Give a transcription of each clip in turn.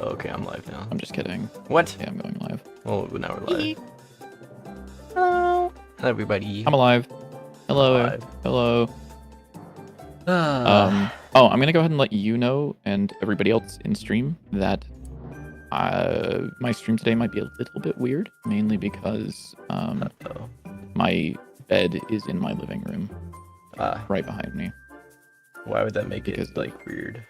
Okay, I'm live now. I'm just kidding. What? Yeah, I'm going live. Well, now we're live. Hello. Hello, everybody. I'm alive. Hello. Alive. Hello. Oh, I'm gonna go ahead and let you know and everybody else in stream that my stream today might be a little bit weird, mainly because my bed is in my living room, right behind me. Why would that make because it like weird?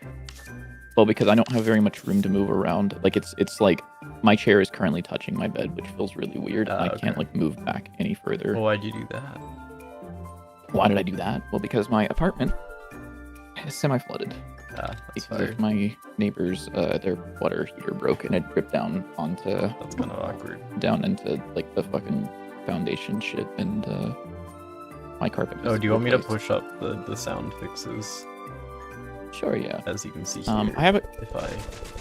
Well, because I don't have very much room to move around. Like it's like my chair is currently touching my bed, which feels really weird. And I can't like move back any further. Well, why'd you do that? Why did I do that? Well, because my apartment is semi-flooded. Because of my neighbors, their water heater broke and it dripped down onto. That's kind of awkward. Down into like the fucking foundation shit and my carpet. Oh, do you want me to push up the sound fixes? Sure, yeah. As you can see here. I have a... If I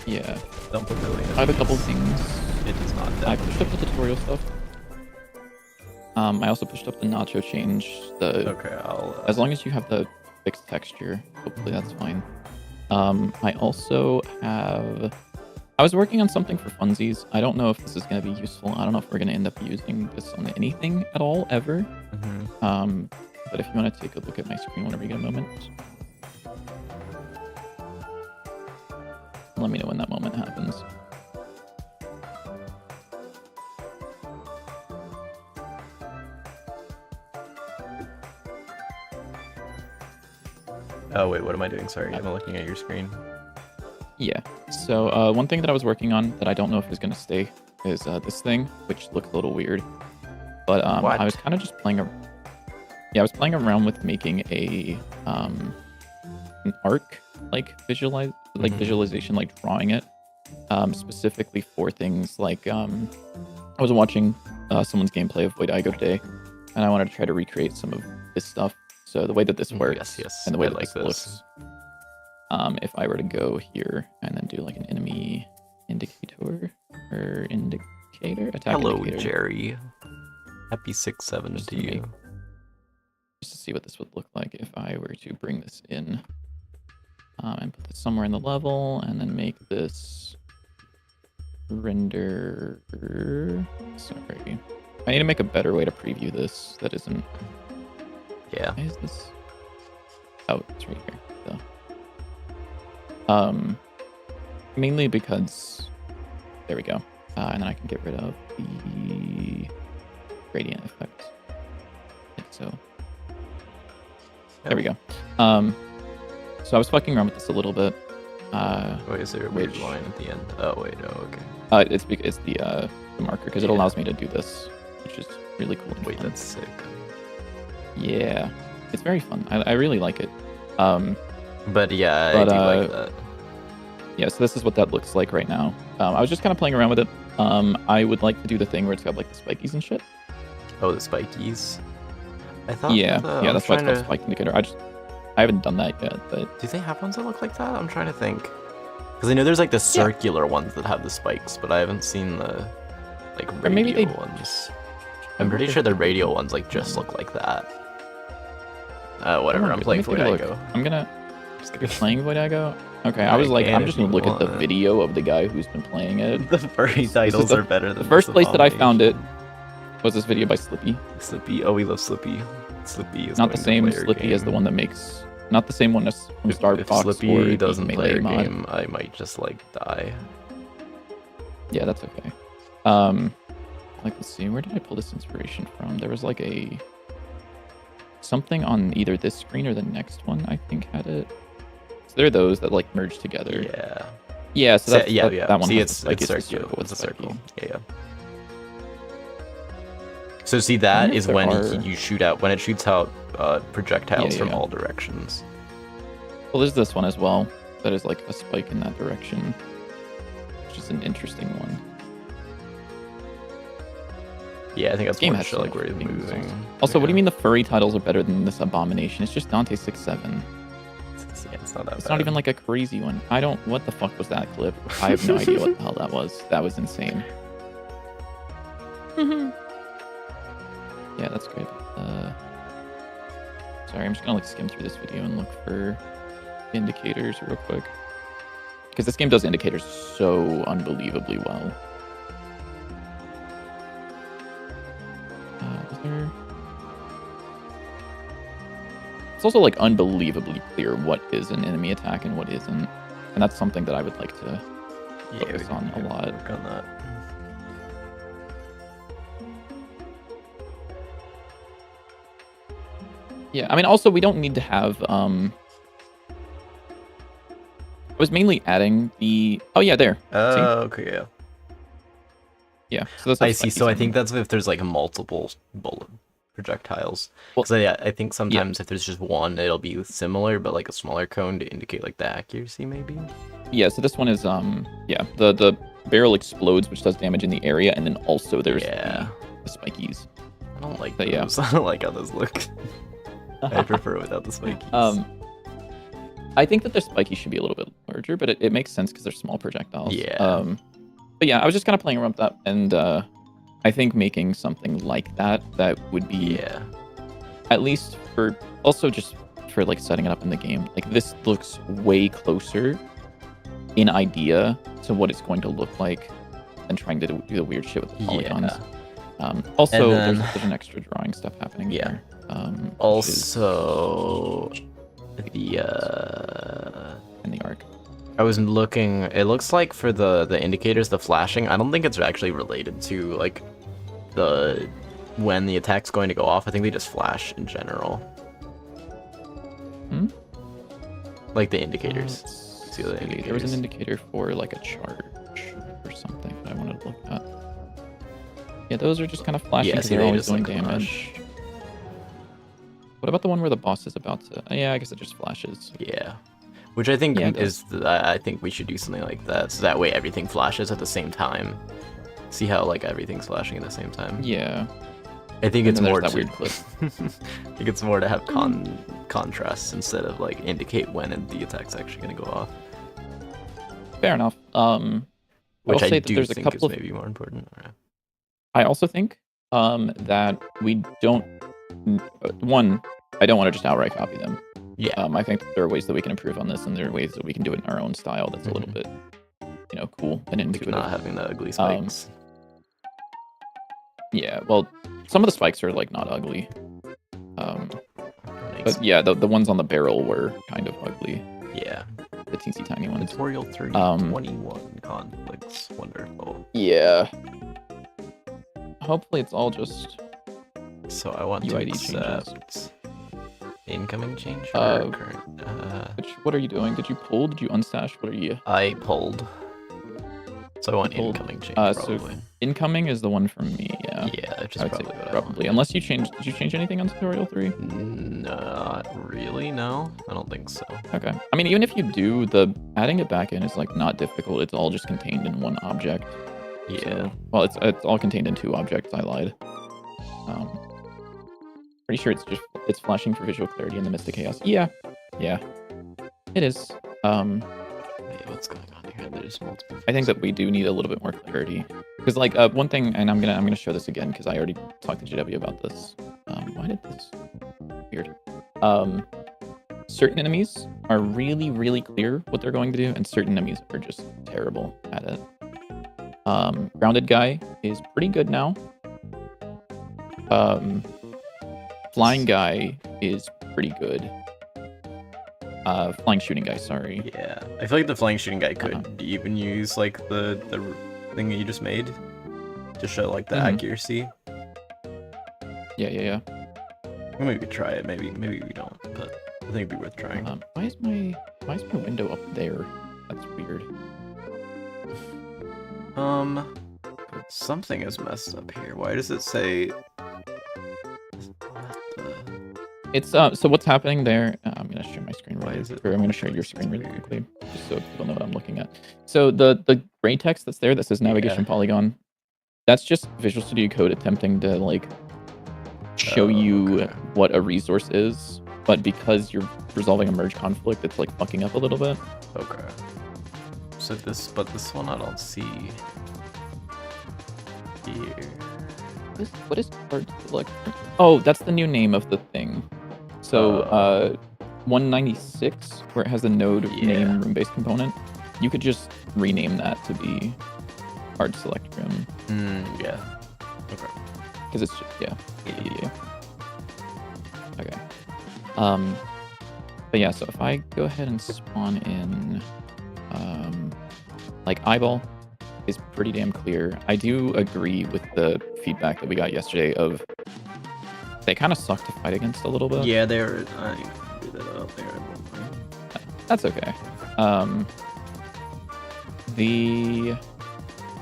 yeah. dump a million. I have a couple things It is not I that. pushed up the tutorial stuff. I also pushed up the nacho change. Okay, I'll. As long as you have the fixed texture, hopefully that's fine. I also have. I was working on something for funsies. I don't know if this is going to be useful. I don't know if we're going to end up using this on anything at all ever. But if you want to take a look at my screen whenever you get a moment, let me know when that moment happens. Oh wait, what am I doing? Sorry, I'm looking at your screen. Yeah. So one thing that I was working on that I don't know if is going to stay is this thing, which looks a little weird. But I was kind of just playing I was playing around with making a an arc visualization, like drawing it specifically for things like I was watching someone's gameplay of Void Igo today, and I wanted to try to recreate some of this stuff. So the way that this works, and the way that this looks, if I were to go here and then do like an enemy indicator or indicator attack. Hello, indicator, Jerry. Happy 6/7 to you. Just to see what this would look like if I were to bring this in and put this somewhere in the level, and then make this render. Sorry, I need to make a better way to preview this. That isn't. Yeah. Why is this? Oh, it's right here. So. Mainly because there we go, and then I can get rid of the gradient effect. Like so. There we go. So I was fucking around with this a little bit. Wait, is there a weird line at the end? Oh wait, oh okay. It's the marker because it allows me to do this, which is really cool. And wait, fun. that's sick. Yeah, it's very fun. I really like it. But yeah, I do like that. Yeah, so this is what that looks like right now. I was just kind of playing around with it. I would like to do the thing where it's got like the spikies and shit. Oh, the spikies. I thought. Yeah, that's why it's called spike indicator. I haven't done that yet, but do they have ones that look like that? I'm trying to think. Because I know there's like the circular ones that have the spikes, but I haven't seen the like radial ones. I'm pretty sure the radial ones like just look like that. Whatever. I'm playing Void Igo. I'm gonna. You're playing Void Igo? Okay, I was like, I'm just gonna look at the video of the guy who's been playing it. The furry titles are better than the first place that I found it was this video by Slippy. Slippy, oh, we love Slippy. Slippy is not the same Slippy as the one that makes, not the same one as from Star Fox. If Slippy doesn't play our game, I might just like die. Yeah, that's okay. Like, let's see, where did I pull this inspiration from? There was like something on either this screen or the next one, I think, had it. So there are those that like merge together. Yeah. Yeah, so that's, that one. See, it's circular. It's a circle. Yeah. So see, that is when you shoot out, when it shoots out projectiles from all directions. Well, there's this one as well that is like a spike in that direction, which is an interesting one. Yeah, I think that's more like where it's moving. Also, what do you mean the furry titles are better than this abomination? It's just Dante 6/7. Yeah, it's not that bad. It's not even like a crazy one. What the fuck was that clip? I have no idea what the hell that was. That was insane. Yeah, that's great. Sorry, I'm just gonna like skim through this video and look for indicators real quick. Because this game does indicators so unbelievably well. Is there... It's also like unbelievably clear what is an enemy attack and what isn't. And that's something that I would like to focus on a lot. Work on that. Yeah, I mean, also, we don't need to have, I was mainly adding the... Oh, yeah, there. Okay, yeah. Yeah, so that's I see, so I think that's if there's, like, multiple bullet projectiles. Because I think sometimes if there's just one, it'll be similar, but, like, a smaller cone to indicate, like, the accuracy, maybe? Yeah, so this one is, yeah, the barrel explodes, which does damage in the area, and then also there's the spikies. I don't like those. Yeah. I don't like how those look. I prefer it without the spikies. I think that the spikies should be a little bit larger, but it makes sense because they're small projectiles. Yeah. But yeah, I was just kind of playing around with that, and I think making something like that would be at least for also just for like setting it up in the game. Like this looks way closer in idea to what it's going to look like than trying to do the weird shit with the polygons. Also, then, there's an extra drawing stuff happening here. Also, the in the arc. I was looking. It looks like for the indicators, the flashing. I don't think it's actually related to like the when the attack's going to go off. I think they just flash in general. Like the indicators. See the indicators. There was an indicator for like a charge or something that I wanted to look at. Yeah, those are just kind of flashing because they're always doing damage. What about the one where the boss is about to... yeah, I guess it just flashes. Yeah. Which I think is... I think we should do something like that, so that way everything flashes at the same time. See how, like, everything's flashing at the same time? Yeah. I think it's more that weird clip. I think it's more to have contrast instead of, like, indicate when the attack's actually going to go off. Fair enough. Which I do think is maybe more important. I also think that we don't... One, I don't want to just outright copy them. Yeah. I think there are ways that we can improve on this, and there are ways that we can do it in our own style that's a little bit, you know, cool and intuitive. Like not having the ugly spikes. Yeah, well, some of the spikes are, like, not ugly. But yeah, the ones on the barrel were kind of ugly. Yeah. The teensy tiny ones. Tutorial 3, 21 conflicts. Wonderful. Yeah. Hopefully it's all just... So I want UID to accept changes. Incoming change for current. What are you doing? Did you pull? Did you unstash? What are you? I pulled. So I want incoming change probably. So incoming is the one from me. Yeah. Yeah, which is probably Unless you changed. Did you change anything on tutorial 3? Not really. No, I don't think so. Okay. I mean, even if you do, the adding it back in is like not difficult. It's all just contained in one object. Yeah. So, well, it's all contained in 2 objects. I lied. Pretty sure it's flashing for visual clarity in the midst of chaos. Yeah, it is. Wait, what's going on here? There's multiple. I think that we do need a little bit more clarity because, like, one thing, and I'm gonna show this again because I already talked to JW about this. Why did this? Weird. Certain enemies are really, really clear what they're going to do, and certain enemies are just terrible at it. Grounded guy is pretty good now. Flying guy is pretty good. Flying shooting guy, sorry. Yeah, I feel like the flying shooting guy could even use like the thing that you just made to show like the accuracy. Yeah. Maybe try it. Maybe we don't, but I think it'd be worth trying. Why is my window up there? That's weird. Something is messed up here. Why does it say? It's so what's happening there? I'm gonna share my screen I'm gonna share your screen really quickly, just so people know what I'm looking at. So the gray text that's there that says navigation polygon, that's just Visual Studio Code attempting to like show you what a resource is, but because you're resolving a merge conflict, it's like fucking up a little bit. Okay. So this one I don't see here. What is hard to select? Oh, that's the new name of the thing. So 196, where it has the node name room-based component, you could just rename that to be hard select room. Yeah. Okay. Because it's just, yeah. Okay. But yeah, so if I go ahead and spawn in, like eyeball is pretty damn clear. I do agree with the feedback that we got yesterday of they kind of suck to fight against a little bit. Yeah, they're. That's okay. The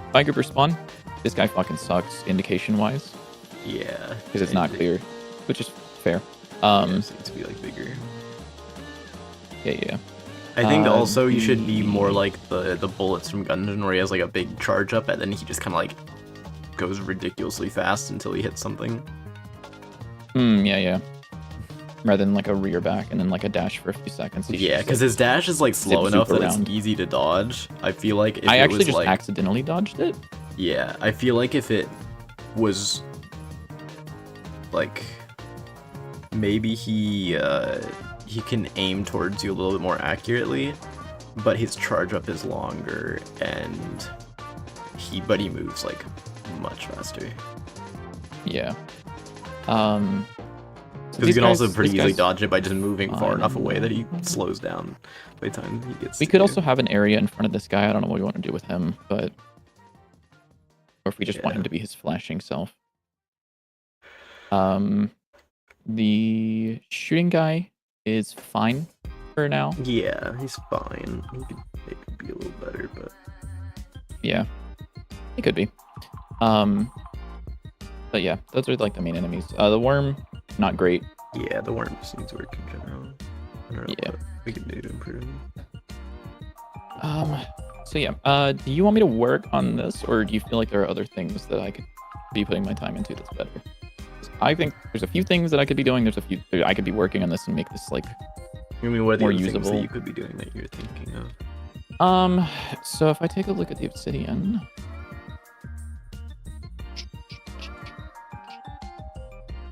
Spy Group respawn, this guy fucking sucks indication-wise. Yeah. Because it's not clear, which is fair. It needs to be like bigger. Yeah. I think also you should be more like the bullets from Gundam, where he has like a big charge up and then he just kind of like goes ridiculously fast until he hits something. Yeah. rather than like a rear back and then like a dash for a few seconds. Yeah, because his dash is like slow enough that it's easy to dodge. I feel like if I it actually was just like accidentally dodged it. Yeah, I feel like if it was like maybe he can aim towards you a little bit more accurately, but his charge up is longer and he moves like much faster. Yeah. Because you can also pretty easily dodge it by just moving far enough away that he slows down by the time he gets. We could also have an area in front of this guy. I don't know what we want to do with him, but or if we just want him to be his flashing self. The shooting guy is fine for now. Yeah, he's fine. He could maybe be a little better, but yeah, he could be. But yeah, those are like the main enemies. The worm, not great. Yeah, the worm just needs work in general. I don't know what we can do to improve him. So yeah, do you want me to work on this, or do you feel like there are other things that I could be putting my time into that's better? I think there's a few things that I could be doing. There's a few I could be working on this and make this like I mean, what are the more other usable. Things that you could be doing that you're thinking of? So if I take a look at the obsidian.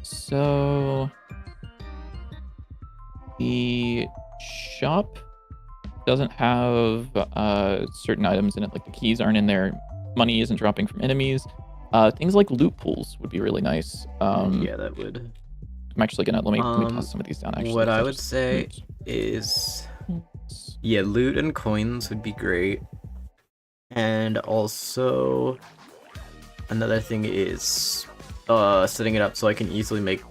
So the shop doesn't have certain items in it, like the keys aren't in there, money isn't dropping from enemies. Things like loot pools would be really nice. Yeah, that would. I'm actually gonna let me toss some of these down. Actually, what I would say is, yeah, loot and coins would be great, and also another thing is setting it up so I can easily make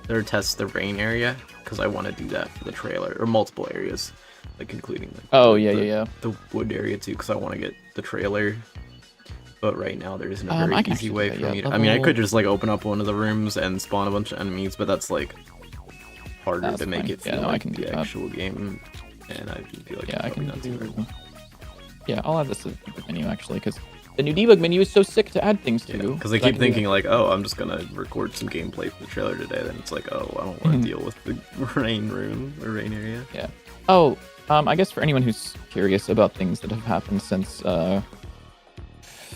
or test the rain area, because I want to do that for the trailer, or multiple areas, like including the wood area too, because I want to get the trailer. But right now there isn't a very easy way for me to... I mean, I could just like open up one of the rooms and spawn a bunch of enemies, but that's like harder to make it feel like the actual game, and I feel like I can do... Yeah, I'll add this to the menu actually, because the new debug menu is so sick to add things to. Because I keep thinking like, oh, I'm just gonna record some gameplay for the trailer today. Then it's like, oh, I don't want to deal with the rain room or rain area. Yeah. Oh, I guess for anyone who's curious about things that have happened since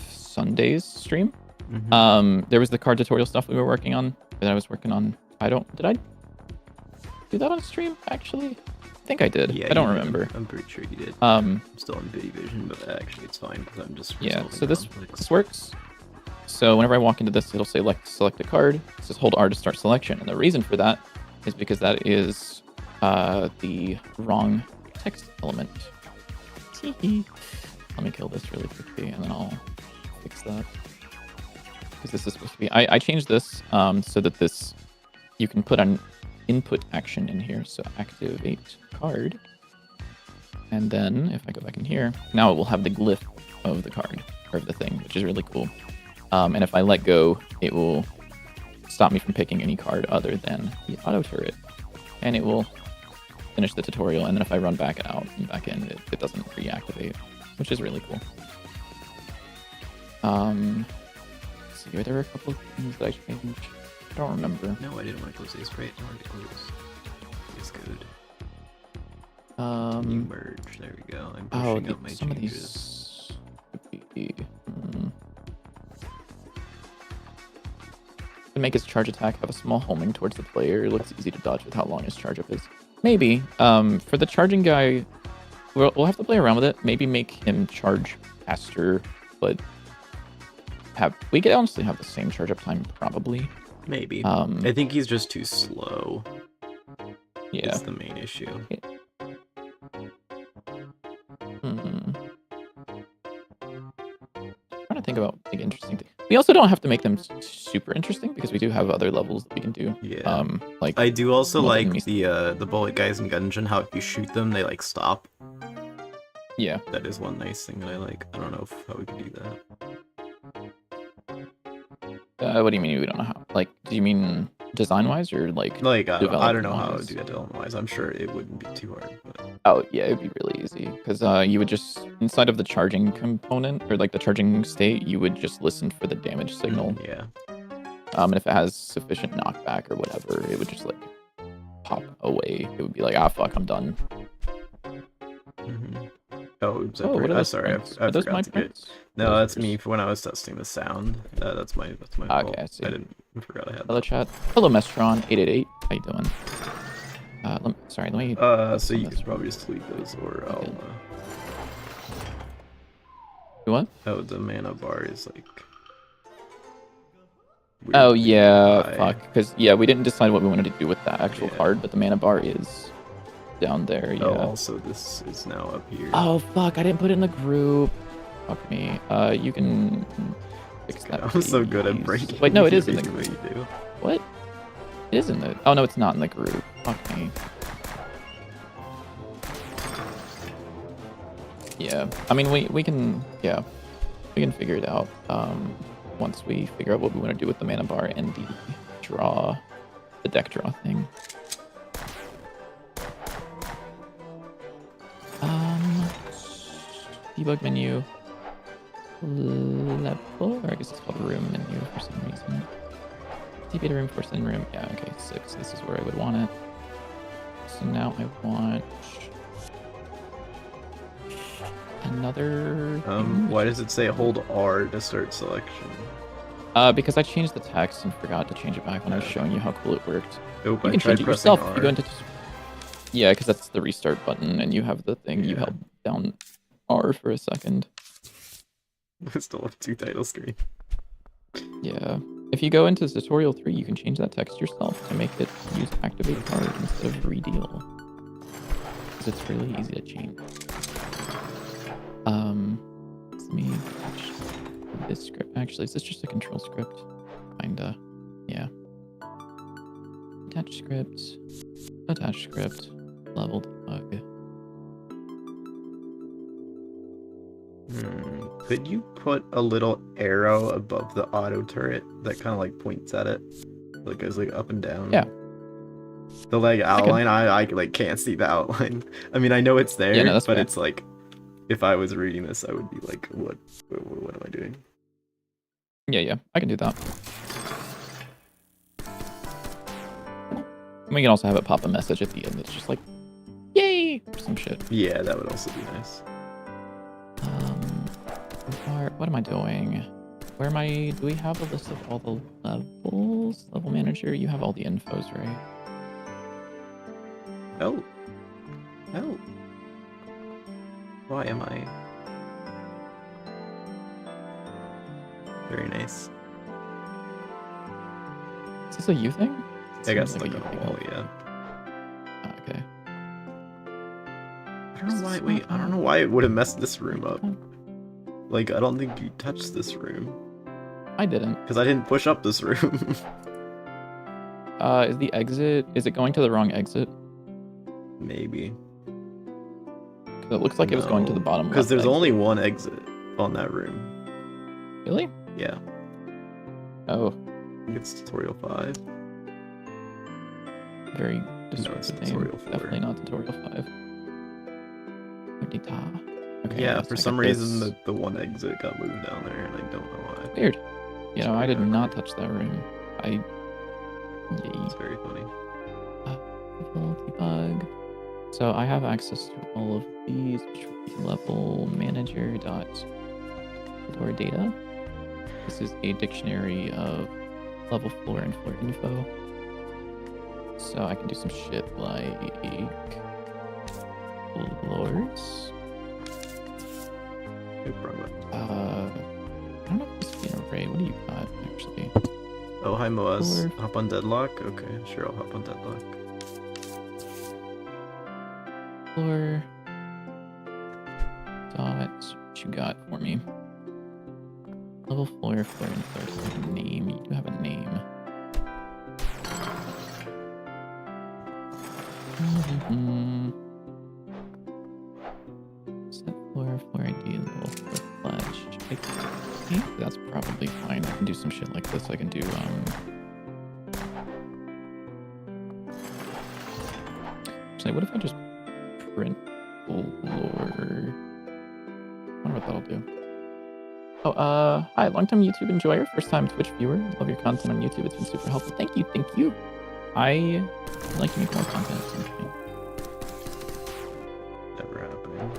Sunday's stream, there was the card tutorial stuff we were working on that I was working on. Did I do that on stream actually? I think I did. Yeah, I don't remember. I'm pretty sure you did. I'm still in Bitty Vision, but actually it's fine because I'm just so this works. So whenever I walk into this, it'll say select a card. It says hold R to start selection, and the reason for that is because that is the wrong text element. Let me kill this really quickly, and then I'll fix that. Because this is supposed to be... I changed this so that this... You can put an input action in here. So activate card. And then if I go back in here, now it will have the glyph of the card, or of the thing, which is really cool. And if I let go, it will stop me from picking any card other than the auto turret. And it will finish the tutorial. And then if I run back out and back in, it doesn't reactivate, which is really cool. Let's see, there were a couple of things that I changed. I don't remember. No, I didn't want to close this. Great, I wanted to close. It's good. New merge. There we go. I'm pushing up my some changes. Of these could be. To make his charge attack have a small homing towards the player, it looks easy to dodge with how long his charge up is. Maybe. For the charging guy, we'll have to play around with it. Maybe make him charge faster, but we could honestly have the same charge up time probably. Maybe. I think he's just too slow. Yeah. That's the main issue. Trying to think about like interesting things. We also don't have to make them super interesting because we do have other levels that we can do. Yeah. Like I do also like the bullet guys in Gungeon, how if you shoot them they like stop. Yeah. That is one nice thing that I like. I don't know how we can do that. What do you mean we don't know how? Like, do you mean design-wise or like? Like, I don't know how to do that development-wise. I'm sure it wouldn't be too hard. But... Oh, yeah, it'd be really easy. Because you would just, inside of the charging component, or like the charging state, you would just listen for the damage signal. Yeah. And if it has sufficient knockback or whatever, it would just like pop away. It would be like, ah, fuck, I'm done. Mm-hmm. Oh, oops, Oh, what are those sorry, prints? I Are those forgot my to get. prints? No, Those that's yours? me for when I was testing the sound. That's my Okay, fault. I see. I forgot I had Hello, that. chat. Hello, Mestron888. How you doing? Sorry, let me. So you could probably just delete those, or I'll. What? Oh, the mana bar is like. Oh weirdly yeah, high. fuck. Because we didn't decide what we wanted to do with that actual Yeah. card, but the mana bar is down there. Yeah. Oh, also this is now up here. Oh fuck! I didn't put it in the group. Fuck me. You can fix that. I'm so good at please. breaking. Wait, no, it is in the everything group. that you do. What? It is in the. Oh no, it's not in the group. Fuck me. Yeah. I mean, we can. Yeah. We can figure it out. Once we figure out what we want to do with the mana bar and the deck draw thing. Debug menu. Level, or I guess it's called room menu for some reason. Debate room, force in room. Yeah, okay, 6. This is where I would want it. So now I want another. Why does it say hold R to start selection? Because I changed the text and forgot to change it back when I was showing you how cool it worked. Nope, You I can tried change it pressing yourself. R. You go into. Yeah, because that's the restart button, and you have the thing. You held down R for a second. I still have 2 title screens. Yeah. If you go into tutorial 3, you can change that text yourself to make it use activate card instead of redeal. Because it's really easy to change. Let me attach this script. Actually, is this just a control script? Kinda. Yeah. Attach script. Attach script. Level debug. Could you put a little arrow above the auto turret that kind of like points at it? Like goes like up and down? Yeah. The like outline, I like can't see the outline. I mean, I know it's there, Yeah, no, that's but fair. it's like, if I was reading this, I would be like, what am I doing? Yeah, I can do that. We can also have it pop a message at the end that's just like, yay, or some shit. Yeah, that would also be nice. What am I doing? Where am I? Do we have a list of all the levels? Level manager, you have all the infos, right? Oh. Why am I? Very nice. Is this a you thing? I got stuck on a wall, yeah. Okay. I don't know why it would have messed this room up. Like, I don't think you touched this room. I didn't. Because I didn't push up this room. Is the exit, is it going to the wrong exit? Maybe. It looks like it was going to the bottom left. Because there's exit. only one exit on that room. Really? Yeah. Oh. I think it's tutorial 5. Very No, descriptive it's name. tutorial 4. Definitely not tutorial 5. Okay, Yeah, for some reason the one exit got moved down there, and I don't know why. Weird. You know, I did awkward. not touch that room. Yay. It's very funny. Level debug. So I have access to all of these, which will be level manager dot floor data. This is a dictionary of level floor and floor info. So I can do some shit like floors. No problem. I don't know if this is an array. What do you got actually? Oh, hi Moaz. Floor. Hop on deadlock? Okay, sure, I'll hop on deadlock. Floor dot what you got for me? Level floor and floor name. You do have a name. Set floor ID, level floor pledge. I think that's probably fine. I can do some shit like this. I can do Actually, what if I just print floor? I wonder what that'll do. Oh, hi, longtime YouTube enjoyer, first time Twitch viewer. Love your content on YouTube. It's been super helpful. Thank you. I would like to make more content at some point. Never happening.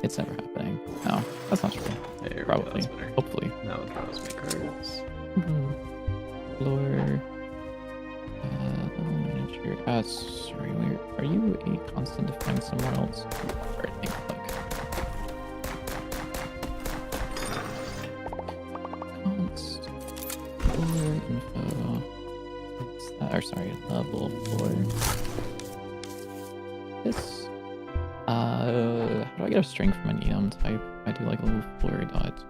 It's never happening. No, that's not true. There Probably. we go, that's Hopefully. now it draws me cards. Floor. Miniature. Sorry, where are you a constant to find somewhere else? Alright, make a click. Const. Floor info. What's that? Or sorry, level floor. This. How do I get a string from an enum type? I do like a little floor dot.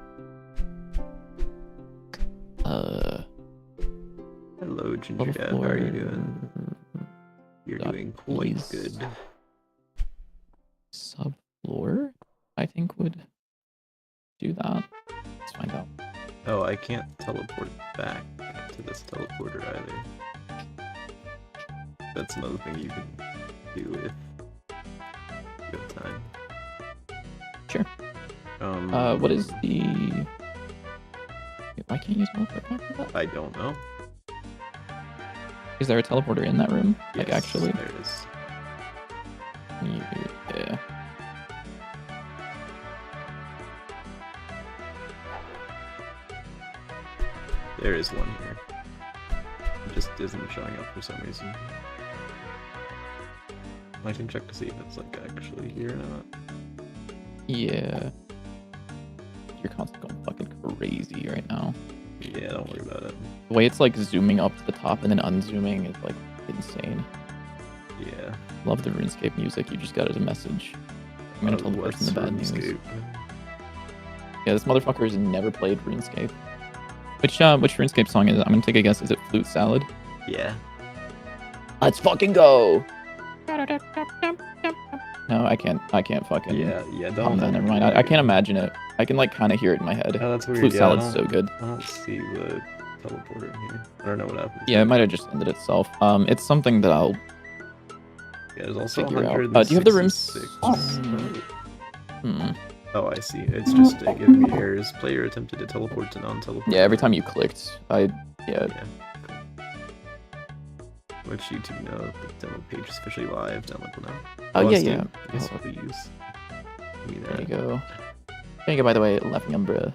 Hello, Ginger Dad. How are you doing? You're doing quite good. Subfloor, I think, would do that. Let's find out. Oh, I can't teleport back to this teleporter either. That's another thing you can do if you have time. Sure. What is the... Wait, why can't you teleport back to that? I don't know. Is there a teleporter in that room? Yes, like, actually? there is. Yeah. There is one here. It just isn't showing up for some reason. I can check to see if it's like actually here or not. Yeah. Your console's going fucking crazy right now. Yeah, don't worry about it. The way it's like zooming up to the top and then unzooming is like insane. Yeah. Love the RuneScape music you just got as a message. I'm gonna tell the person the bad news. Yeah, this motherfucker has never played RuneScape. Which RuneScape song is it? I'm gonna take a guess. Is it Flute Salad? Yeah. Let's fucking go! No, I can't fucking... Yeah, Oh, don't. no, never mind. I can't imagine it. I can like kind of hear it in my head. Oh, that's weird. Flute Yeah, Salad's so good. I don't see the teleporter in here. I don't know what happened. Yeah, it might have just ended itself. It's something that I'll Yeah, there's also figure out. Do you have the rooms? Oh, I see. It's just giving me errors. Player attempted to teleport to non-teleport. Yeah, every time you clicked, yeah. Which YouTube know the demo page is officially live. Download now. Oh, yeah. Yes, please. Give me that. There you go. There you go, by the way, Laughing Umbra.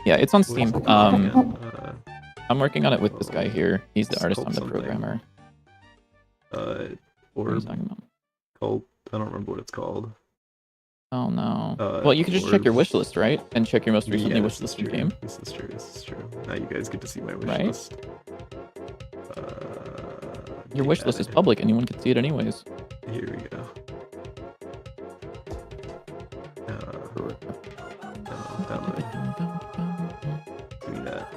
Yeah, it's on Steam. I'm working on it with this guy here. He's the artist, I'm the programmer. What are you talking about? Called, I don't remember what it's called. Oh no. Well, you can just check your wish list, right? And check your most recently wish listed game. This is true. Now you guys get to see my wish Right? list. Your wish list is public. Anyone can see it anyways. Here we go. Give me that.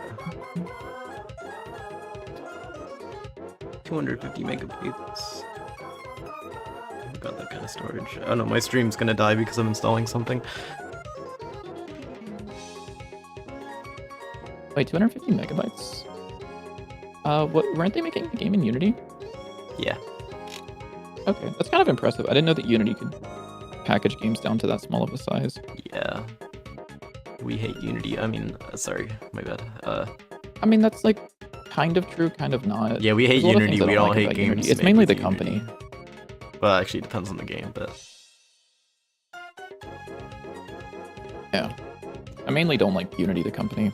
250 megabytes. I've got that kind of storage. Oh no, my stream's gonna die because I'm installing something. Wait, 250 megabytes? Weren't they making the game in Unity? Yeah. Okay, that's kind of impressive. I didn't know that Unity could package games down to that small of a size. Yeah. We hate Unity. I mean, sorry, my bad. I mean, that's like kind of true, kind of not. Yeah, we hate Unity. We don't hate games. Unity. It's mainly the company. Well, actually, it depends on the game, but yeah. I mainly don't like Unity, the company.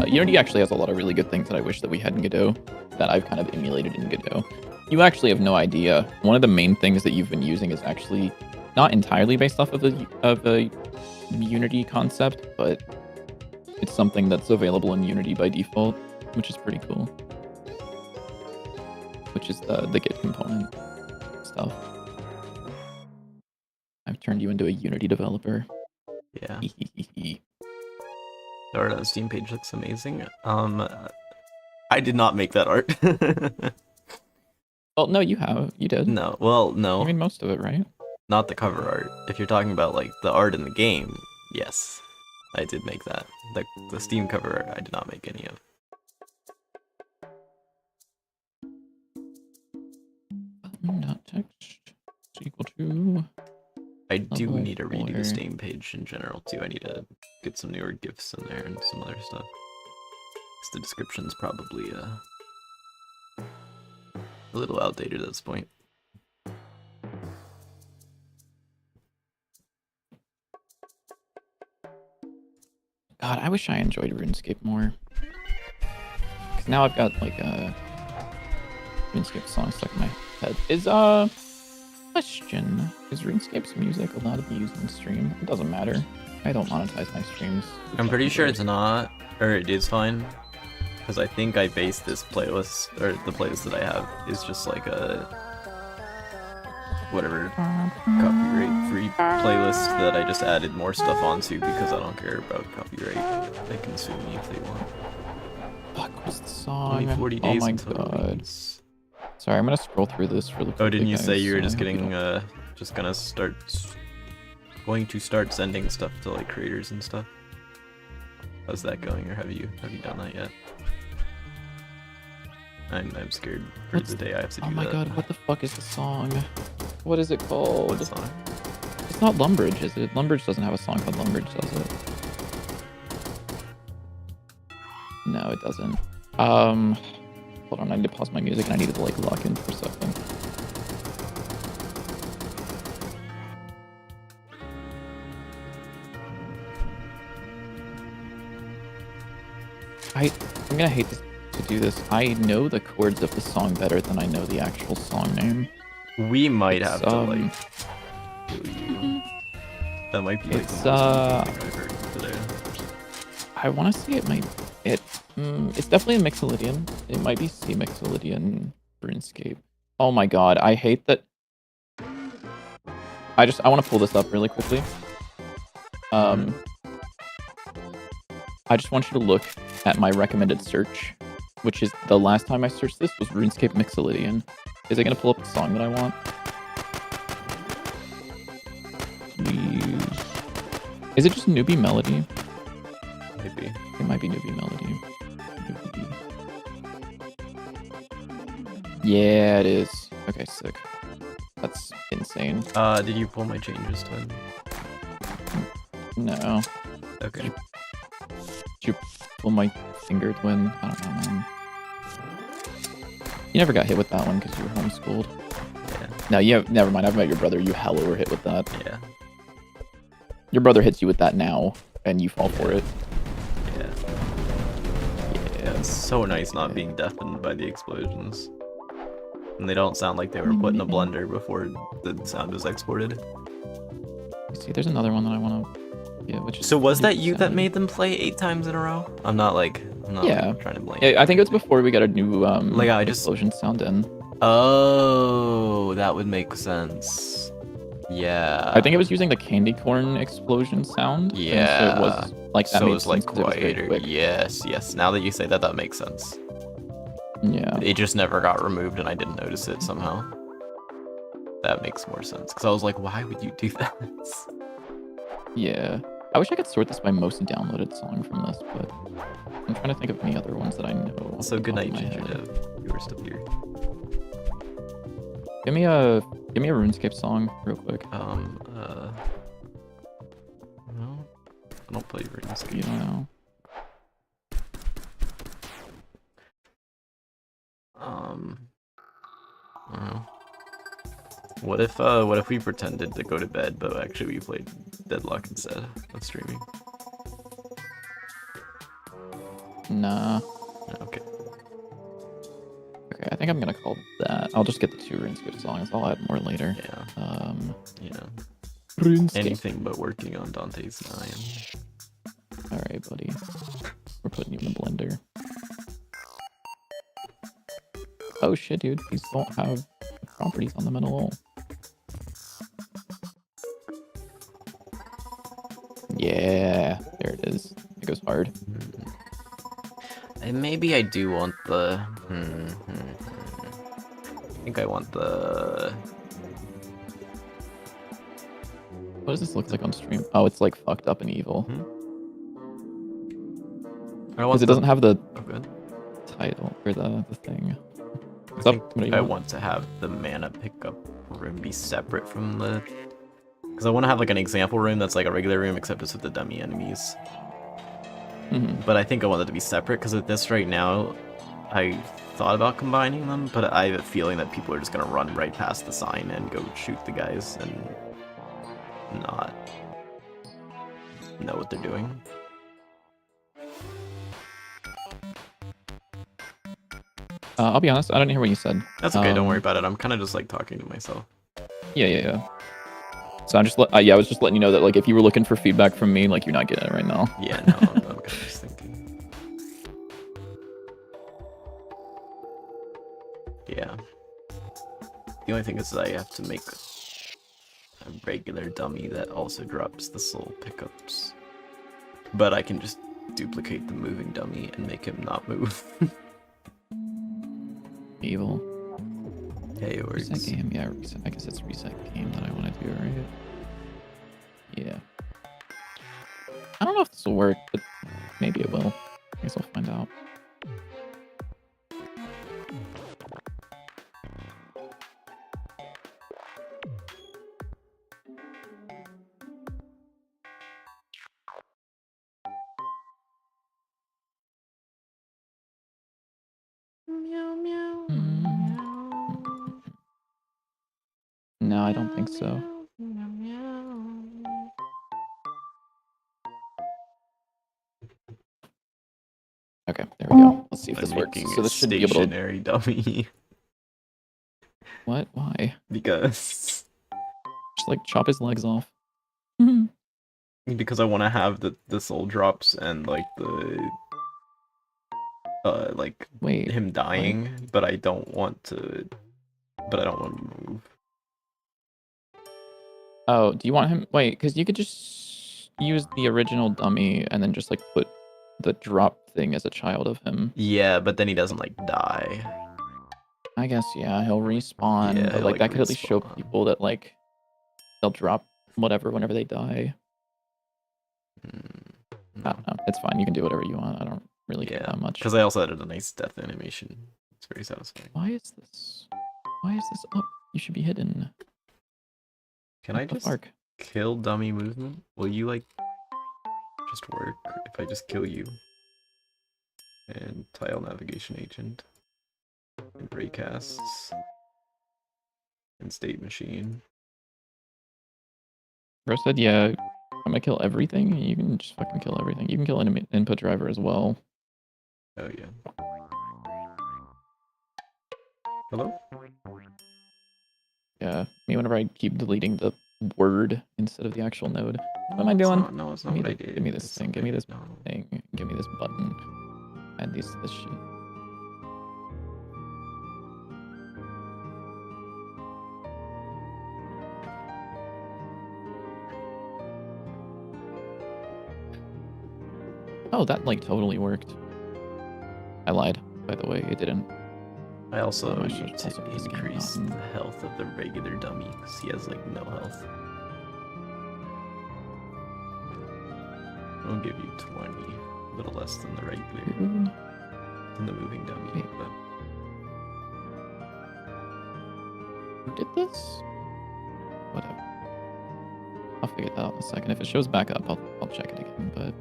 Unity actually has a lot of really good things that I wish that we had in Godot, that I've kind of emulated in Godot. You actually have no idea. One of the main things that you've been using is actually not entirely based off of a Unity concept, but it's something that's available in Unity by default, which is pretty cool. Which is the Git component stuff. I've turned you into a Unity developer. Yeah. The art on the Steam page looks amazing. I did not make that art. Well, no, you did. No, well, no. I mean, most of it, right? Not the cover art. If you're talking about like the art in the game, yes, I did make that. The Steam cover art, I did not make any of. Not text is equal to. I do need to redo the Steam page in general too. I need to get some newer GIFs in there and some other stuff. 'Cause the description's probably a little outdated at this point. God, I wish I enjoyed RuneScape more. Cause now I've got like a RuneScape song stuck in my head. Question: is RuneScape's music allowed to be used in stream? It doesn't matter. I don't monetize my streams. I'm pretty sure it's not, or it is fine. Because I think I based this playlist, or the playlist that I have, is just like a whatever copyright-free playlist that I just added more stuff onto because I don't care about copyright. They can sue me if they want. Fuck, what's the song? Only 40 days oh my until god. release. Sorry, I'm gonna scroll through this really quick. Oh, didn't you say you were just going to start sending stuff to like creators and stuff? How's that going, or have you done that yet? I'm scared for the day I have to do that. Oh my god, what the fuck is the song? What is it called? What song? It's not Lumbridge, is it? Lumbridge doesn't have a song called Lumbridge, does it? No, it doesn't. Hold on, I need to pause my music and I need to like lock in for a second. I'm gonna hate this to do this. I know the chords of the song better than I know the actual song name. We might have to like. That might be like it's the most thing I've heard today. I want to say it might. It's definitely a Mixolydian. It might be C Mixolydian RuneScape. Oh my god, I hate that. I want to pull this up really quickly. I just want you to look at my recommended search, which is the last time I searched this was RuneScape Mixolydian. Is it gonna pull up the song that I want? Please. Is it just Newbie Melody? Maybe. It might be Newbie Melody. Yeah, it is. Okay, sick. That's insane. Did you pull my changes, Twin? No. Okay. Did you pull my finger, Twin? I don't know, man. You never got hit with that one because you were homeschooled. Yeah. No, never mind. I've met your brother. You hella were hit with that. Yeah. Your brother hits you with that now, and you fall for it. Yeah. Yeah, it's so nice not being deafened by the explosions. And they don't sound like they were put in a blender before the sound was exported. See, there's another one that I want to... Yeah, which is... So was that you that made them play 8 times in a row? I'm not yeah. trying to blame. Yeah, I think it was before we got a new I just explosion sound in. Oh, that would make sense. Yeah. I think it was using the candy corn explosion sound. Yeah. So it was like that. So made it was like sense 'cause it was very quieter. quick. Yes. Now that you say that, that makes sense. Yeah. It just never got removed and I didn't notice it somehow. That makes more sense. Because I was like, why would you do that? Yeah. I wish I could sort this by most downloaded song from this, but I'm trying to think of any other ones that I know. So good night, Ginger Dev. You were still here. Give me a RuneScape song real quick. No, I don't play RuneScape. You don't know. I don't know. What if we pretended to go to bed, but actually we played Deadlock instead of streaming? Nah. Okay. Okay, I think I'm gonna call that. I'll just get the 2 RuneScape songs. I'll add more later. Yeah. Yeah. RuneScape. Anything but working on Dante's 9. Alright, buddy. We're putting you in the blender. Oh shit, dude. These don't have properties on them at all. Yeah, there it is. It goes hard. And maybe I do want the... I think I want the... What does this look like on stream? Oh, it's like fucked up and evil. Because it doesn't have the title or the thing. What's up? What do you I want? want to have the mana pickup room be separate from the... Because I want to have like an example room that's like a regular room except it's with the dummy enemies. But I think I want it to be separate because with this right now, I thought about combining them, but I have a feeling that people are just gonna run right past the sign and go shoot the guys and not know what they're doing. I'll be honest, I don't hear what you said. That's okay, don't worry about it. I'm kind of just like talking to myself. Yeah. So I'm just, I was just letting you know that like if you were looking for feedback from me, like you're not getting it right now. Yeah, no, I'm kind of just thinking. Yeah. The only thing is that I have to make a regular dummy that also drops the soul pickups. But I can just duplicate the moving dummy and make him not move. Evil. Hey, it works. Reset game, yeah, reset. I guess it's reset game that I want to do, right? Yeah. I don't know if this will work, but maybe it will. I guess I'll find out. No, I don't think so. Okay, there we go. Let's see if this works. So this should be able to... stationary dummy. What? Why? Because... Just like chop his legs off. Because I want to have the soul drops and like the... like Wait, him dying, what? but I don't want to... But I don't want to move. Oh, do you want him... Wait, because you could just use the original dummy and then just like put the drop thing as a child of him. Yeah, but then he doesn't like die. I guess, yeah, he'll respawn. Yeah, but like that could at least show respawn. people that like they'll drop whatever whenever they die. No. I don't know. It's fine. You can do whatever you want. I don't really care that much. Because I also added a nice death animation. It's very satisfying. Why is this up? You should be hidden. Can I just kill dummy movement? Will you like just work if I just kill you? And tile navigation agent. And breakcasts. And state machine. Bro said, yeah, I'm gonna kill everything. You can just fucking kill everything. You can kill input driver as well. Oh yeah. Hello? Yeah, me whenever I keep deleting the word instead of the actual node. What am I doing? No, it's not what I did. Give me this thing. Give me this thing. Give me this button. Add this shit. Oh, that like totally worked. I lied, by the way. It didn't. I also I need should to also be increase the health of the regular dummy because he has like no health. I'll give you 20, a little less than the regular, than the moving dummy. Wait. But... Who did this? Whatever. I'll figure that out in a second. If it shows back up, I'll check it again, but...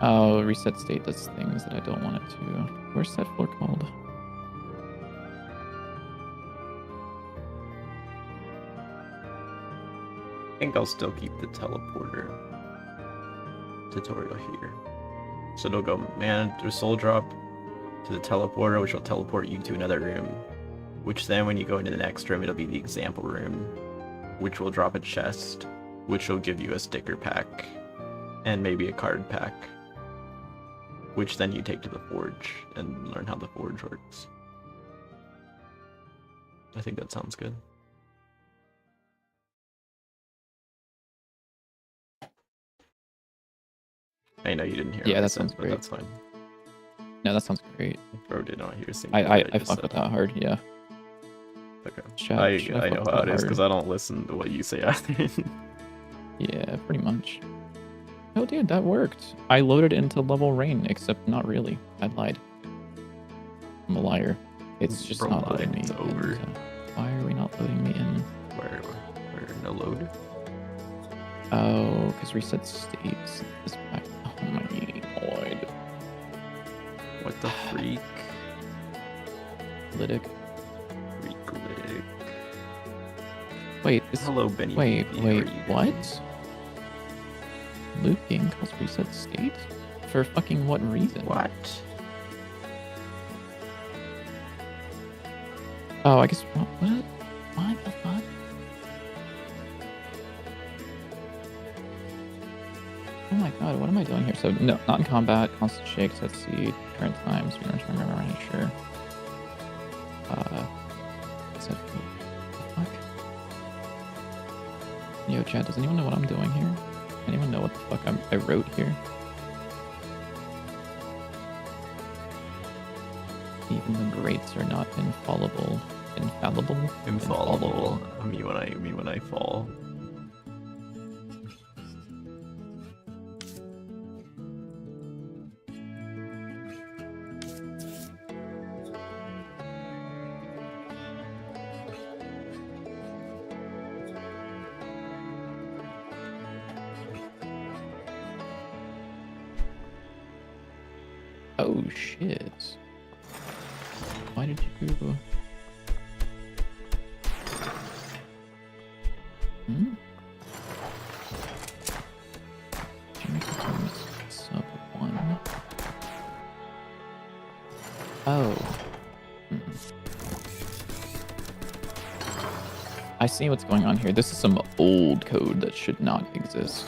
Oh, reset state does things that I don't want it to. Where's that floor called? I think I'll still keep the teleporter tutorial here. So it'll go, man, do a soul drop to the teleporter, which will teleport you to another room. Which then when you go into the next room, it'll be the example room, which will drop a chest, which will give you a sticker pack, and maybe a card pack. Which then you take to the forge and learn how the forge works. I think that sounds good. I know you didn't hear. Yeah, that sounds great. That's fine. No, that sounds great. Bro did not hear sing. I fucked with that hard, yeah. Okay. I know how it is because I don't listen to what you say either. Yeah, pretty much. Oh, dude, that worked. I loaded into level rain, except not really. I lied. I'm a liar. It's just not loading me. It's over. Why are we not loading me in? Where no load? Oh, because reset states is back. Oh my lord. What the freak? Lytic. Freak. Wait, Hello, Benny. Wait, Baby. what? Loop game calls reset state? For fucking what reason? What? Oh, I guess what? What the fuck? Oh my god, what am I doing here? So no, not in combat, constant shakes, let's see, current times, we don't remember any sure. What's that? What the fuck? Yo, chat, does anyone know what I'm doing here? Anyone know what the fuck I wrote here? Even the greats are not infallible. Infallible. Me when I fall. Oh shit. Why did you... Sub 1. Oh. I see what's going on here. This is some old code that should not exist,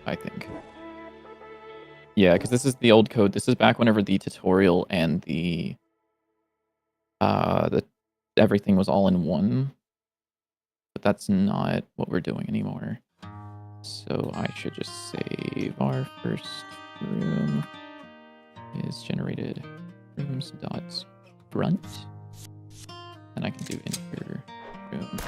I think. Yeah, because this is the old code. This is back whenever the tutorial and the everything was all in one. But that's not what we're doing anymore. So I should just save our first room is generated rooms dot front. And I can do enter room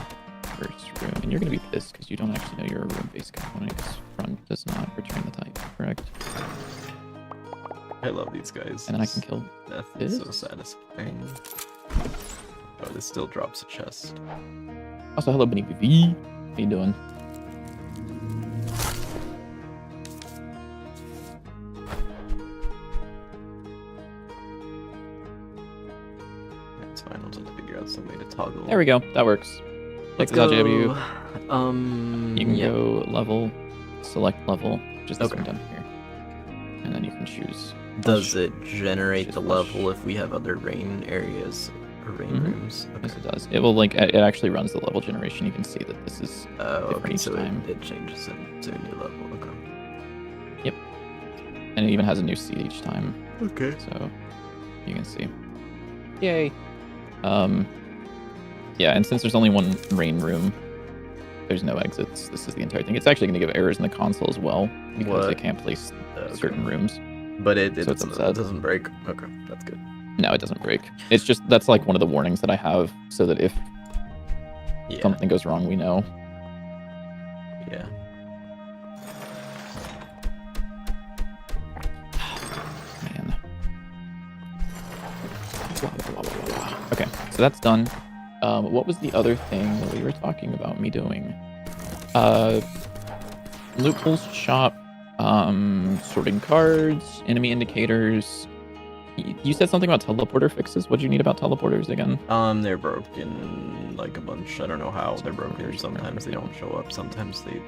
first room. And you're gonna be pissed because you don't actually know you're a room-based component because front does not return the type, correct? I love these guys. And then I can kill Death this. is so satisfying. Oh, this still drops a chest. Also, hello, Benny BV. How you doing? It's fine. I'll just figure out some way to toggle. There we go. That works. Let's Check this out, go. JW. You can go level, select level, just this Okay. one down here. And then you can choose. Does it generate the Flush. level if we have other rain areas or rain rooms? Okay. Yes, it does. It will it actually runs the level generation. You can see that this is Oh, different okay, each so time. it changes it to a new level. Okay. Yep. And it even has a new seed each time. Okay. So you can see. Yay. Yeah, and since there's only one rain room, there's no exits. This is the entire thing. It's actually going to give errors in the console as well because they can't place certain rooms. But it So it's upset. doesn't break. Okay, that's good. No, it doesn't break. It's just that's like one of the warnings that I have so that if something goes wrong, we know. Yeah. Man. Okay, so that's done. What was the other thing that we were talking about me doing? Loopholes shop, sorting cards, enemy indicators. You said something about teleporter fixes. What do you need about teleporters again? They're broken like a bunch. I don't know how they're broken. Sometimes they don't show up. Sometimes they...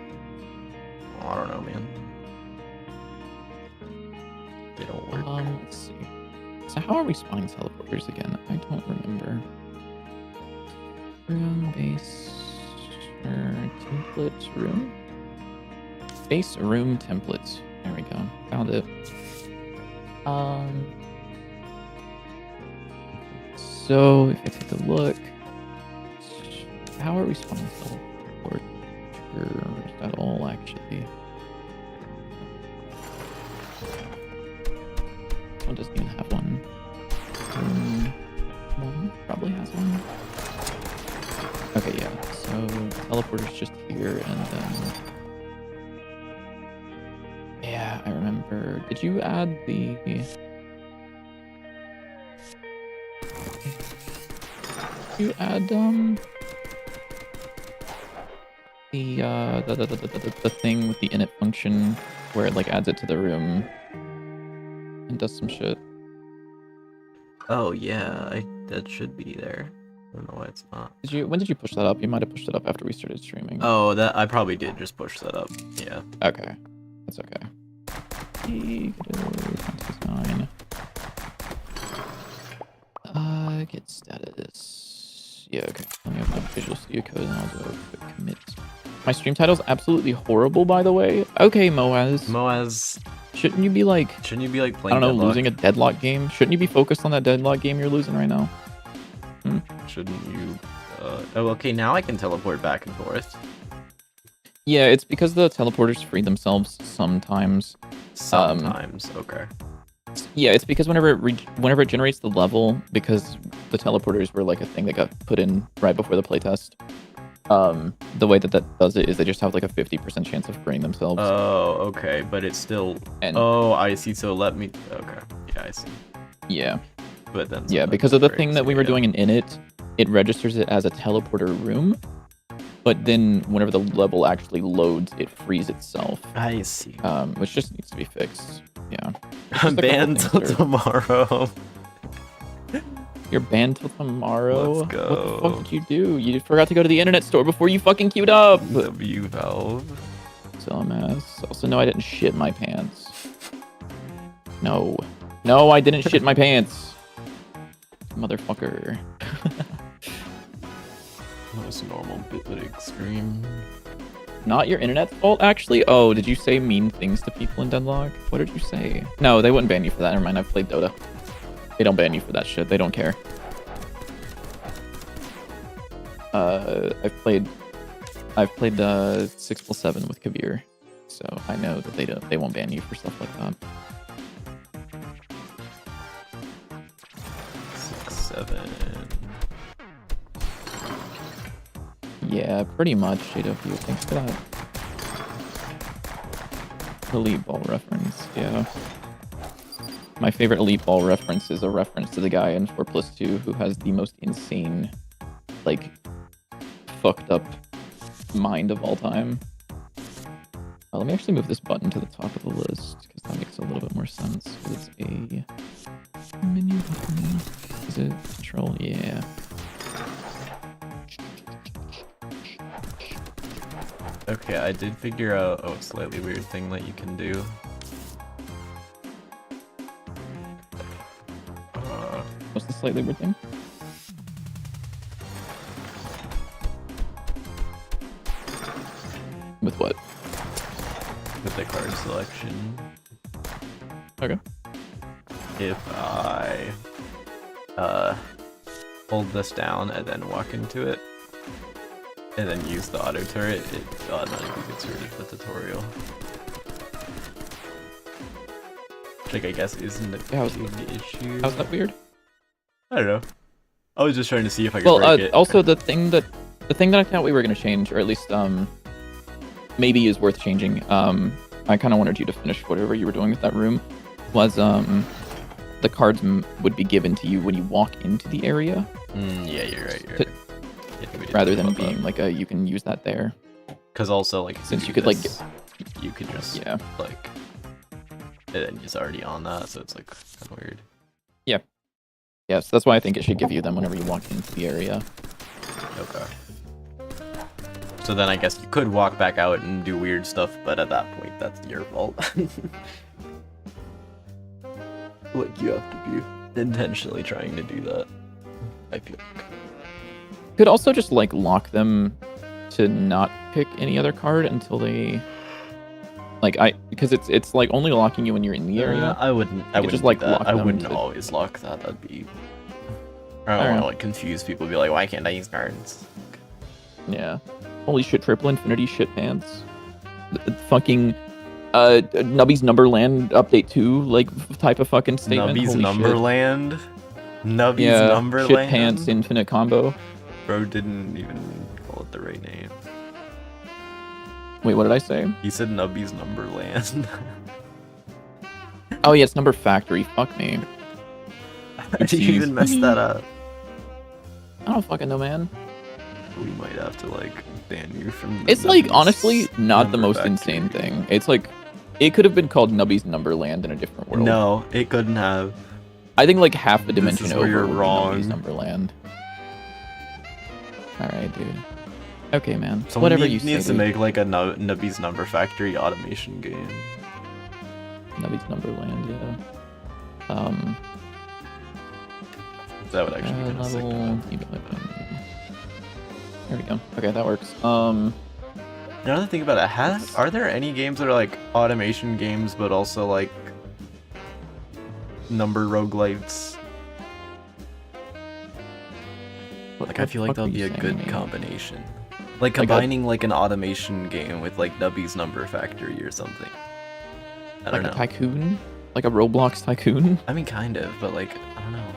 I don't know, man. They don't work. Let's see. So how are we spawning teleporters again? I don't remember. Room, base, template, room? Base, room, template. There we go. Found it. So if I take a look, how are we spawning teleporters at all, actually? This one doesn't even have one. One probably has one. Okay, yeah. So teleporter's just here, and then yeah, I remember. Did you add the? You add the thing with the init function where it like adds it to the room and does some shit. Oh yeah, that should be there. I don't know why it's not. When did you push that up? You might have pushed it up after we started streaming. Oh, that I probably did just push that up. Yeah. Okay, that's okay. 9. Get status. Yeah, okay. Let me open up Visual Studio Code and I'll do a quick commit. My stream title's absolutely horrible, by the way. Okay, Moaz. Shouldn't you be like playing I don't know, Deadlock? losing a Deadlock game? Shouldn't you be focused on that Deadlock game you're losing right now? Shouldn't you? Oh, okay, now I can teleport back and forth. Yeah, it's because the teleporters free themselves sometimes. Sometimes, okay. Yeah, it's because whenever it generates the level, because the teleporters were like a thing that got put in right before the playtest. The way that does it is they just have like a 50% chance of freeing themselves. Oh, okay, but it's still. Oh, I see. So let me. Okay, yeah, I see. Yeah. But then. Yeah, because of the thing that we were doing in init, it registers it as a teleporter room. But then whenever the level actually loads, it frees itself. I see. Which just needs to be fixed. Yeah. I'm banned till tomorrow. You're banned till tomorrow? Let's go. What the fuck did you do? You forgot to go to the internet store before you fucking queued up. W Valve. Dumbass. Also, no, I didn't shit my pants. No. No, I didn't shit my pants. Motherfucker. That was normal but extreme. Not your internet's fault, actually? Oh, did you say mean things to people in Deadlock? What did you say? No, they wouldn't ban you for that. Never mind, I've played Dota. They don't ban you for that shit. They don't care. I've played the 6+7 with Kabir, so I know that they won't ban you for stuff like that. 6-7. Yeah, pretty much, JW. Thanks for that. Elite Ball reference, yeah. My favorite Elite Ball reference is a reference to the guy in 4+2 who has the most insane, like, fucked up mind of all time. Let me actually move this button to the top of the list, because that makes a little bit more sense. It's a menu button. Is it control? Yeah. Okay, I did figure out a slightly weird thing that you can do. What's the slightly weird thing? With what? With the card selection. Okay. If I hold this down and then walk into it, and then use the auto turret, it automatically gets rid of the tutorial. Which, like, I guess isn't a big issue. How's that weird? I don't know. I was just trying to see if I could break it. Also the thing that I thought we were gonna change, or at least maybe is worth changing. I kind of wanted you to finish whatever you were doing with that room. Was the cards would be given to you when you walk into the area. Yeah, you're right. You're right. Rather than being like you can use that there. Because also, like, since you could like you could just like, and then it's already on that, so it's like kind of weird. Yeah. Yes, that's why I think it should give you them whenever you walk into the area. Okay. So then I guess you could walk back out and do weird stuff, but at that point, that's your fault. Like, you have to be intentionally trying to do that, I feel like. Could also just like lock them to not pick any other card until they because it's like only locking you when you're in the area. I wouldn't just like that. lock I them wouldn't to... always lock that. That'd be I don't want to like confuse people. Be like, why can't I use cards? Yeah. Holy shit! Triple Infinity shit pants. Fucking Nubby's Numberland update 2 like type of fucking statement. Nubby's Holy Numberland. Shit. Nubby's Numberland. Shit pants infinite combo. Bro didn't even call it the right name. Wait, what did I say? He said Nubby's Numberland. Oh yeah, it's Number Factory. Fuck me. How did you even mess that up? I don't fucking know, man. We might have to like ban you from. It's like honestly not the most insane thing. It's like it could have been called Nubby's Numberland in a different world. No, it couldn't have. I think like half the dimension over you're would wrong. be Nubby's Numberland. All right, dude. Okay, man. Someone Whatever you needs say, to make like a Nubby's Number Factory automation game. Nubby's Numberland, yeah. That would actually be kind of sick. There we go. Okay, that works. Another thing about it, are there any games that are like automation games but also like number roguelites? Like I feel like that'll be a good combination. Like combining like an automation game with like Nubby's Number Factory or something. I don't know. Like a tycoon? Like a Roblox tycoon? I mean kind of, but like I don't know.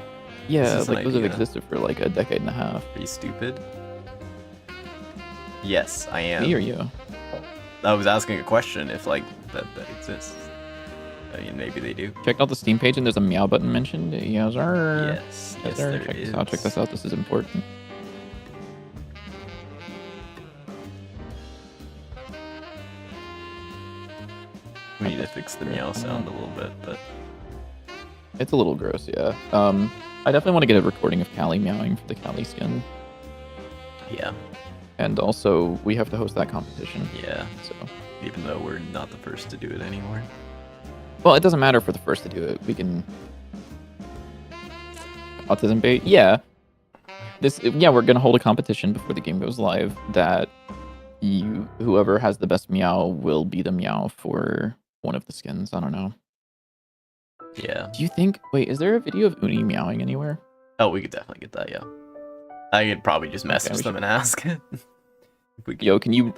Yeah, like those have existed for like a decade and a half. Are you stupid? Yes, I am. Me or you? I was asking a question if like that exists. I mean, maybe they do. Checked out the Steam page and there's a meow button mentioned. Yes, sir. Yes, there is. Check this out. This is important. We need to fix the meow sound a little bit, but it's a little gross, yeah. I definitely want to get a recording of Callie meowing for the Callie skin. Yeah. And also, we have to host that competition. Yeah. So, even though we're not the first to do it anymore. Well, it doesn't matter if we're the first to do it. We can. Autism bait? Yeah. We're gonna hold a competition before the game goes live. That whoever has the best meow will be the meow for one of the skins. I don't know. Yeah. Do you think? Wait, is there a video of Uni meowing anywhere? Oh, we could definitely get that. Yeah. I could probably just message them and ask. Yo, can you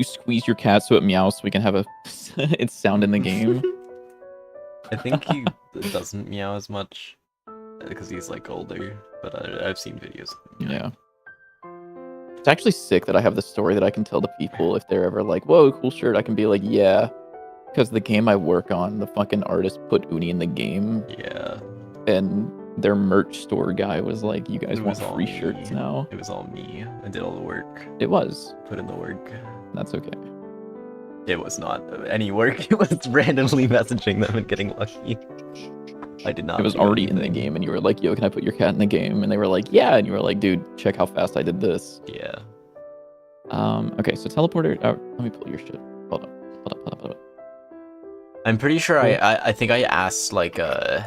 squeeze your cat so it meows so we can have its sound in the game? I think he doesn't meow as much because he's like older, but I've seen videos of him. Yeah. It's actually sick that I have the story that I can tell the people if they're ever like, whoa, cool shirt. I can be like, yeah, because the game I work on, the fucking artist put Uni in the game. Yeah. And their merch store guy was like, you guys want free shirts now? It was all me. I did all the work. It was. Put in the work. That's okay. It was not any work. It was randomly messaging them and getting lucky. I did not. It was already in the game, and you were like, yo, can I put your cat in the game? And they were like, yeah. And you were like, dude, check how fast I did this. Yeah. Okay, so teleporter. Oh, let me pull your shit. Hold up. I'm pretty sure I think I asked like I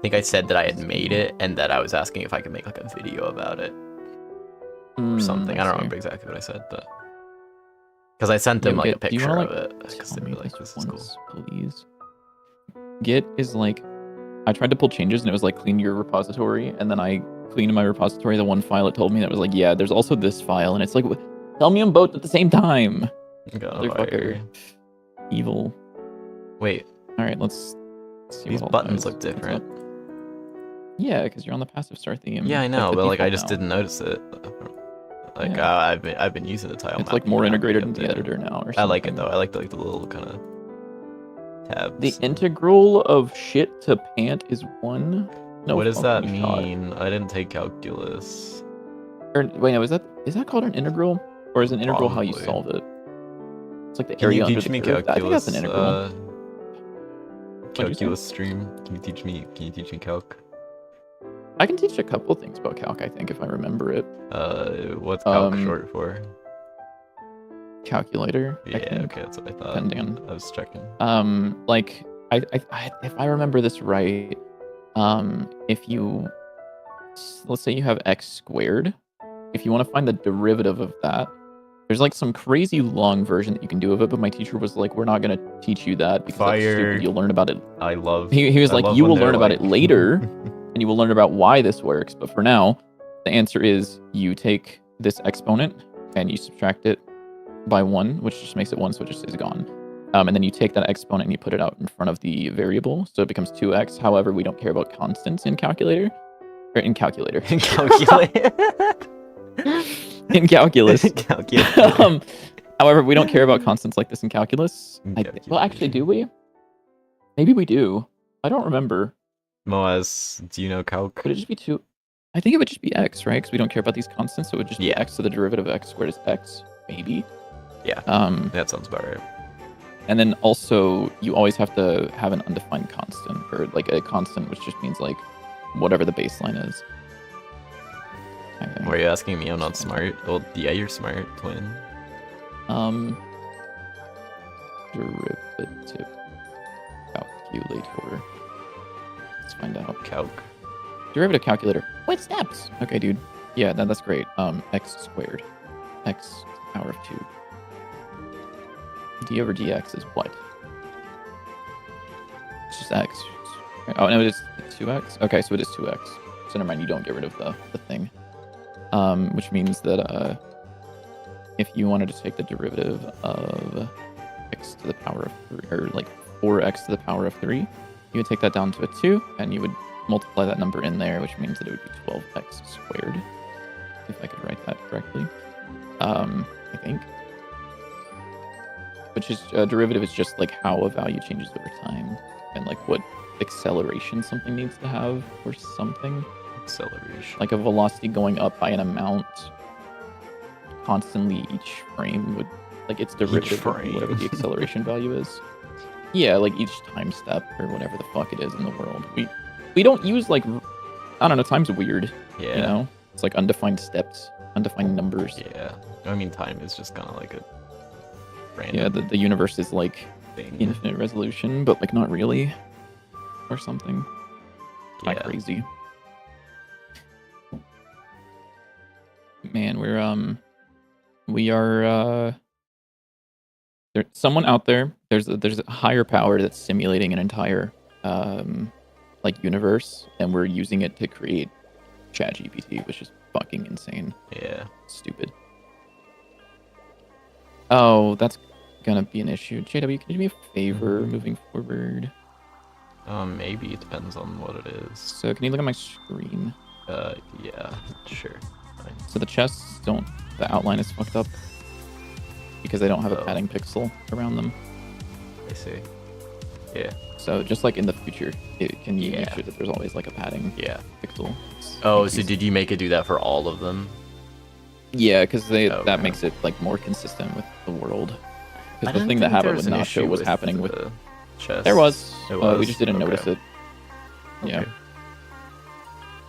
think I said that I had made it and that I was asking if I could make like a video about it or something. I don't remember exactly what I said, but because I sent them like a picture of it because they were like, "This is cool." Please. Git is like, I tried to pull changes and it was like clean your repository, and then I cleaned my repository. The one file it told me that was like, yeah, there's also this file, and it's like, tell me them both at the same time. Motherfucker. Evil. Wait. All right, let's see. These buttons look different. Yeah, because you're on the passive start theme. Yeah, I know, but like I just didn't notice it. Like I've been using the tile. It's like more integrated in the editor now, or something. I like it though. I like the little kind of tabs. The integral of shit to pant is 1. No, what does that mean? I didn't take calculus. Wait, no, is that called an integral, or is an integral how you solve it? It's like the area under the curve. I think that's an integral. Calculus stream. Can you teach me calc? I can teach a couple things about calc, I think, if I remember it. What's calc short for? Calculator. Yeah, okay, that's what I thought. I was checking. Like, if I remember this right, if you, let's say you have x squared, if you want to find the derivative of that, there's like some crazy long version that you can do of it, but my teacher was like, we're not going to teach you that because that's stupid. You'll learn about it. He was like, you will learn about it later, and you will learn about why this works. But for now, the answer is you take this exponent and you subtract it by 1, which just makes it 1, so it just is gone. And then you take that exponent and you put it out in front of the variable, so it becomes 2x. However, we don't care about constants in calculator. Or in calculator. In calculator. In calculus. However, we don't care about constants like this in calculus. Well, actually, do we? Maybe we do. I don't remember. Moaz, do you know calc? Would it just be 2? I think it would just be x, right? Because we don't care about these constants, so it would just be Yeah. x, so the derivative of x squared is x, maybe. Yeah, that sounds about right. And then also, you always have to have an undefined constant, or like a constant, which just means like whatever the baseline is. Were you asking me? I'm not smart. Well, yeah, you're smart, twin. Derivative calculator. Let's find out. Calc. Derivative calculator. What steps? Okay, dude. Yeah, that's great. X squared. X to the power of 2. D over dx is what? It's just x. Oh, no, it is 2x? Okay, so it is 2x. So never mind, you don't get rid of the thing. Which means that if you wanted to take the derivative of x to the power of 3, or like 4x to the power of 3, you would take that down to a 2, and you would multiply that number in there, which means that it would be 12x squared. If I could write that correctly. I think. Which is derivative is just like how a value changes over time, and like what acceleration something needs to have or something. Acceleration. Like a velocity going up by an amount constantly each frame would, like its derivative would be whatever the acceleration value is. Yeah, like each time step or whatever the fuck it is in the world. We don't use like, I don't know, time's weird. Yeah. You know? It's like undefined steps, undefined numbers. Yeah. I mean, time is just kind of like a random. Yeah, the universe is like infinite resolution, but like not really, or something. It's not crazy. Man, we are there's someone out there. There's a higher power that's simulating an entire like universe, and we're using it to create ChatGPT, which is fucking insane. Yeah. Stupid. Oh, that's gonna be an issue. JW, can you do me a favor moving forward? Maybe. It depends on what it is. So can you look at my screen? Yeah, sure. Fine. So the chests don't, the outline is fucked up because they don't have a padding pixel around them. I see. Yeah. So just like in the future, can you make sure that there's always like a padding pixel? Oh, so did you make it do that for all of them? Yeah, because that makes it like more consistent with the world. Because the thing that happened with Nacho was happening with the chest. There was. We just didn't notice it. Yeah. Okay.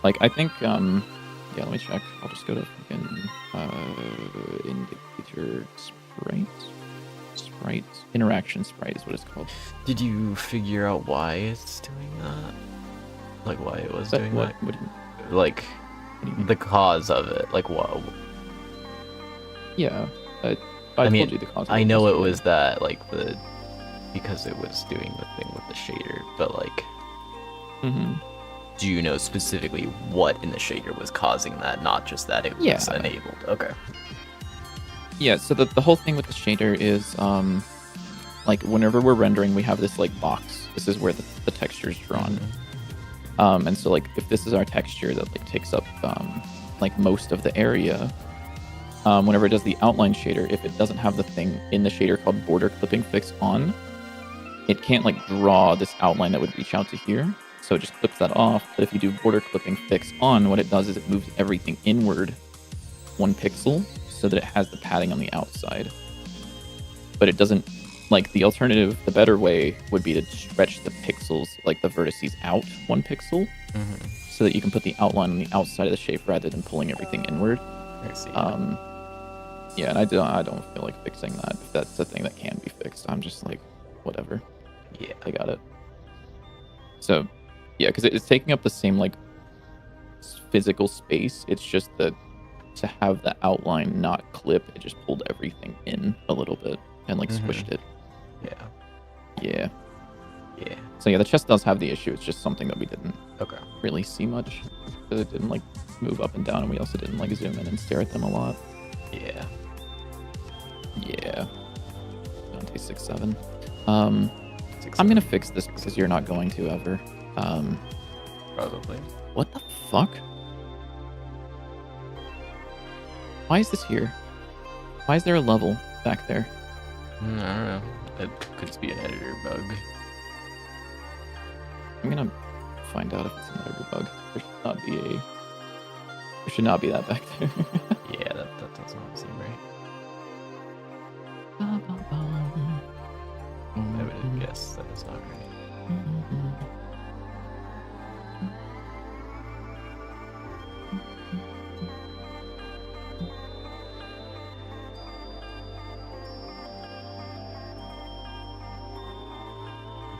Like I think yeah, let me check. I'll just go to fucking indicator sprite interaction sprite is what it's called. Did you figure out why it's doing that? Like why it was doing that? What do you, like the cause of it? Like what? Yeah, I mean, told you the cause. I know it was that like because it was doing the thing with the shader, but like. Do you know specifically what in the shader was causing that, not just that it was enabled? Okay. Yeah, so the whole thing with the shader is, like, whenever we're rendering, we have this, like, box. This is where the texture is drawn. And so, like, if this is our texture that, like, takes up, like, most of the area, whenever it does the outline shader, if it doesn't have the thing in the shader called border clipping fix on, it can't, like, draw this outline that would reach out to here. So it just clips that off. But if you do border clipping fix on, what it does is it moves everything inward 1 pixel so that it has the padding on the outside. But it doesn't, like the alternative, the better way would be to stretch the pixels, like the vertices out 1 pixel so that you can put the outline on the outside of the shape rather than pulling everything inward. I see. Yeah, and I don't feel like fixing that. If that's a thing that can be fixed, I'm just like, whatever. Yeah. I got it. So, yeah, because it's taking up the same, like, physical space. It's just that to have the outline not clip, it just pulled everything in a little bit and, like, squished it. Yeah. So, yeah, the chest does have the issue. It's just something that we didn't really see much. Because it didn't, like, move up and down, and we also didn't, like, zoom in and stare at them a lot. Yeah. Dante 6-7. I'm gonna fix this because you're not going to ever. Probably. What the fuck? Why is this here? Why is there a level back there? I don't know. It could just be an editor bug. I'm gonna find out if it's an editor bug. There should not be a There should not be that back there. Yeah, that doesn't seem right. I would guess that is not right.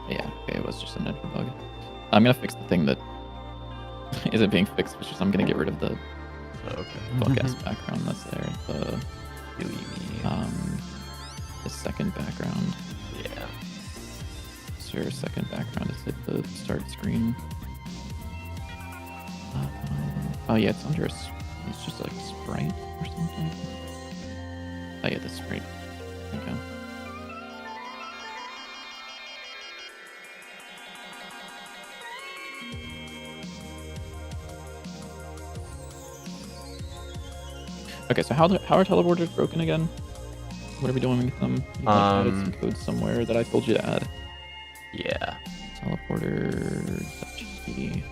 Yeah, okay, it was just an engine bug. I'm gonna fix the thing that isn't being fixed, which is I'm gonna get rid of the bug-ass background that's there. The second background. Yeah. Is there a second background? Is it the start screen? Oh yeah, it's under it's just like sprite or something. Oh yeah, the sprite. There you go. Okay, so how are teleporters broken again? What are we doing with them? You added some code somewhere that I told you to add. Yeah. Teleporter.gd.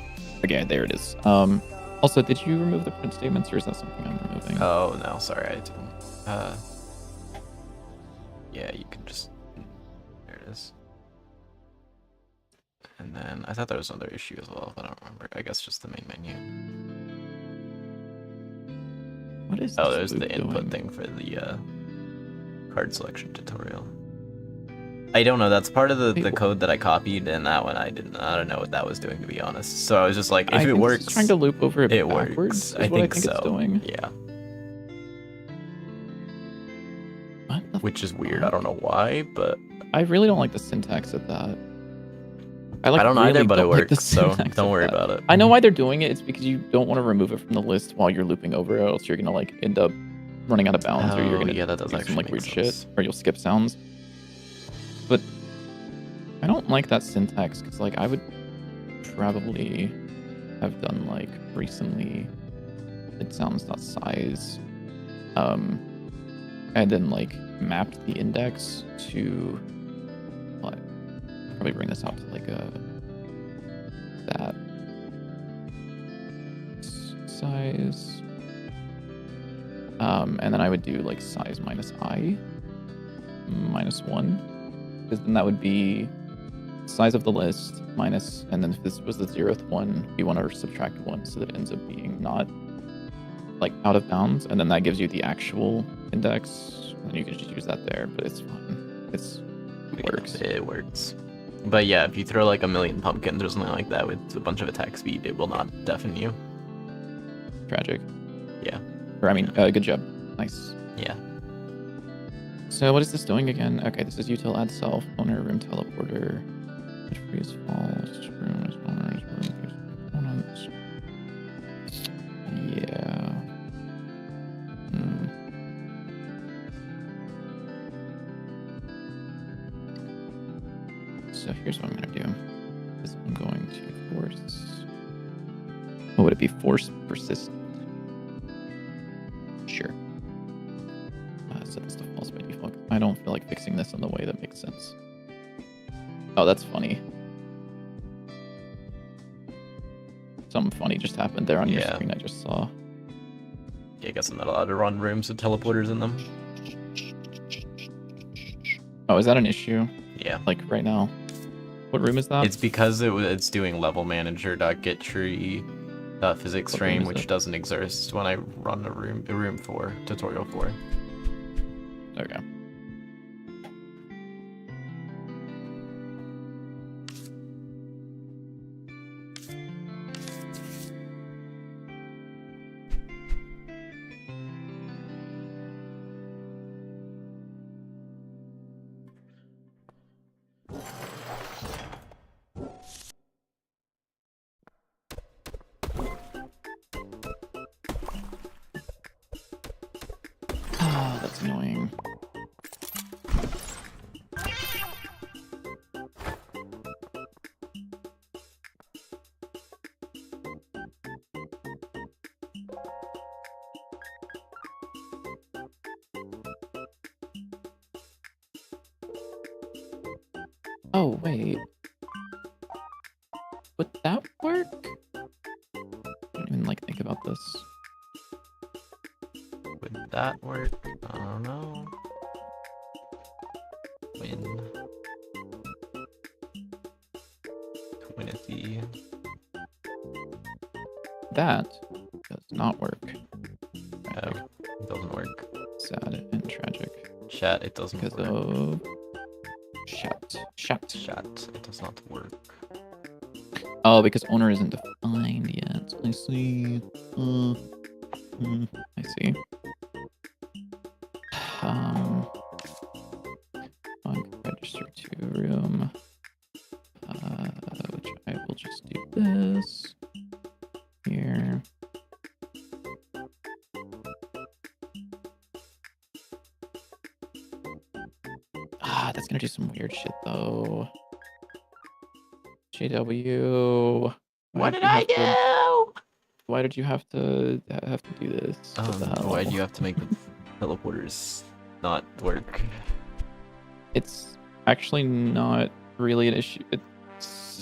Okay, there it is. Also, did you remove the print statements, or is that something I'm removing? Oh no, sorry, I didn't. Yeah, you can just. There it is. And then I thought there was another issue as well, but I don't remember. I guess just the main menu. What is? Oh, there's the input thing for the card selection tutorial. I don't know. That's part of the code that I copied, and that one I don't know what that was doing, to be honest. So I was just like, if it works, it's trying to loop over it backwards. Works. I think so. It's doing. Yeah. What? Which is weird. I don't know why, but I really don't like the syntax of that. I don't either, but it works, so don't worry about it. I know why they're doing it. It's because you don't want to remove it from the list while you're looping over it, or else you're gonna like end up running out of bounds, or you're gonna that does do some like weird sense. shit, or you'll skip sounds. But I don't like that syntax because like I would probably have done like recently it sounds.size, and then like mapped the index to what? Probably bring this out to like that size, and then I would do like size minus I -1, because then that would be size of the list minus, and then if this was the 0th one, we want to subtract 1 so that it ends up being not like out of bounds, and then that gives you the actual index, and you can just use that there. But it's fine. It works. It works. But yeah, if you throw like a million pumpkins or something like that with a bunch of attack speed, it will not deafen you. Tragic. Yeah. Or I mean, good job. Nice. Yeah. So what is this doing again? Okay, this is util add self, owner, room teleporter, which free is false, room is owners, room components. Yeah. So here's what I'm gonna do. Is I'm going to force. What would it be? Force persistent. Sure. Set this to false by default. I don't feel like fixing this in the way that makes sense. Oh, that's funny. Something funny just happened there on your screen. I just saw. Yeah, I guess I'm not allowed to run rooms with teleporters in them. Oh, is that an issue? Yeah. Like right now. What room is that? It's because it's doing level manager.getTree physics frame, which doesn't exist when I run a room 4, tutorial 4. Okay. Oh, that's annoying. Oh, wait. Would that work? I don't even like think about this. that work? I don't know. Twin. Twinity. That does not work. Oh, it doesn't work. Sad and tragic. Chat, it doesn't Because work. of... Chat. Chat, it does not work. Oh, because owner isn't defined yet. I see. I see. Register to room. Which I will just do this. Here. That's gonna do some weird shit though. JW. What did I do? Why did you have to do this? What the hell? Why do you have to make the teleporters not work? It's actually not really an issue.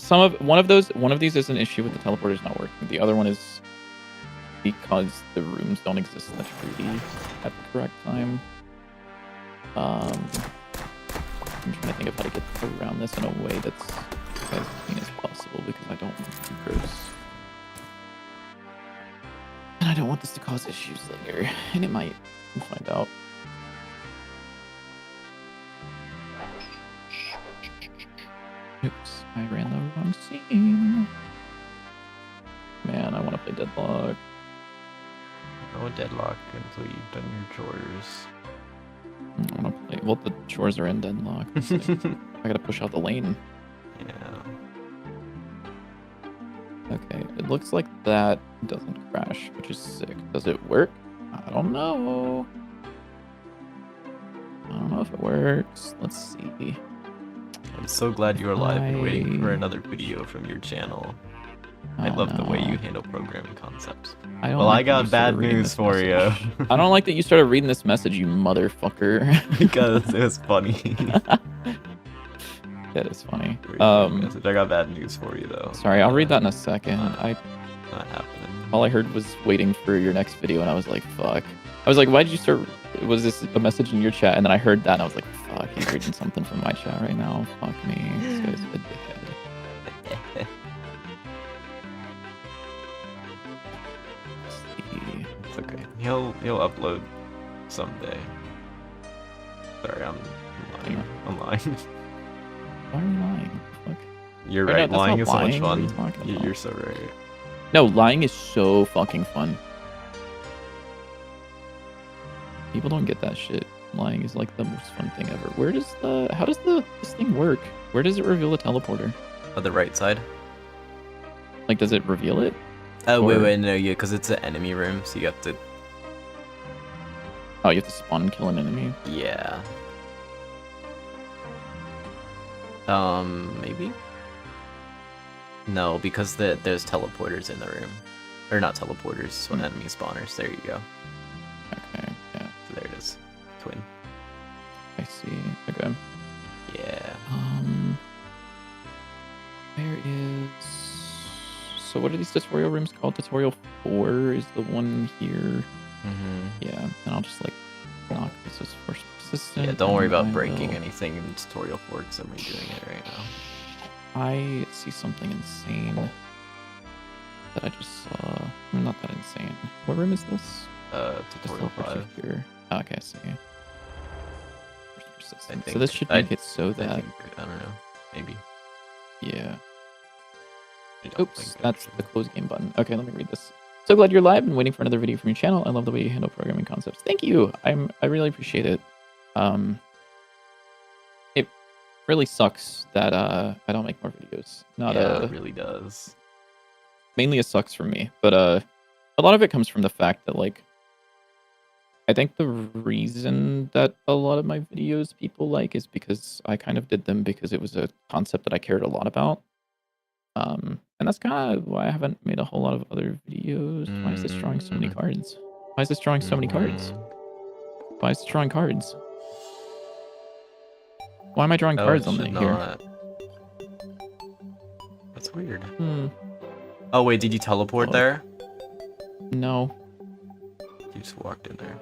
One of these is an issue with the teleporters not working. The other one is because the rooms don't exist in the treaty at the correct time. I'm trying to think of how to get around this in a way that's as clean as possible because I don't want it to be gross. And I don't want this to cause issues later. And it might. We'll find out. Oops, I ran the wrong scene. Man, I want to play Deadlock. No deadlock until you've done your chores. I want to play. Well, the chores are in Deadlock. Like, I gotta push out the lane. Yeah. Okay, it looks like that doesn't crash, which is sick. Does it work? I don't know. I don't know if it works. Let's see. I'm so glad you're alive and waiting for another video from your channel. I love the way you handle programming concepts. Well, I got bad news for you. I don't like that you started reading this message, you motherfucker. Because it was funny. That is funny. Message. I got bad news for you, though. Sorry, I'll read that in a second. Not happening. All I heard was waiting for your next video, and I was like, fuck. I was like, why did you start... Was this a message in your chat? And then I heard that, and I was like, fuck, he's reading something from my chat right now. Fuck me. This guy's a dickhead. It's okay. He'll upload someday. Sorry, I'm lying. I'm lying. Why are we lying? Fuck. You're right. No, lying is so much lying. fun. You're so right. No, lying is so fucking fun. People don't get that shit. Lying is like the most fun thing ever. How does this thing work? Where does it reveal the teleporter? On the right side. Like, does it reveal it? Oh, wait, no, yeah, because it's an enemy room, so you have to... Oh, you have to spawn and kill an enemy? Yeah. Maybe? No, because there's teleporters in the room. Or not teleporters, so enemy spawners. There you go. Okay, yeah. So there it is. Twin. I see. Okay. Yeah. There is... So what are these tutorial rooms called? Tutorial 4 is the one here. Mm-hmm. Yeah, and I'll just like knock this as force persistent. Yeah, don't worry about breaking anything in tutorial 4 because I'm redoing it right now. I see something insane that I just saw. Not that insane. What room is this? Tutorial 5. Here. Oh, okay, I see. Force persistent. Think, so this should make it so that... I don't know. Maybe. Yeah. Oops, that's the close game button. Okay, let me read this. So glad you're live and waiting for another video from your channel. I love the way you handle programming concepts. Thank you. I really appreciate it. It really sucks that I don't make more videos. It really does. Mainly it sucks for me, but a lot of it comes from the fact that like I think the reason that a lot of my videos people like is because I kind of did them because it was a concept that I cared a lot about. And that's kind of why I haven't made a whole lot of other videos. Why is this drawing so many cards? Why is this drawing so many cards? Why is it drawing cards? Why am I drawing cards on the here? That's weird. Oh wait, did you teleport there? No. You just walked in there.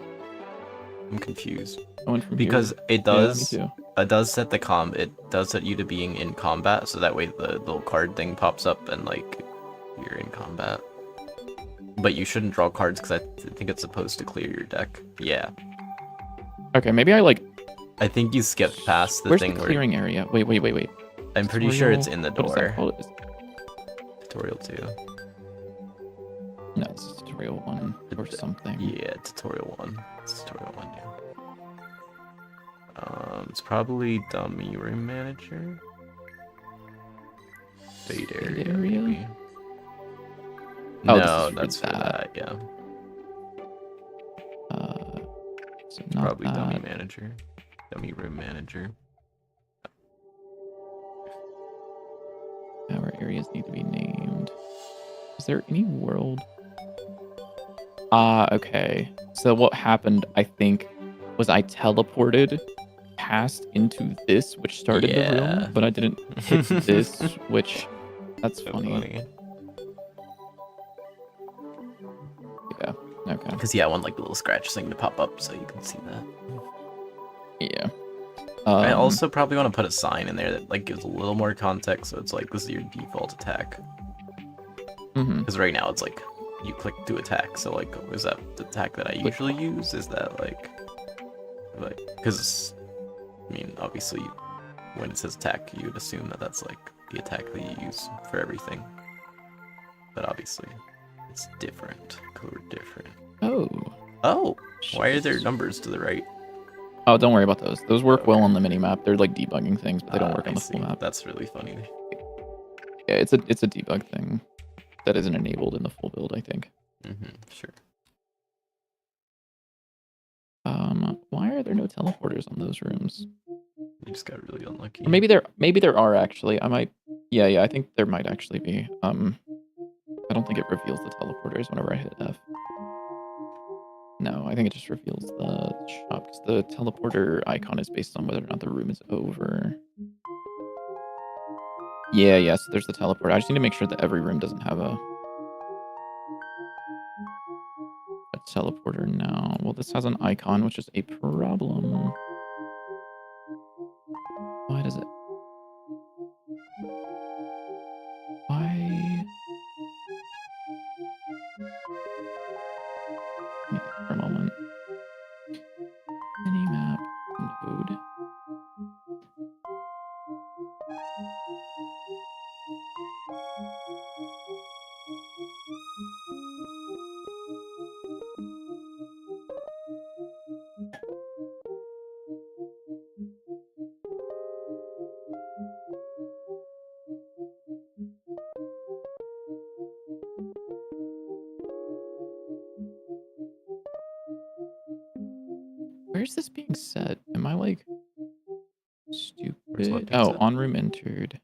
I'm confused. Going from because here. it Yeah, me does too. it does set you to being in combat, so that way the little card thing pops up and like you're in combat. But you shouldn't draw cards because I think it's supposed to clear your deck. Yeah. Okay, maybe I think you skipped past the Where's thing the clearing area? Wait. I'm pretty sure it's in the What is that door. called? Tutorial 2. No, it's tutorial 1 or something. Yeah, tutorial 1. It's tutorial 1, yeah. It's probably dummy room manager. Fade area, maybe. Oh, No, this is that's for that, yeah. So It's not probably that. dummy manager. Dummy room manager. Our areas need to be named. Is there any world? Okay. So what happened, I think, was I teleported past into this, which started the room, but I didn't hit this, which... That's so funny. Yeah, okay. Because, yeah, I want, like, the little scratch thing to pop up so you can see that. Yeah. I also probably want to put a sign in there that, like, gives a little more context, so it's like, this is your default attack. Because right now it's like, you click to attack, so, like, is that the attack that I usually use? Is that, like, because, I mean, obviously, when it says attack, you would assume that that's, like, the attack that you use for everything. But obviously, it's different. Code different. Oh! Why are there numbers to the right? Oh, don't worry about those. Those work well on the mini-map. They're like debugging things, but they don't work on the full map. That's really funny. Yeah, it's a debug thing that isn't enabled in the full build, I think. Sure. Why are there no teleporters on those rooms? We just got really unlucky. Or maybe there are actually. Yeah, I think there might actually be. I don't think it reveals the teleporters whenever I hit F. No, I think it just reveals the shop, because the teleporter icon is based on whether or not the room is over. Yeah, so there's the teleporter. I just need to make sure that every room doesn't have a teleporter now. Well, this has an icon, which is a problem. Why does it... Why... Let me think for a moment. Minimap node. Where's this being set? Am I like stupid? Oh, on room entered.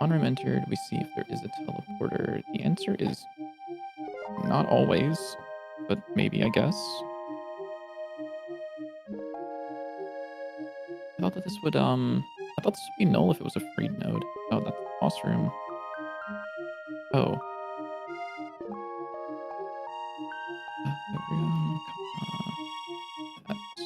On room entered, we see if there is a teleporter. The answer is not always, but maybe, I guess. I thought that this would be null if it was a freed node. Oh, that's the boss room. Oh. The room, that's...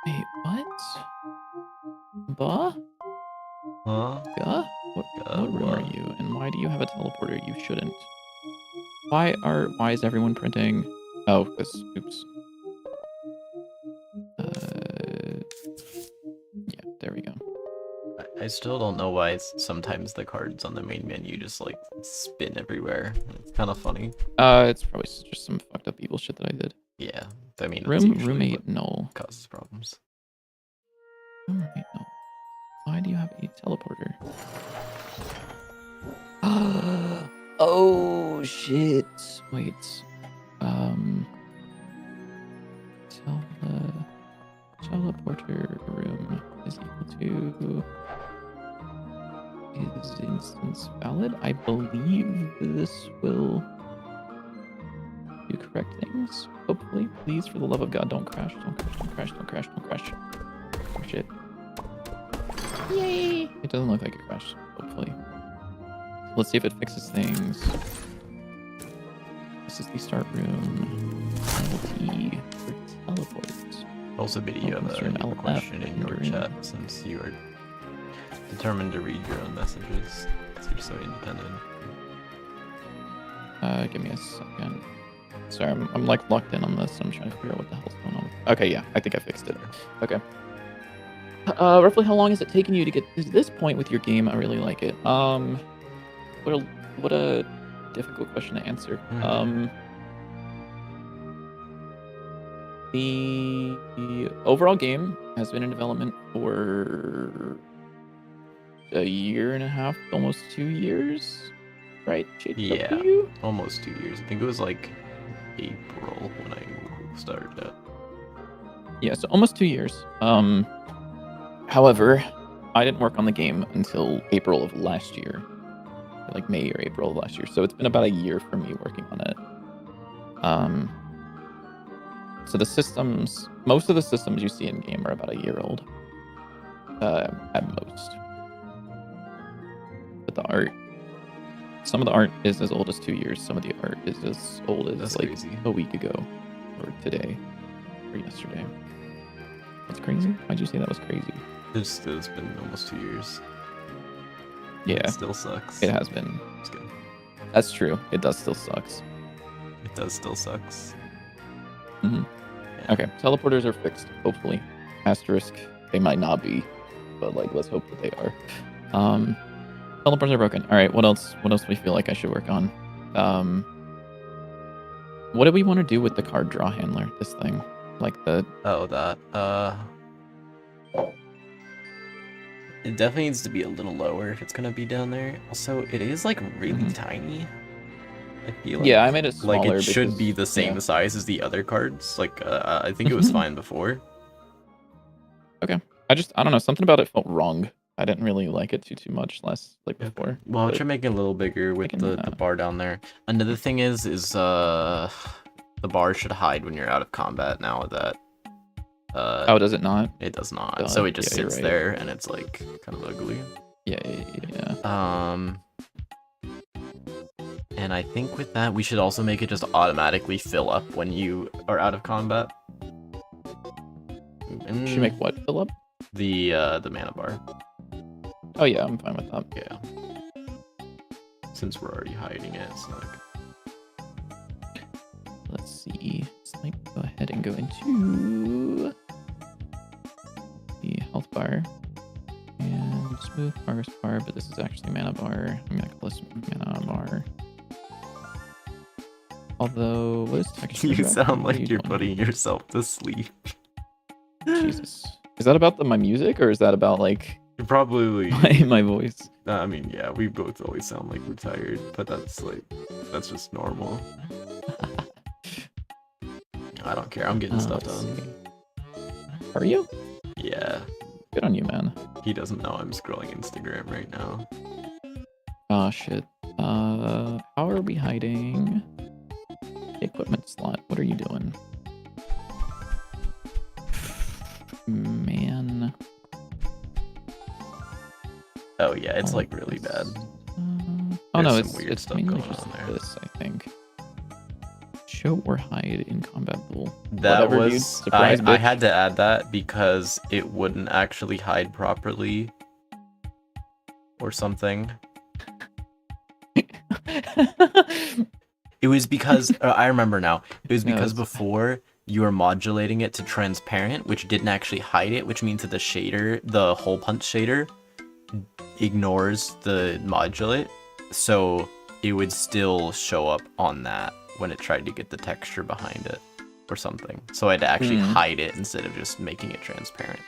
Wait, what? Buh? Huh? Guh? What room are you? And why do you have a teleporter? You shouldn't. Why is everyone printing? Oh, because, oops. Yeah, there we go. I still don't know why sometimes the cards on the main menu just like spin everywhere. It's kind of funny. It's probably just some fucked up evil shit that I did. Yeah, I mean, roommate null causes problems. Roommate null. Why do you have a teleporter? Oh shit! Wait. Teleporter room is equal to is instance valid. I believe this will do correct things. Hopefully, please, for the love of God, don't crash. Don't crash. Don't crash. Don't crash. Don't crash. Oh shit. Yay! It doesn't look like it crashed. Hopefully. Let's see if it fixes things. This is the start room. LT for teleports. Also, video of a question in your chat since you are determined to read your own messages. So you're so independent. Give me a second. Sorry, I'm like locked in on this. I'm trying to figure out what the hell's going on. Okay, yeah, I think I fixed it. Okay. Roughly how long has it taken you to get to this point with your game? I really like it. What a difficult question to answer. The overall game has been in development for a year and a half, almost 2 years, right? Yeah, almost 2 years. I think it was like April when I started it. Yeah, so almost 2 years. However, I didn't work on the game until April of last year, like May or April of last year. So it's been about a year for me working on it. So the systems, most of the systems you see in game are about a year old, at most. But the art, some of the art is as old as 2 years. Some of the art is as old as like crazy. A week ago, or today, or yesterday. That's crazy. Why'd you say that was crazy? It's been almost 2 years. Yeah. It still sucks. It has been. It's good. That's true. It does still sucks. It does still sucks. Mm-hmm. Yeah. Okay, teleporters are fixed, hopefully. Asterisk, they might not be, but like, let's hope that they are. Teleporters are broken. All right, what else? What else do we feel like I should work on? What do we want to do with the card draw handler? This thing, like the it definitely needs to be a little lower if it's gonna be down there. Also, it is like really tiny. I feel like, I made it smaller. Like it should be the same size as the other cards. Like I think it was fine before. Okay, I don't know, something about it felt wrong. I didn't really like it too much before. Well, I'll try making it a little bigger with the bar down there. Another thing is the bar should hide when you're out of combat now that. Oh, does it not? It does not. So it just sits there and it's like kind of ugly. Yeah. And I think with that, we should also make it just automatically fill up when you are out of combat. And should make what fill up? The mana bar. Oh yeah, I'm fine with that. Yeah. Since we're already hiding it, it's like. Let's see. Let's go ahead and go into the health bar and smooth progress bar, but this is actually mana bar. I'm gonna call this mana bar. Although, what is texture? You sound like you're putting yourself to sleep. Jesus. Is that about my music, or is that about like probably my voice? I mean, yeah, we both always sound like we're tired, but that's just normal. I don't care. I'm getting stuff done. Are you? Yeah. Good on you, man. He doesn't know I'm scrolling Instagram right now. Oh shit. How are we hiding? Equipment slot. What are you doing? Man. Oh yeah, it's like really bad. Oh no, it's mainly just this, I think. Show or hide in combat pool. That was I had to add that because it wouldn't actually hide properly or something. It was because I remember now. It was because before you were modulating it to transparent, which didn't actually hide it, which means that the shader, the hole punch shader, ignores the modulate, so it would still show up on that when it tried to get the texture behind it or something. So I had to actually hide it instead of just making it transparent.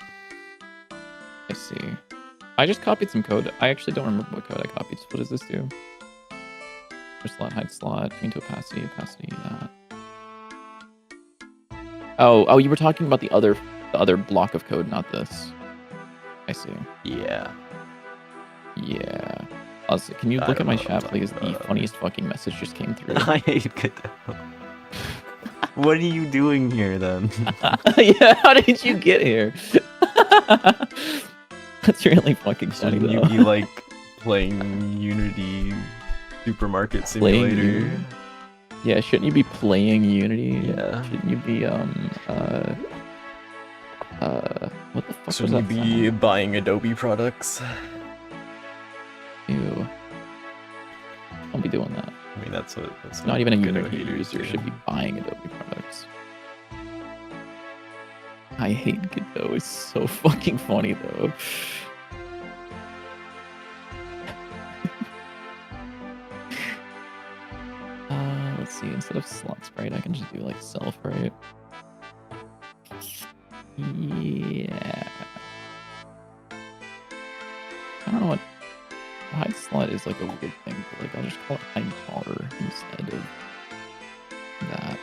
I see. I just copied some code. I actually don't remember what code I copied. So what does this do? Slot, hide slot, change to opacity, that. Oh, you were talking about the other block of code, not this. I see. Yeah. Also, can you look at my chat, please? The funniest fucking message just came through. I hate it. What are you doing here then? Yeah, how did you get here? That's really fucking funny. Shouldn't you though. be like playing Unity Supermarket Simulator? Yeah, shouldn't you be playing Unity? Yeah. Shouldn't you be what the fuck was Shouldn't that you be sound? buying Adobe products? Ew. Don't be doing that. I mean, that's what. Not even a Godot Unity haters user do. should be buying Adobe products. I hate Godot. It's so fucking funny though. Let's see. Instead of slot sprite, I can just do like self, right? Yeah. I don't know what hide slot is like a weird thing, but like I'll just call it hide bar instead of that.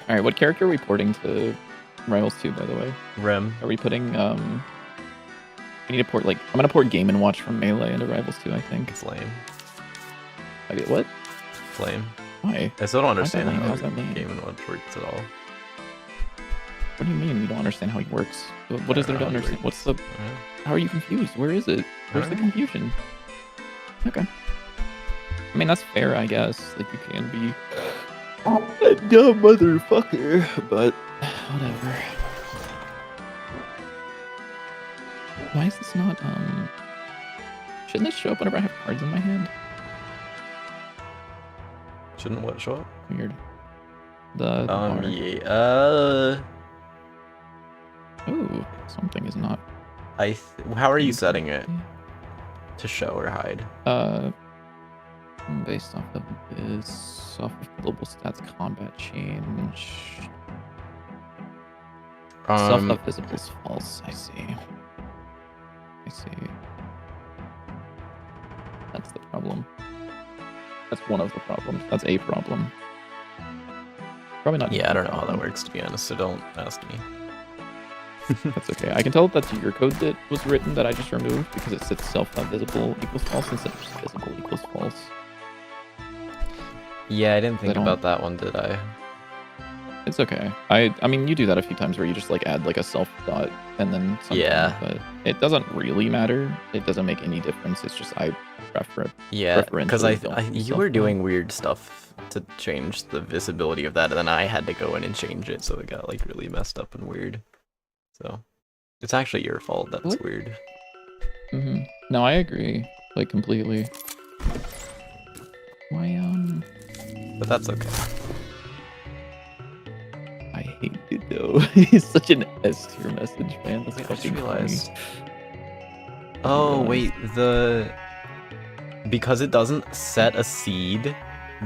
All right, what character are we porting to Rivals 2, by the way? Rem. Are we putting we need to port, like, I'm gonna port Game & Watch from Melee into Rivals 2, I think. Flame. I get what? Flame. Why? I still don't understand lame? how How's that lame? Game & Watch works at all. What do you mean you don't understand how he works? What is there to understand? What's the... Yeah. How are you confused? Where is it? Where's the confusion? Okay. I mean, that's fair, I guess. Like, you can be a dumb motherfucker, but whatever. Why is this not, shouldn't this show up whenever I have cards in my hand? Shouldn't what show up? Weird. The bar. Yeah. Ooh, something is not... How are you setting it? To show or hide? Based off of this, off of global stats, combat change. Self not visible is false. I see. I see. That's the problem. That's one of the problems. That's a problem. Probably not. Yeah, I don't know how that works, to be honest, so don't ask me. That's okay. I can tell that's your code that was written that I just removed because it said self not visible equals false instead of just visible equals false. Yeah, I didn't think about that one, did I? It's okay. I mean, you do that a few times where you just like add like a self dot and then something, yeah, but it doesn't really matter. It doesn't make any difference. It's just I prefer. Yeah, because you were doing weird stuff to change the visibility of that, and then I had to go in and change it, so it got like really messed up and weird. So it's actually your fault that it's weird. Mm-hmm. No, I agree, like completely. Why But that's okay. I hate it though. He's such an S tier message, man. That's fucking funny. Oh wait, because it doesn't set a seed,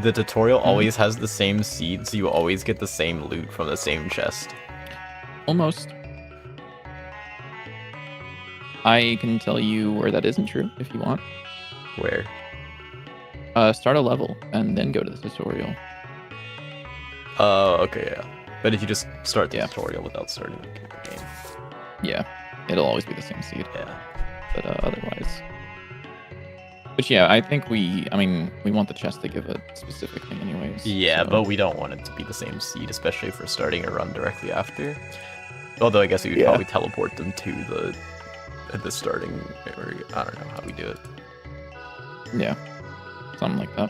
the tutorial always has the same seed, so you always get the same loot from the same chest. Almost. I can tell you where that isn't true if you want. Where? Start a level and then go to the tutorial. Oh, okay, yeah. But if you just start the tutorial without starting the game. Yeah, it'll always be the same seed. Yeah. But otherwise. But yeah, I think we want the chest to give a specific thing anyways. Yeah, so. but we don't want it to be the same seed, especially for starting a run directly after. Although I guess we would probably teleport them to the starting area. I don't know how we do it. Yeah, something like that.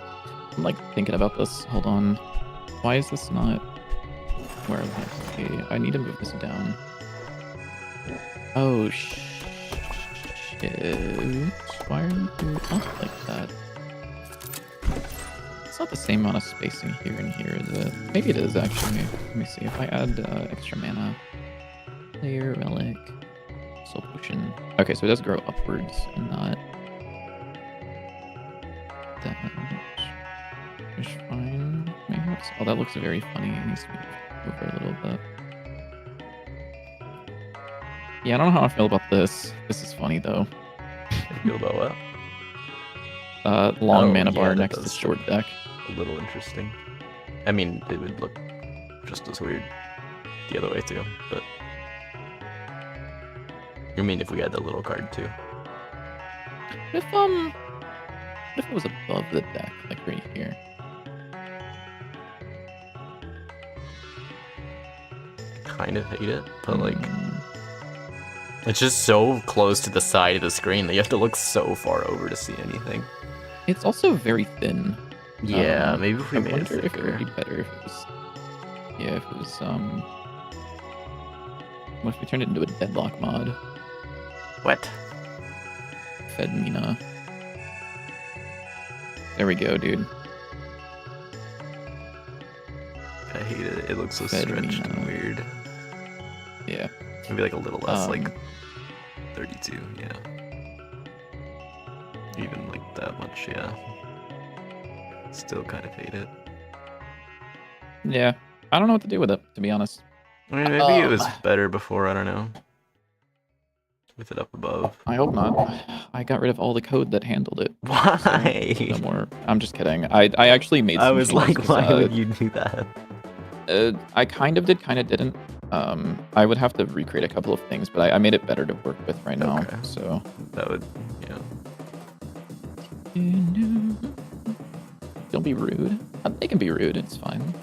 I'm like thinking about this. Hold on. Why is this not where I want to be? I need to move this down. Oh shit. Why are you doing up like that? It's not the same amount of spacing here and here, is it? Maybe it is actually. Let me see if I add extra mana. Player relic. Soul potion. Okay, so it does grow upwards and not that much. Fine. Maybe oh, that looks very funny. It needs to be over a little bit. Yeah, I don't know how I feel about this. This is funny though. Feel about what? Long mana bar next to short deck. A little interesting. I mean, it would look just as weird the other way too, but I mean, if we had the little card too. What if it was above the deck, like right here? Kind of hate it, but like, it's just so close to the side of the screen that you have to look so far over to see anything. It's also very thin. Yeah, maybe if we made it wonder if it thicker. would be better if it was. Yeah, if it was What if we turned it into a deadlock mod? What? Fed Mina. There we go, dude. I hate it. It looks so Fed stretched Mina. and weird. Yeah. Maybe like a little less, like 32, yeah. Even like that much, yeah. Still kind of hate it. Yeah. I don't know what to do with it, to be honest. I mean, maybe it was better before, I don't know. With it up above. I hope not. I got rid of all the code that handled it. Why? So no more. I'm just kidding. I actually made some I was changes, like, why would you do that? I kind of did, kind of didn't. I would have to recreate a couple of things, but I made it better to work with right now. Okay. So that would, yeah. Don't be rude. They can be rude. It's fine.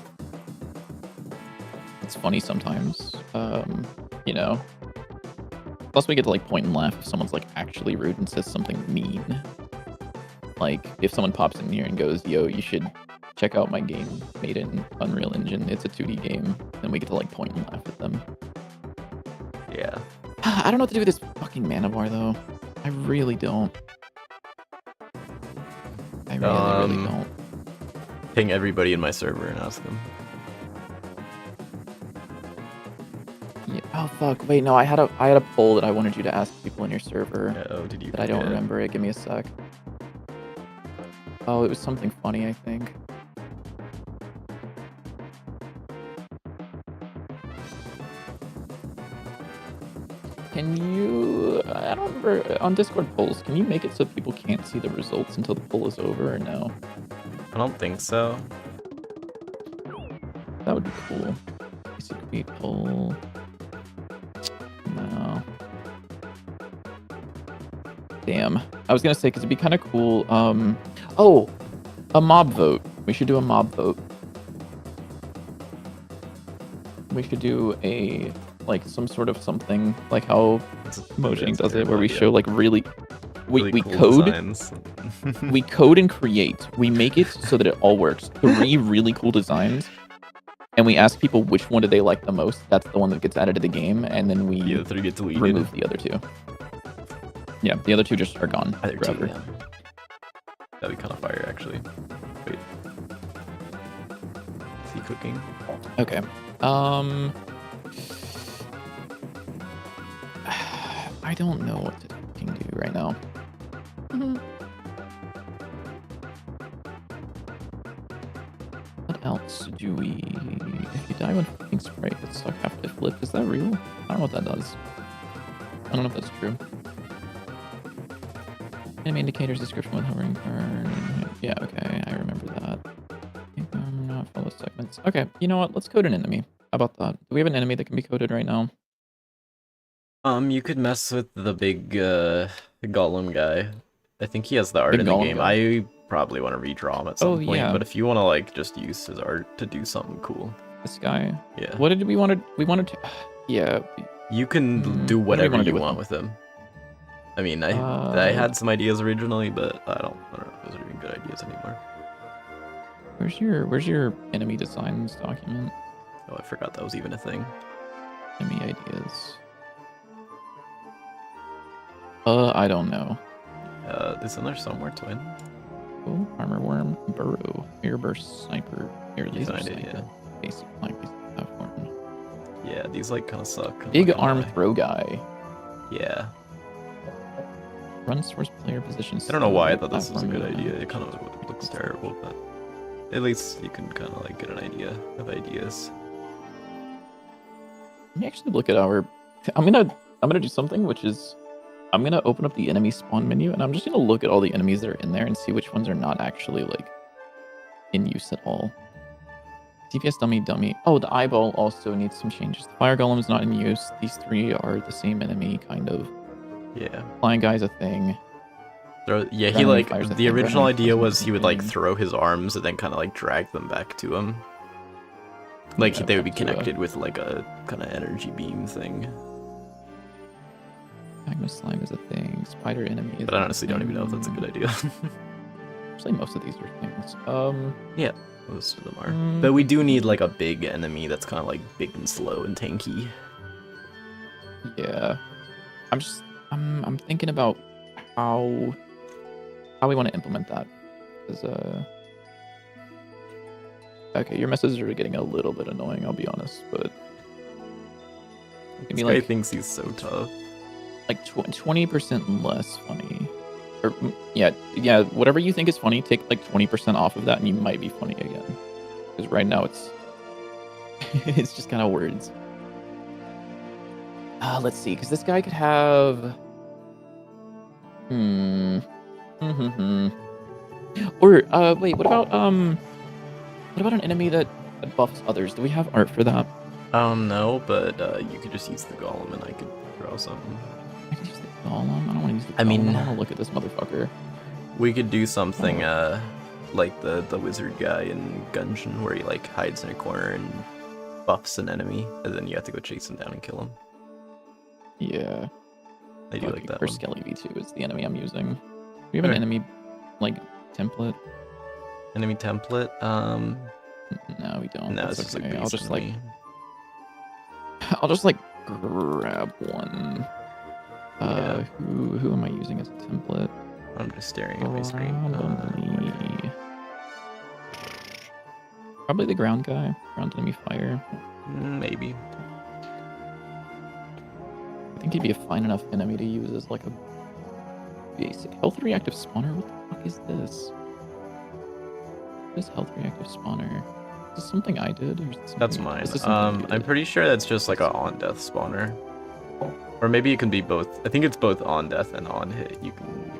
It's funny sometimes. You know. Plus, we get to like point and laugh if someone's like actually rude and says something mean. Like if someone pops in here and goes, "Yo, you should check out my game made in Unreal Engine. It's a 2D game," then we get to like point and laugh at them. Yeah. I don't know what to do with this fucking mana bar though. I really don't. I really don't. Ping everybody in my server and ask them. Yeah. Oh fuck! Wait, no. I had a poll that I wanted you to ask people in your server. Oh, did you? But I don't remember it. Give me a sec. Oh, it was something funny, I think. Can you... I don't remember. On Discord polls, can you make it so people can't see the results until the poll is over, or no? I don't think so. That would be cool. Basic beat poll. No. Damn. I was gonna say, because it'd be kind of cool. Oh! A mob vote. We should do a mob vote. We should do a... like some sort of something like how Mojang does it, where we show like really we cool code we code and create. We make it so that it all works. 3 really cool designs, and we ask people which one do they like the most. That's the one that gets added to the game, and then we the 3 get deleted. Remove the other 2. Yeah, the other 2 just are gone forever. Yeah. That'd be kind of fire, actually. Wait. Is he cooking? Okay. I don't know what to fucking do right now. What else do we... If you die when fucking sprite, it's stuck half to flip. Is that real? I don't know what that does. I don't know if that's true. Enemy indicators description with hovering turn. Yeah, okay, I remember that. Not follow segments. Okay, you know what? Let's code an enemy. How about that? Do we have an enemy that can be coded right now? You could mess with the big golem guy. I think he has the art in the game. Guy. I probably want to redraw him at some point, yeah. but if you want to like just use his art to do something cool. This guy? Yeah. What did we wanted? We wanted to... Yeah. You can do whatever you want with him. I mean, I had some ideas originally, but I don't know if those are even good ideas anymore. Where's your enemy designs document? Oh, I forgot that was even a thing. Enemy ideas. I don't know. Isn't there somewhere, twin? Oh, armor worm, burrow, airburst, sniper, air laser sniper, yeah. basic flank platform. Yeah, these like kind of suck. Big arm throw guy. Yeah. Run source player positions. I don't know why I thought this was a good idea. It kind of looks terrible, but at least you can kind of like get an idea of ideas. Let me actually look at our... I'm gonna do something, which is I'm gonna open up the enemy spawn menu, and I'm just gonna look at all the enemies that are in there and see which ones are not actually like in use at all. DPS dummy. Oh, the eyeball also needs some changes. The fire golem is not in use. These 3 are the same enemy, kind of. Yeah. Flying guy's a thing. Yeah, he like the original idea was he would like throw his arms and then kind of like drag them back to him. Like they would be connected with like a kind of energy beam thing. Magma slime is a thing. Spider enemy. But I honestly don't even know if that's a good idea. Actually, most of these are things. Yeah, most of them are. But we do need like a big enemy that's kind of like big and slow and tanky. Yeah, I'm thinking about how we want to implement that. Because okay, your messages are getting a little bit annoying. I'll be honest, but this guy thinks he's so tough. Like 20% less funny, or yeah. Whatever you think is funny, take like 20% off of that, and you might be funny again. Because right now it's it's just kind of words. Let's see, because this guy could have. Or wait, what about an enemy that buffs others? Do we have art for that? No, but you could just use the golem, and I could draw something. I could use the golem. I don't want to use the golem. I mean, I want to look at this motherfucker. We could do something like the wizard guy in Gungeon, where he like hides in a corner and buffs an enemy, and then you have to go chase him down and kill him. Yeah. I do like that one. Or Skelly V2 is the enemy I'm using. Do we have an enemy, like, template? Enemy template? No, we don't. No, it's just okay. I'll just like grab one. Yeah. Who am I using as a template? I'm just staring at my screen. Probably the ground guy. Ground enemy fire. Maybe. I think he'd be a fine enough enemy to use as like a basic health reactive spawner. What the fuck is this? What is health reactive spawner? Is this something I did? Or that's mine. I'm pretty sure that's just like a on death spawner. Or maybe it can be both. I think it's both on death and on hit. You can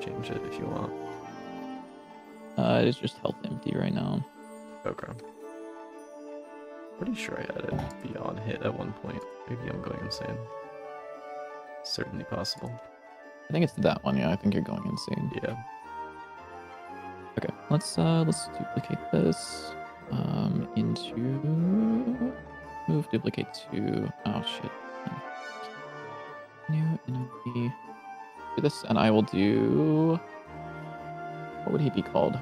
change it if you want. It is just health empty right now. Okay. Pretty sure I had it be on hit at one point. Maybe I'm going insane. Certainly possible. I think it's that one. Yeah, I think you're going insane. Yeah. Okay, let's duplicate this into move duplicate to shit. New enemy. Do this, and I will do. What would he be called?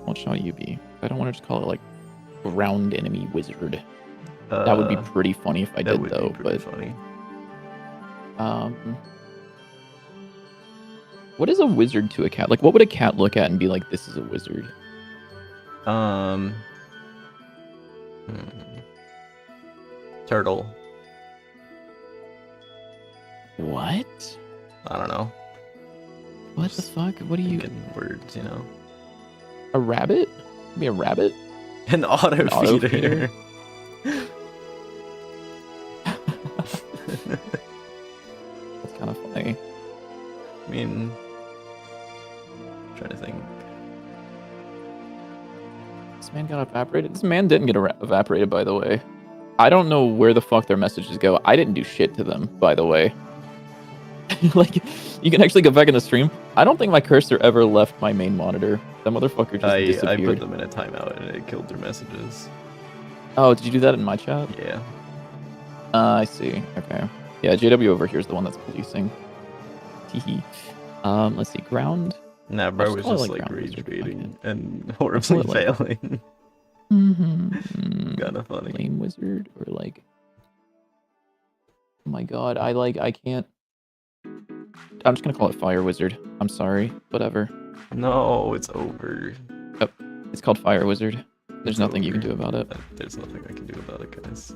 What shall you be? I don't want to just call it like ground enemy wizard. That would be pretty funny if I did though. But funny. What is a wizard to a cat? Like, what would a cat look at and be like, "This is a wizard"? Turtle. What? I don't know. What the fuck? What are you? Words, you know. A rabbit? Be a rabbit? An auto feeder. That's kind of funny. I mean, I'm trying to think. This man got evaporated. This man didn't get evaporated, by the way. I don't know where the fuck their messages go. I didn't do shit to them, by the way. Like, you can actually go back in the stream. I don't think my cursor ever left my main monitor. That motherfucker just disappeared. I put them in a timeout and it killed their messages. Oh, did you do that in my chat? Yeah. I see. Okay. Yeah, JW over here is the one that's policing. Teehee. Let's see. Ground. Nah, bro was just like rage baiting and horribly failing. Kinda funny. Flame wizard or like. Oh my god, I can't. I'm just gonna call it fire wizard. I'm sorry. Whatever. No, it's over. Yep. It's called fire wizard. There's nothing you can do about it. There's nothing I can do about it, guys.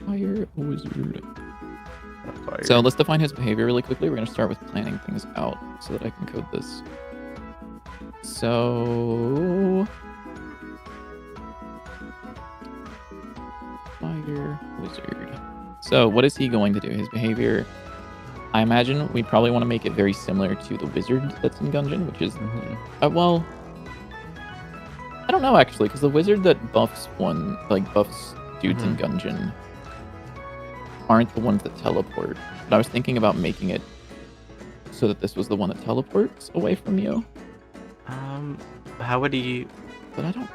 Fire wizard. Fire. So let's define his behavior really quickly. We're gonna start with planning things out so that I can code this. So fire wizard. So what is he going to do? His behavior, I imagine we probably want to make it very similar to the wizard that's in Gungeon, which is, well, I don't know actually, because the wizard that buffs dudes in Gungeon, aren't the ones that teleport. But I was thinking about making it so that this was the one that teleports away from you. How would he? But I don't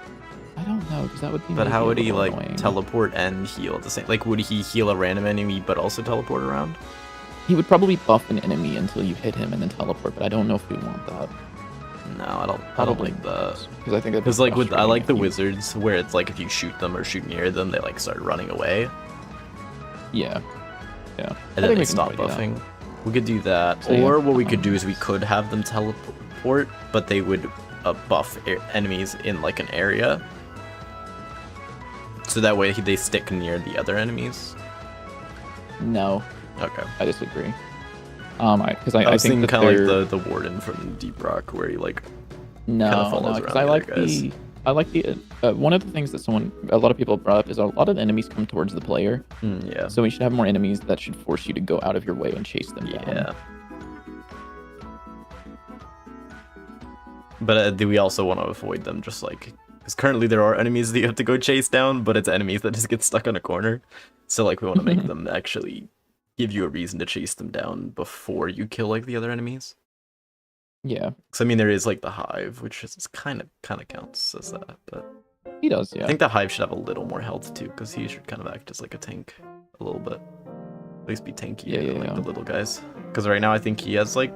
know, because that would be. But how would he like annoying. teleport and heal at the same? Like, would he heal a random enemy but also teleport around? He would probably buff an enemy until you hit him and then teleport. But I don't know if we want that. No, I don't like that. Because I think because like I like the wizards where it's like if you shoot them or shoot near them, they like start running away. Yeah. And then they stop buffing. We could do that, so, or what we could do is we could have them teleport, but they would buff enemies in like an area, so that way they stick near the other enemies. No. Okay. I disagree. Because I was think thinking kind of like the warden from Deep Rock, where he like no, because I like the one of the things that a lot of people brought up is a lot of the enemies come towards the player. Yeah. So we should have more enemies that should force you to go out of your way and chase them down. Yeah. But do we also want to avoid them just like, because currently there are enemies that you have to go chase down, but it's enemies that just get stuck on a corner. So like we want to make them actually give you a reason to chase them down before you kill like the other enemies. Yeah. So I mean there is like the hive, which is kind of counts as that, but he does. Yeah. I think the hive should have a little more health too, because he should kind of act as like a tank a little bit. At least be tanky than like the little guys. Because right now I think he has like,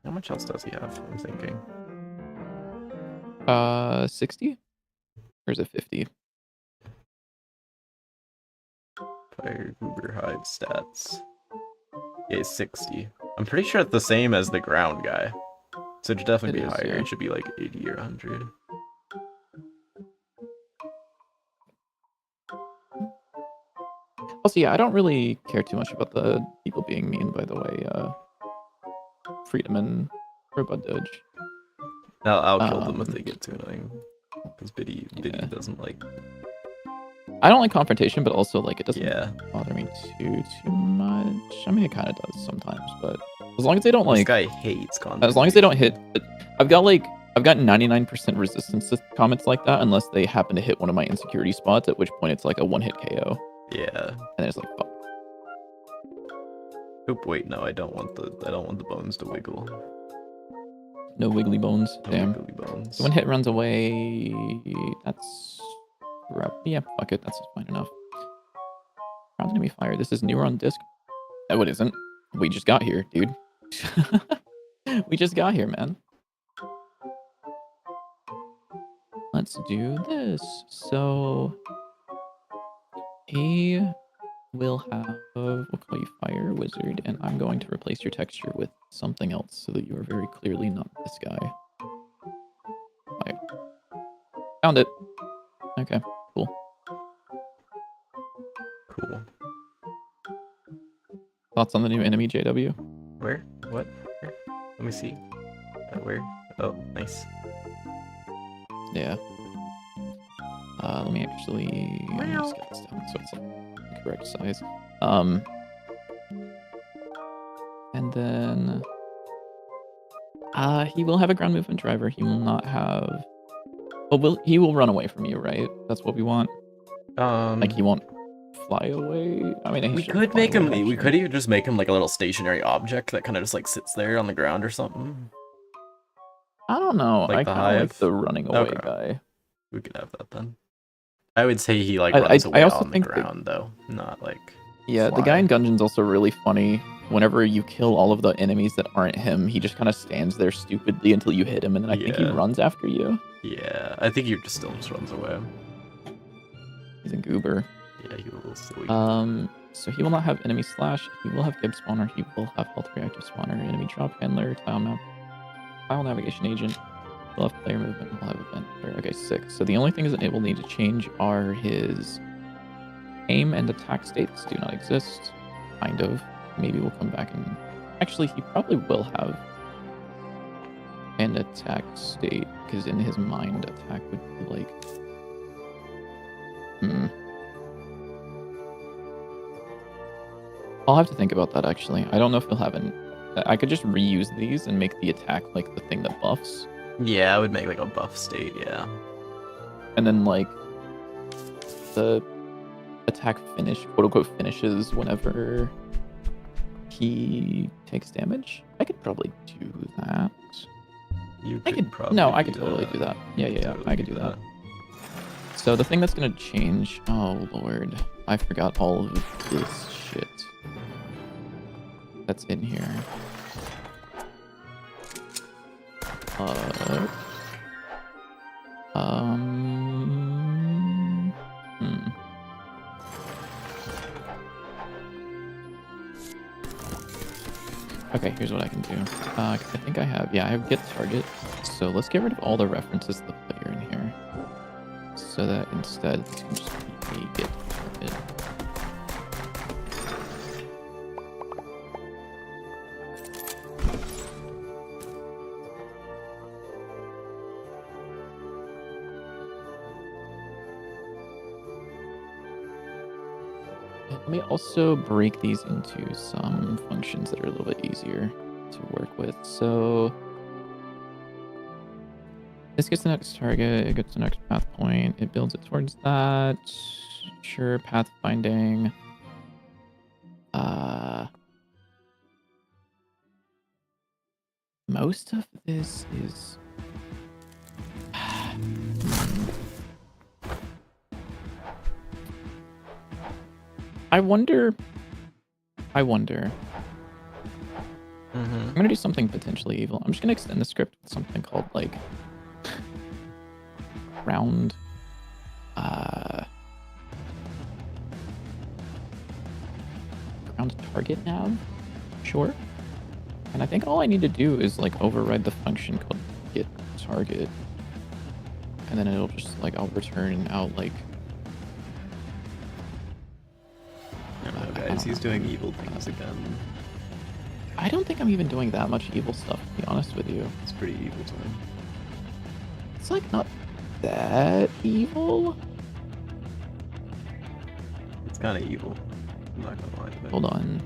how much else does he have? I'm thinking. 60? Or is it 50? Fire Uber Hive stats. Yeah, 60. I'm pretty sure it's the same as the ground guy. So it should definitely be higher. Yeah. It should be like 80 or 100. Also, yeah, I don't really care too much about the people being mean, by the way. Freedom and Robot Dodge. I'll kill them if they get too annoying. Because Biddy doesn't like... I don't like confrontation, but also like it doesn't bother me too much. I mean, it kind of does sometimes, but as long as they don't like... This guy hates confrontation. As long as they don't hit... I've got 99% resistance to comments like that, unless they happen to hit one of my insecurity spots, at which point it's like a one-hit KO. Yeah. And it's like, fuck. Oop, wait, no, I don't want the bones to wiggle. No wiggly bones. No Damn. wiggly bones. So one hit runs away. That's... Yeah, fuck it. That's fine enough. Ground enemy fire. This is newer on disc. No, it isn't. We just got here, dude. We just got here, man. Let's do this. So... he will have... we'll call you Fire Wizard, and I'm going to replace your texture with something else so that you are very clearly not this guy. Fire. Found it. Okay, cool. Cool. Thoughts on the new enemy, JW? Where? What? Where? Let me see. Where? Oh, nice. Yeah. Let me actually... I'm gonna scale this down so it's like the correct size. And then... he will have a ground movement driver. He will not have... Well, he will run away from you, right? That's what we want. Like he won't fly away. I mean, we could make him. We could even just make him like a little stationary object that kind of just like sits there on the ground or something. I don't know. Like I kind of like the running away guy. We could have that then. I would say he like runs away on the ground though, not like. Yeah, flying. The guy in Gungeon's also really funny. Whenever you kill all of the enemies that aren't him, he just kind of stands there stupidly until you hit him, and then I think he runs after you. Yeah, I think he still just runs away. He's a goober. Yeah, he's a little silly. So he will not have enemy slash. He will have Gib spawner. He will have health reactive spawner, enemy drop handler, tile navigation agent. He'll have player movement. He'll have event. Okay, 6. So the only things that it will need to change are his aim and attack states do not exist. Kind of. Maybe we'll come back and... Actually, he probably will have an attack state, because in his mind, attack would be like... I'll have to think about that, actually. I don't know if he'll have an... I could just reuse these and make the attack like the thing that buffs. Yeah, I would make like a buff state, yeah. And then like... the attack finish, quote unquote, finishes whenever he takes damage. I could probably do that. I could totally do that. Yeah. I could do that. So the thing that's gonna change. Oh lord, I forgot all of this shit that's in here. Okay, here's what I can do. I think I have get target. So let's get rid of all the references to the player in here. So that instead this can just be a get target. Let me also break these into some functions that are a little bit easier to work with. So this gets the next target, it gets the next path point, it builds it towards that. Sure, pathfinding. Most of this is I wonder. I'm gonna do something potentially evil. I'm just gonna extend the script with something called like round target nav. Sure. And I think all I need to do is like override the function called get target. And then it'll just like I'll return out like guys, he's doing evil things again. I don't think I'm even doing that much evil stuff, to be honest with you. It's pretty evil to him. It's like not that evil. It's kind of evil. I'm not gonna lie to it. Hold on.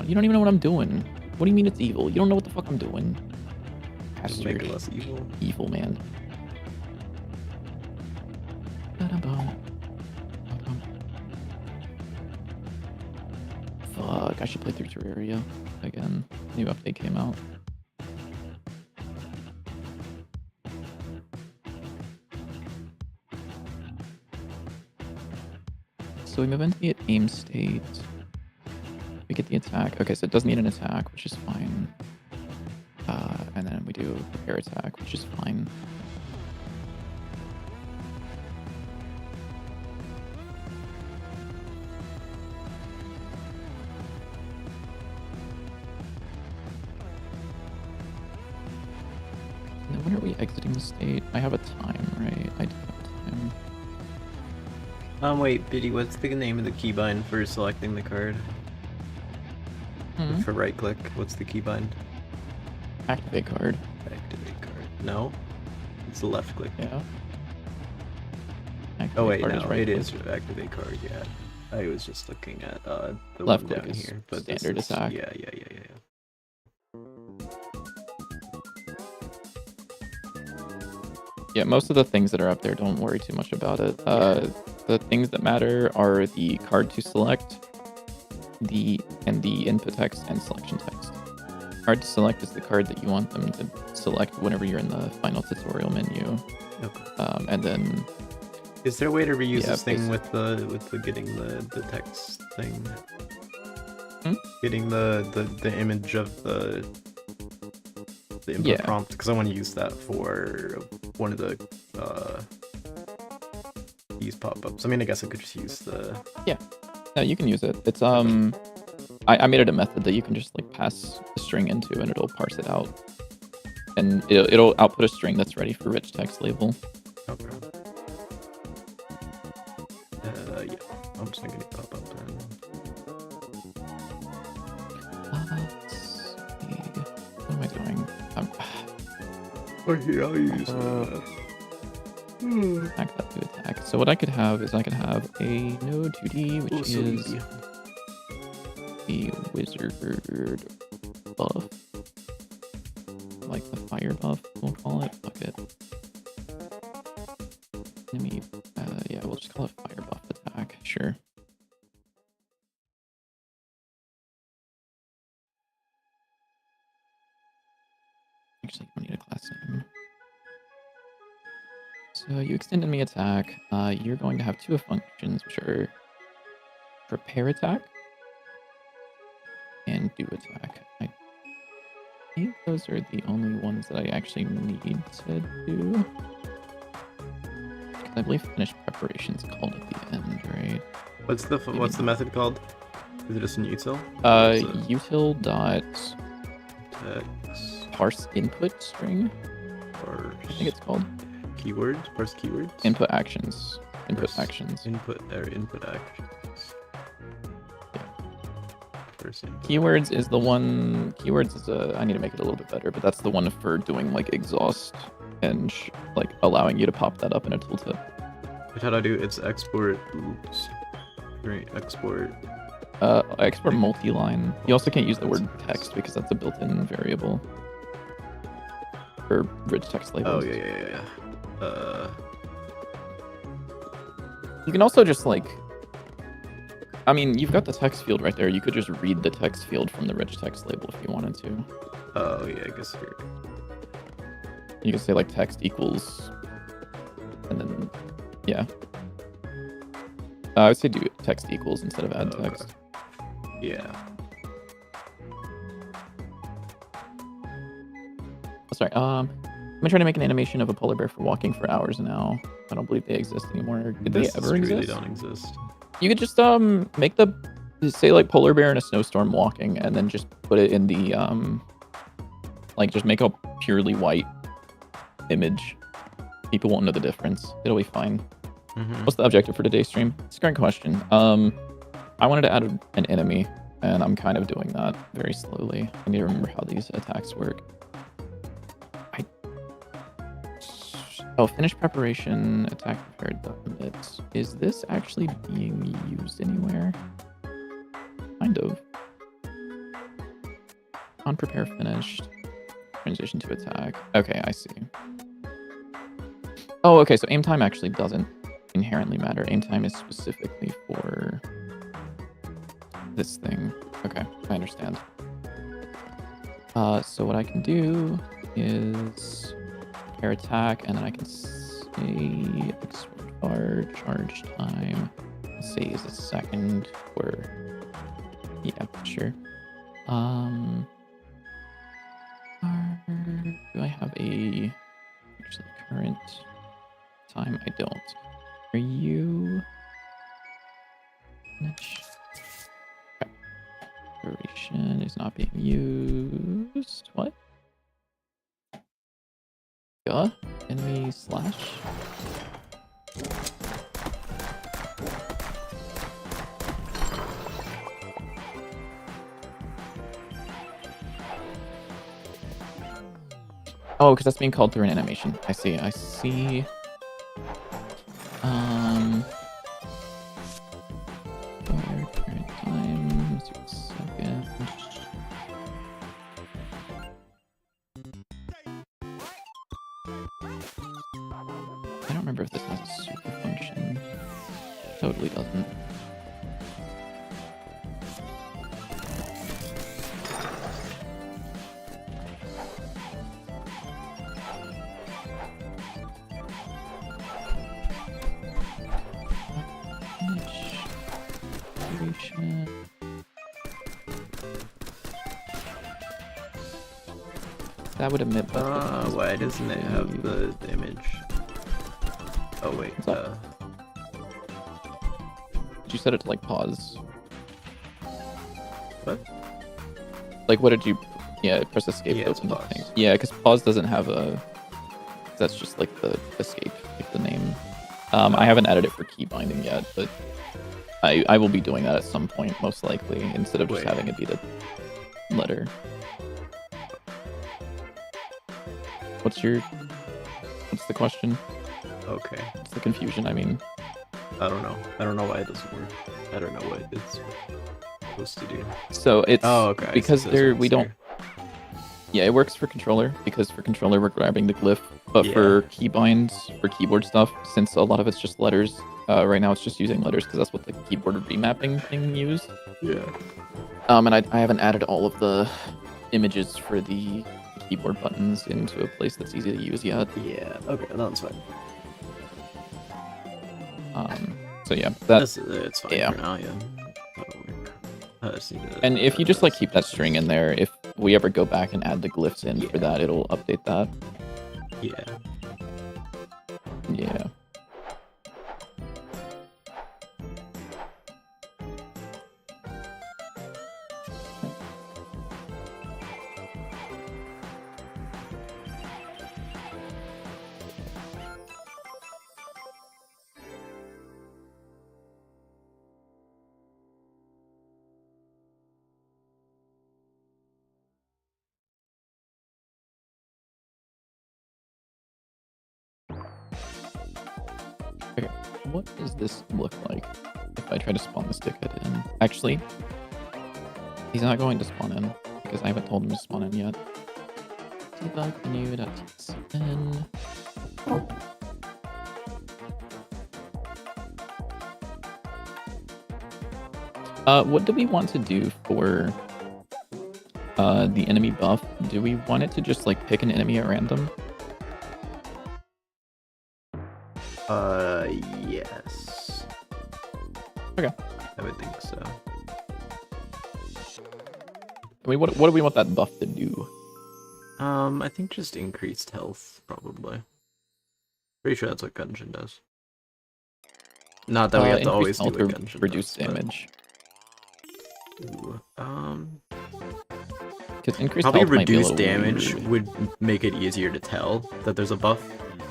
You don't even know what I'm doing. What do you mean it's evil? You don't know what the fuck I'm doing. Just make it less evil. Evil, man. Fuck, I should play through Terraria again. New update came out. So we move into the aim state. We get the attack. Okay, so it doesn't need an attack, which is fine. And then we do prepare attack, which is fine. And then when are we exiting the state? I have a time, right? I do have a time. Wait, Biddy, what's the name of the keybind for selecting the card? For right click, what's the keybind? Activate card. Activate card. No? It's the left click. Yeah. Activate oh wait, no, right is activate card, yeah. I was just looking at the left one down here. But standard attack. Yeah. Yeah, most of the things that are up there, don't worry too much about it. The things that matter are the card to select, the input text and selection text. Card to select is the card that you want them to select whenever you're in the final tutorial menu. Okay. And then is there a way to reuse this thing with the getting the text thing? Getting the image of the input prompt, because I want to use that for one of the these pop-ups. I mean, I guess I could just use the no, you can use it. It's I made it a method that you can just like pass a string into and it'll parse it out, and it'll output a string that's ready for rich text label. Okay. Yeah, I'm just making it pop up then. Let's see. What am I doing? Okay, I'll use attack that to attack. So what I could have is I could have a node 2D, which is the wizard buff, like the fire buff, we'll call it. Fuck it. Let me, we'll just call it fire buff attack. Sure. Actually, I don't need a class name. So you extend enemy attack. You're going to have two functions, which are prepare attack and do attack. I think those are the only ones that I actually need to do. Because I believe finish preparation's called at the end, right? What's the method called? Is it just an util? Util dot text parse input string. parse. I think it's called Keywords. Parse keywords. input actions. Input Parse actions. Input actions. Yeah. Parse input. Keywords is the one. Keywords is I need to make it a little bit better, but that's the one for doing like exhaust and like allowing you to pop that up in a tooltip. How do I do? It's export. Oops. Right. Export. Export multi-line. You also can't use the word text because that's a built-in variable for rich text labels. Oh yeah. You can also just like, I mean, you've got the text field right there. You could just read the text field from the rich text label if you wanted to. Oh yeah, I guess here. You could say like text equals, and then yeah. I would say do text equals instead of add text. Okay. Yeah. Sorry. I'm trying to make an animation of a polar bear for walking for hours now. I don't believe they exist anymore. Did they ever exist? They don't exist. You could just make the say like polar bear in a snowstorm walking, and then just put it in the like just make a purely white image. People won't know the difference. It'll be fine. What's the objective for today's stream? It's a great question. I wanted to add an enemy, and I'm kind of doing that very slowly. I need to remember how these attacks work. Oh, finish preparation, attack prepared commit. Is this actually being used anywhere? Kind of. On prepare finished. Transition to attack. Okay, I see. Oh, okay, so aim time actually doesn't inherently matter. Aim time is specifically for this thing. Okay, I understand. So what I can do is prepare attack, and then I can say export bar charge time. Let's say is a second, or yeah, sure. Do I have a actually current time? I don't. Are you? Okay. Duration is not being used. What? Enemy slash. Oh, because that's being called through an animation. I see. Current time, 0 second. I don't remember if this has a super function. Totally doesn't. That would emit. Why doesn't it have the image? Oh wait. Did you set it to like pause? What? Like what did you? Yeah, press escape. Yeah, open the pause. thing. Yeah, because pause doesn't have a. That's just like the escape, like the name. I haven't added it for key binding yet, but I will be doing that at some point, most likely, instead of just having it be the letter. What's the question? Okay. What's the confusion? I mean, I don't know. I don't know why it doesn't work. I don't know what it's supposed to do. So it's okay. because we don't. Yeah, it works for controller because for controller we're grabbing the glyph, but for keybinds, for keyboard stuff, since a lot of it's just letters, right now it's just using letters because that's what the keyboard remapping thing used. Yeah. And I haven't added all of the images for the keyboard buttons into a place that's easy to use yet. Yeah. Okay, that's fine. So yeah, that's it's fine yeah. for now. Yeah. That'll work. And if you just like keep that string in there, if we ever go back and add the glyphs in for that, it'll update that. Yeah. Yeah. Okay, what does this look like if I try to spawn this dickhead in? Actually, he's not going to spawn in because I haven't told him to spawn in yet. Debug menu.tsn. What do we want to do for the enemy buff? Do we want it to just like pick an enemy at random? Yes. Okay. I would think so. I mean, what do we want that buff to do? I think just increased health, probably. Pretty sure that's what Gungeon does. Not that we have to always do what Gungeon reduce does, damage. Ooh, Because increased probably health might be a reduced little damage weird. would make it easier to tell that there's a buff.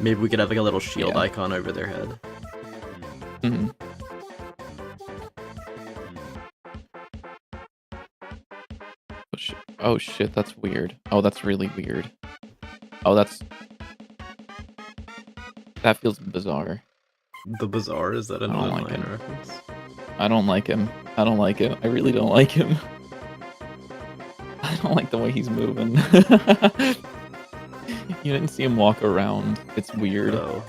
Maybe we could have like a little shield icon over their head. Mm-hmm. Oh shit, that's weird. Oh, that's really weird. Oh, that feels bizarre. The bizarre, is that an online him. reference? I don't like him. I don't like him. I really don't like him. I don't like the way he's moving. You didn't see him walk around. It's weird. Oh.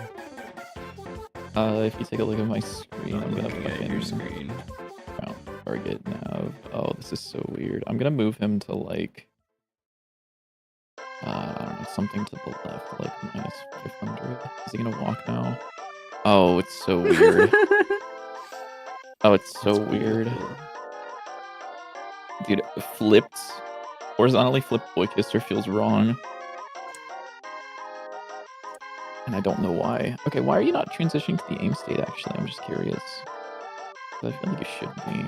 If you take a look at my screen, I'm gonna at your screen. Target nav. Oh, this is so weird. I'm gonna move him to like I don't know, something to the left, like -500. Is he gonna walk now? Oh, it's so weird. Oh, it's so weird. Dude, horizontally flipped boy kisser feels wrong. And I don't know why. Okay, why are you not transitioning to the aim state, actually? I'm just curious. I feel like you should be.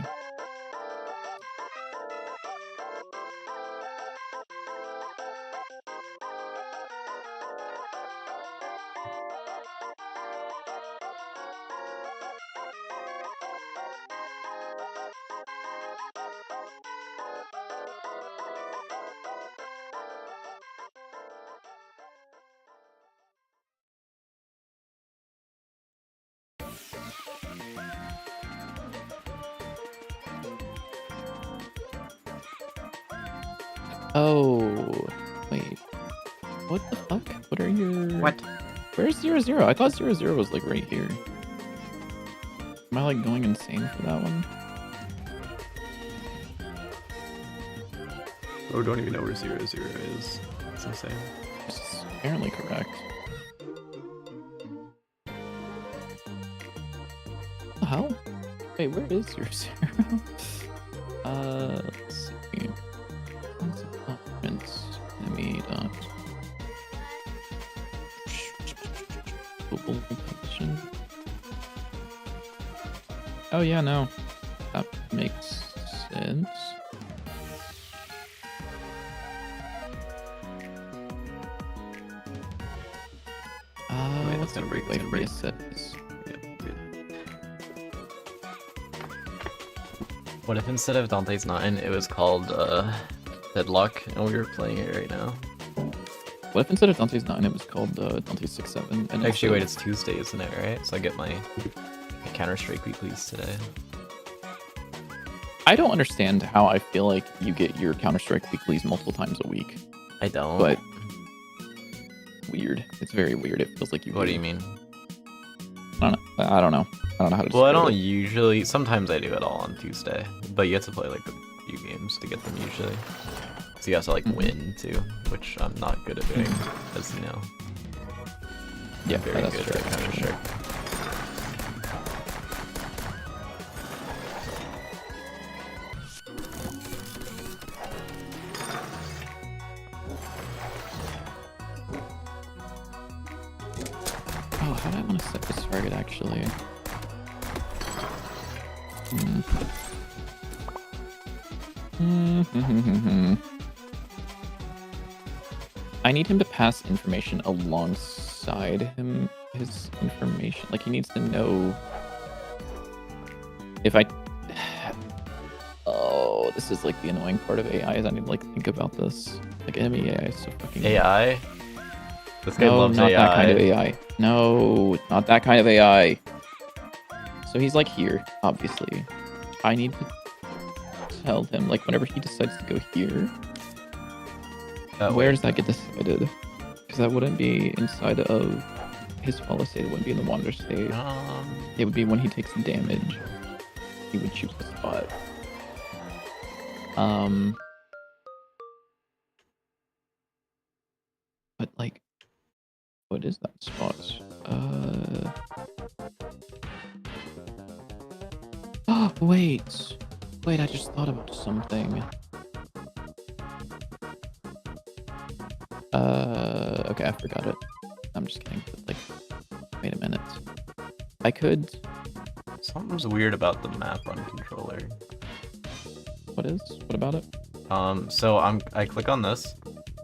Oh, wait. What the fuck? What are your... What? Where's 0-0? I thought 0-0 was like right here. Am I like going insane for that one? Oh, don't even know where 0-0 is. That's insane. This is apparently correct. What the hell? Wait, where is 0-0? Let's see. Enemy dot global position. Oh yeah, no, that makes sense. Wait, that's gonna break. Wait for me to set this. What if instead of Dante's 9, it was called Deadlock, and we were playing it right now? What if instead of Dante's 9, it was called Dante's 6-7? And actually, wait, it's Tuesday, isn't it, right? So I get my Counter-Strike weeklies today. I don't understand how I feel like you get your Counter-Strike weeklies multiple times a week. I don't. But weird. It's very weird. It feels like you. What do you mean? I don't know. I don't know how to. Well, I don't usually. Sometimes I do it all on Tuesday, but you have to play like a few games to get them usually. So you have to like win too, which I'm not good at doing, as you know. Yeah, Very that's good true. at Counter-Strike. Oh, how do I want to set this target actually? I need him to pass information alongside his information. Like, he needs to know if I... Oh, this is like the annoying part of AI is I need to like think about this. Like, enemy AI is so fucking... AI? This guy no, loves not AI. that kind of AI. No, not that kind of AI. So he's like here, obviously. I need to tell him, like, whenever he decides to go here, where does that get decided? Because that wouldn't be inside of his follow state. It wouldn't be in the wander state. It would be when he takes damage. He would choose the spot. But like, what is that spot? Oh, wait. Wait, I just thought about something. Okay, I forgot it. I'm just kidding. But like, wait a minute. I could... Something's weird about the map on controller. What is? What about it? So I click on this.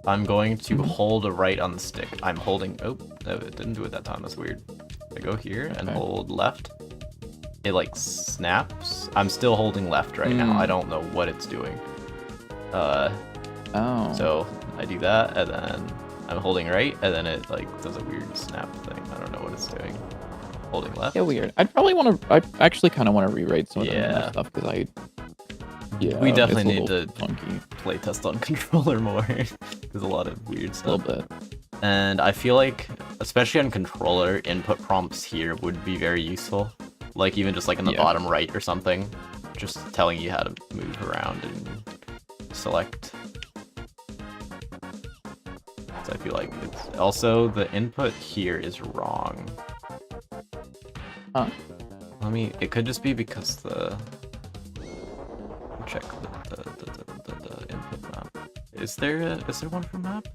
I'm going to hold right on the stick. I'm holding... Oh, no, it didn't do it that time. That's weird. I go here and hold left. It like snaps. I'm still holding left right now. I don't know what it's doing. So I do that, and then I'm holding right, and then it like does a weird snap thing. I don't know what it's doing. Holding left. Yeah, weird. I'd probably want to... I actually kind of want to rewrite some of the stuff, because I... Yeah, we definitely need to funky. play test on controller more. There's a lot of weird stuff. A little bit. And I feel like, especially on controller, input prompts here would be very useful. Like even just like in the bottom right or something, just telling you how to move around and select. So I feel like it's also the input here is wrong. Huh? It could just be because the check the input map. Is there one for map?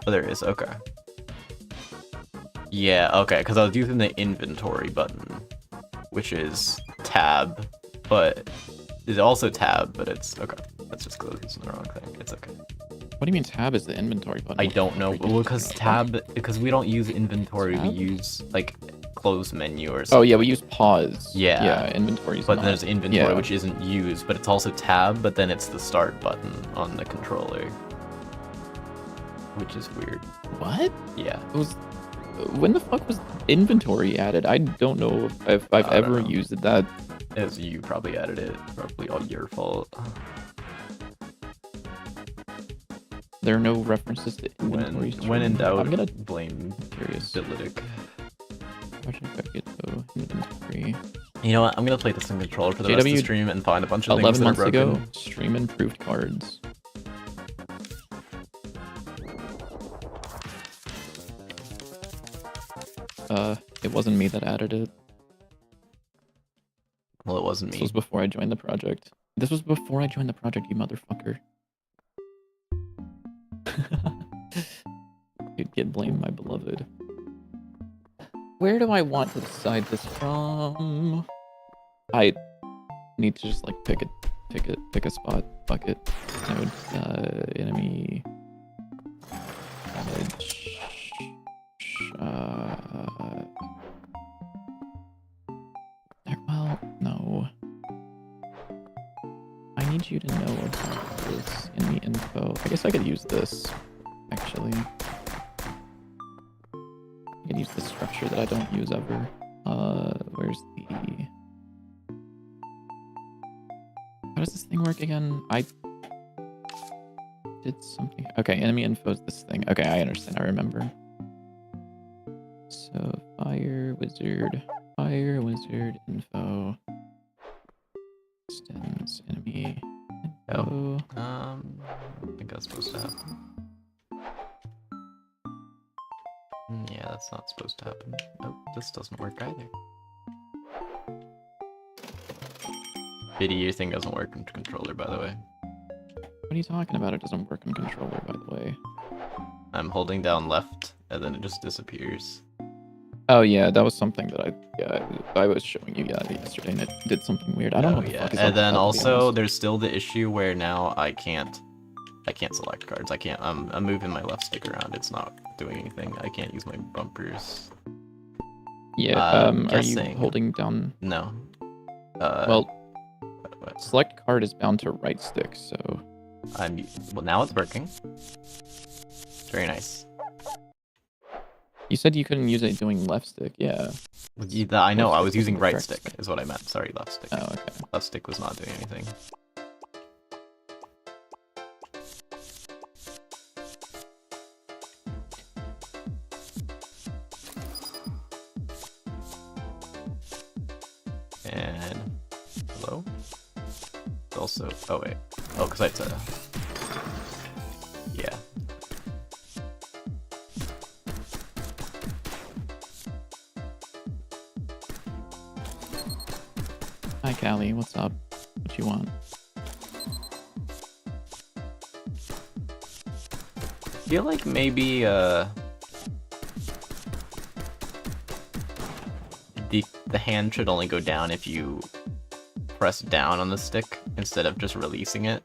Oh, there is. Okay. Yeah. Okay. Because I was using the inventory button, which is tab, but it's also tab, but it's okay. That's just because I was using the wrong thing. It's okay. What do you mean tab is the inventory button? I don't know. Well, because we don't use inventory. Tab? We use like close menu or something. Oh yeah, we use pause. Yeah. Yeah, inventory. But there's inventory, which isn't used, but it's also tab, but then it's the start button on the controller, which is weird. What? Yeah. It was... When the fuck was inventory added? I don't know if I've ever used that. As you probably added it, probably all your fault. There are no references to inventory. When in doubt, I'm gonna blame Bilitic. Inventory. You know what? I'm gonna play this in controller for the rest of the stream and find a bunch of things 11 that are months broken. ago, stream improved cards. It wasn't me that added it. Well, it wasn't me. This was before I joined the project. This was before I joined the project, you motherfucker. You'd get blamed, my beloved. Where do I want to decide this from? I need to just like pick a spot. Fuck it. Node, enemy. Damage. Well, no. I need you to know about this in the info. I guess I could use this, actually. I can use the structure that I don't use ever. Where's the... How does this thing work again? I did something... Okay, enemy info is this thing. Okay, I understand. I remember. So, fire wizard info. Extends enemy info. think that's supposed to happen. Yeah, that's not supposed to happen. Oh, this doesn't work either. Biddy, your thing doesn't work in controller, by the way. What are you talking about? It doesn't work in controller, by the way. I'm holding down left, and then it just disappears. Oh yeah, that was something that I was showing you yesterday, and it did something weird. I don't know what the fuck is up And then with that, also there's still the issue where now I can't select cards. I'm moving my left stick around. It's not doing anything. I can't use my bumpers. Yeah. Are you holding down? No. Well, select card is bound to right stick, so. Well, now it's working. Very nice. You said you couldn't use it doing left stick, yeah. I know, I was using right stick, is what I meant. Sorry, left stick. Oh, okay. Left stick was not doing anything. And... hello? Also... oh, wait. Oh, because I have to... yeah. Hi, Callie. What's up? What you want? I feel like maybe, the hand should only go down if you press down on the stick instead of just releasing it.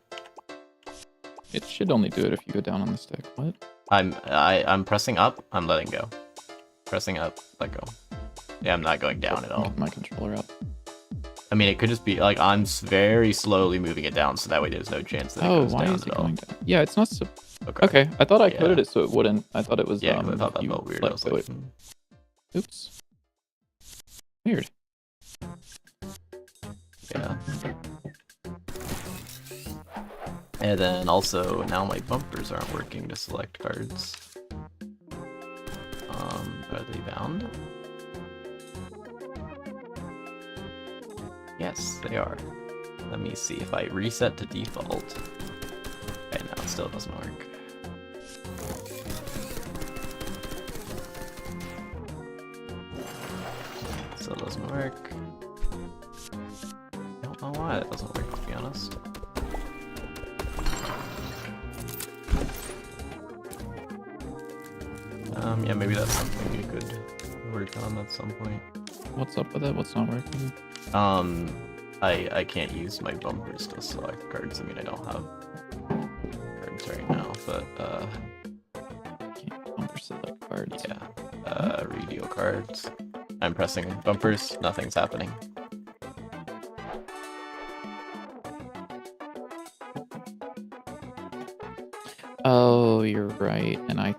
It should only do it if you go down on the stick. What? I'm pressing up, I'm letting go. Pressing up, let go. Yeah, I'm not going down at all. My controller up. I mean, it could just be like I'm very slowly moving it down, so that way there's no chance that it goes down at all. Yeah, it's not so. Okay, I thought I coded it so it wouldn't. I thought it was. Yeah, I thought that felt weird. I was like, oops. Weird. Yeah. And then also now my bumpers aren't working to select cards. Are they bound? Yes, they are. Let me see if I reset to default. Okay, no, it still doesn't work. Still doesn't work. I don't know why it doesn't work, to be honest. Yeah, maybe that's something we could work on at some point. What's up with it? What's not working? I can't use my bumpers to select cards. I mean, I don't have cards right now, but can't bumper select cards. Yeah. Radio cards. I'm pressing bumpers. Nothing's happening. Oh, you're right, and I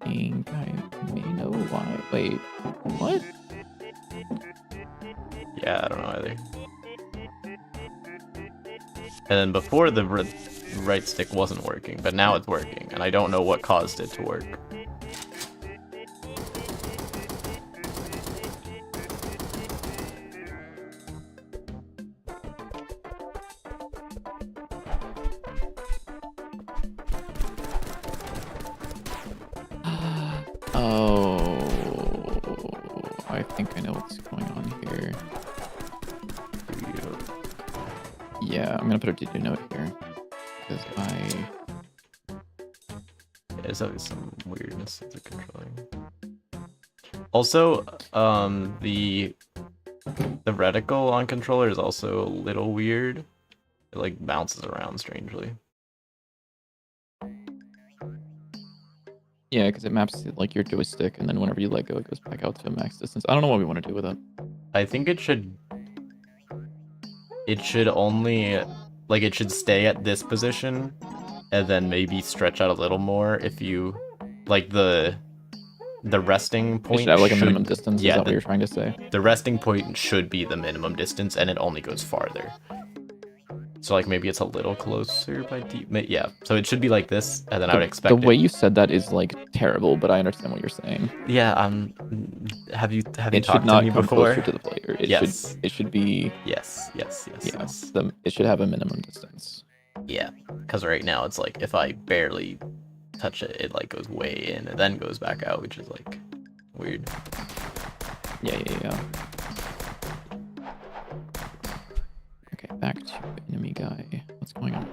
think I may know why. Wait, what? Yeah, I don't know either. And then before the right stick wasn't working, but now it's working, and I don't know what caused it to work. Oh, I think I know what's going on here. Yeah, I'm gonna put a to-do note here because there's always some weirdness with the controlling. Also, the reticle on controller is also a little weird. It like bounces around strangely. Yeah, because it maps to, like, your joystick, and then whenever you let go, it goes back out to a max distance. I don't know what we want to do with it. I think it should only, like, it should stay at this position, and then maybe stretch out a little more if you, like, the resting point should have, like, a minimum distance, yeah, is that what you're trying to say? The resting point should be the minimum distance, and it only goes farther. So, like, maybe it's a little closer by deep. Yeah, so it should be like this, and then I would expect the way you said that is, like, terrible, but I understand what you're saying. Yeah, have you talked to me before? It should not come closer to the player. Yes. It should be... Yes. Yeah, it should have a minimum distance. Yeah, because right now it's like if I barely touch it, it like goes way in and then goes back out, which is like weird. Yeah. Okay, back to enemy guy. What's going on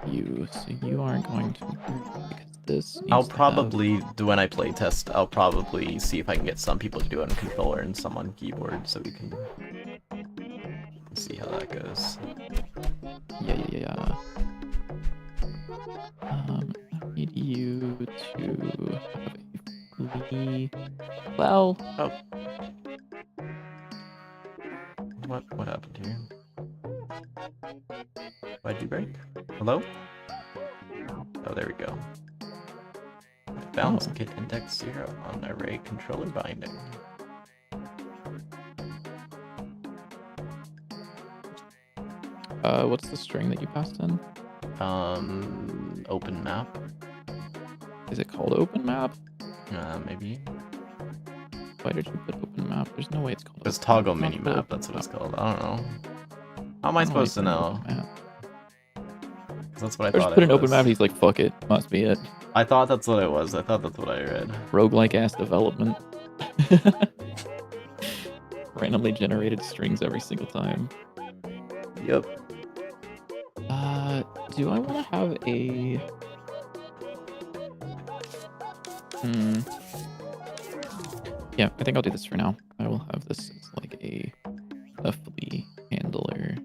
with you? So you aren't going to because this needs I'll to probably, when I play test, I'll probably see if I can get some people to do it on controller and some on keyboard so we can see how that goes. Yeah. I need you to have a flea. Well. Oh. What happened here? Why'd you break? Hello? Oh, there we go. Balance kit index 0 on array controller binding. What's the string that you passed in? Open map. Is it called open map? Maybe. Why did you put open map? There's no way it's called. It's toggle mini map. That's what it's called. I don't know. How am I supposed to know? That's what I thought. Just put an open map. He's like, fuck it, must be it. I thought that's what it was. I thought that's what I read. Roguelike ass development. Randomly generated strings every single time. Yep. Do I want to have a... Yeah, I think I'll do this for now. I will have this as like a flea handler.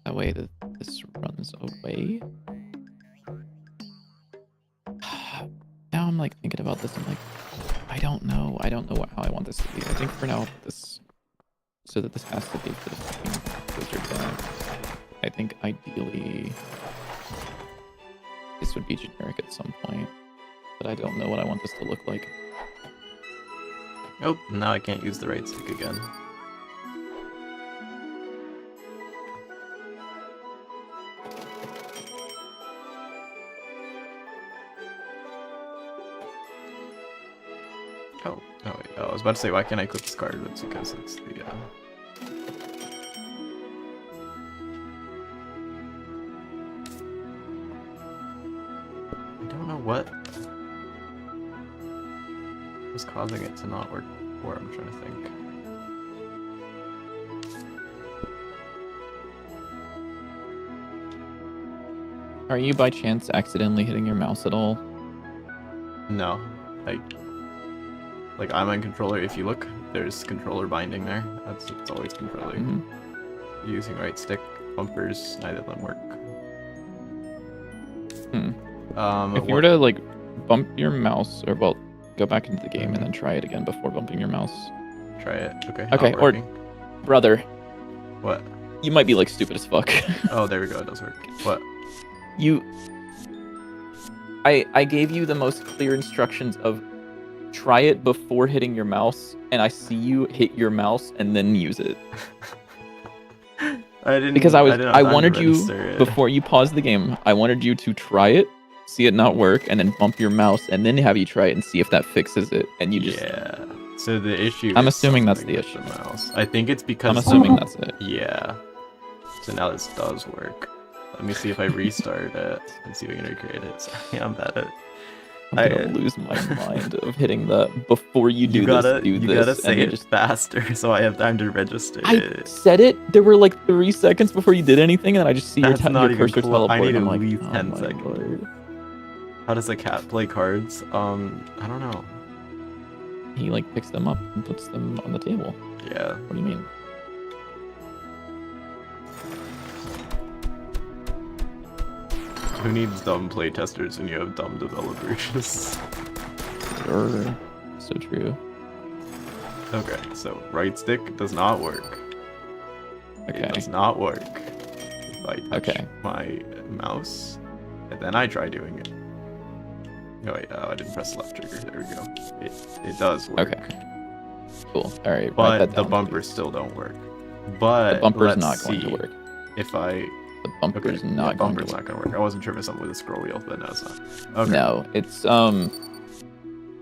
That way that this runs away. Now I'm like thinking about this. I'm like, I don't know how I want this to be. I think for now, this, so that this has to be for the fucking wizard bag. I think ideally this would be generic at some point, but I don't know what I want this to look like. Oh, now I can't use the right stick again. Oh, wait. Oh, I was about to say, why can't I click this card? It's because it's the, I don't know what was causing it to not work before. I'm trying to think. Are you by chance accidentally hitting your mouse at all? No. Like I'm on controller. If you look, there's controller binding there. It's always controller. Using right stick, bumpers, neither of them work. If you were to like bump your mouse, or well, go back into the game and then try it again before bumping your mouse. Try it. Okay. Okay. Or brother. What? You might be like stupid as fuck. Oh, there we go. It does work. What? I gave you the most clear instructions of try it before hitting your mouse, and I see you hit your mouse and then use it. I didn't. Because I wanted you it. Before you pause the game, I wanted you to try it, see it not work, and then bump your mouse, and then have you try it and see if that fixes it. And you just So the issue. I'm assuming that's the issue. The mouse. I think it's because I'm assuming that's it. Yeah. So now this does work. Let me see if I restart it and see if we can recreate it. Sorry, I'm bad at it. I'm gonna lose my mind of hitting the before you do this. You gotta say it just faster so I have time to register I said it. There were like 3 seconds before you did anything, and I just see your cursor teleport. I need I'm at like, least 10 my seconds. Lord. How does a cat play cards? I don't know. He like picks them up and puts them on the table. Yeah. What do you mean? Who needs dumb playtesters when you have dumb developers? So true. Okay, so right stick does not work. Okay. It does not work. If I touch my mouse, and then I try doing it. No wait, I didn't press left trigger. There we go. It does work. Okay. Cool. All right. But the bumpers still don't work. But the bumper's not going to work. If I the bumper's not going to work. I wasn't sure if it's something with a scroll wheel, but no, it's not. Okay. No, it's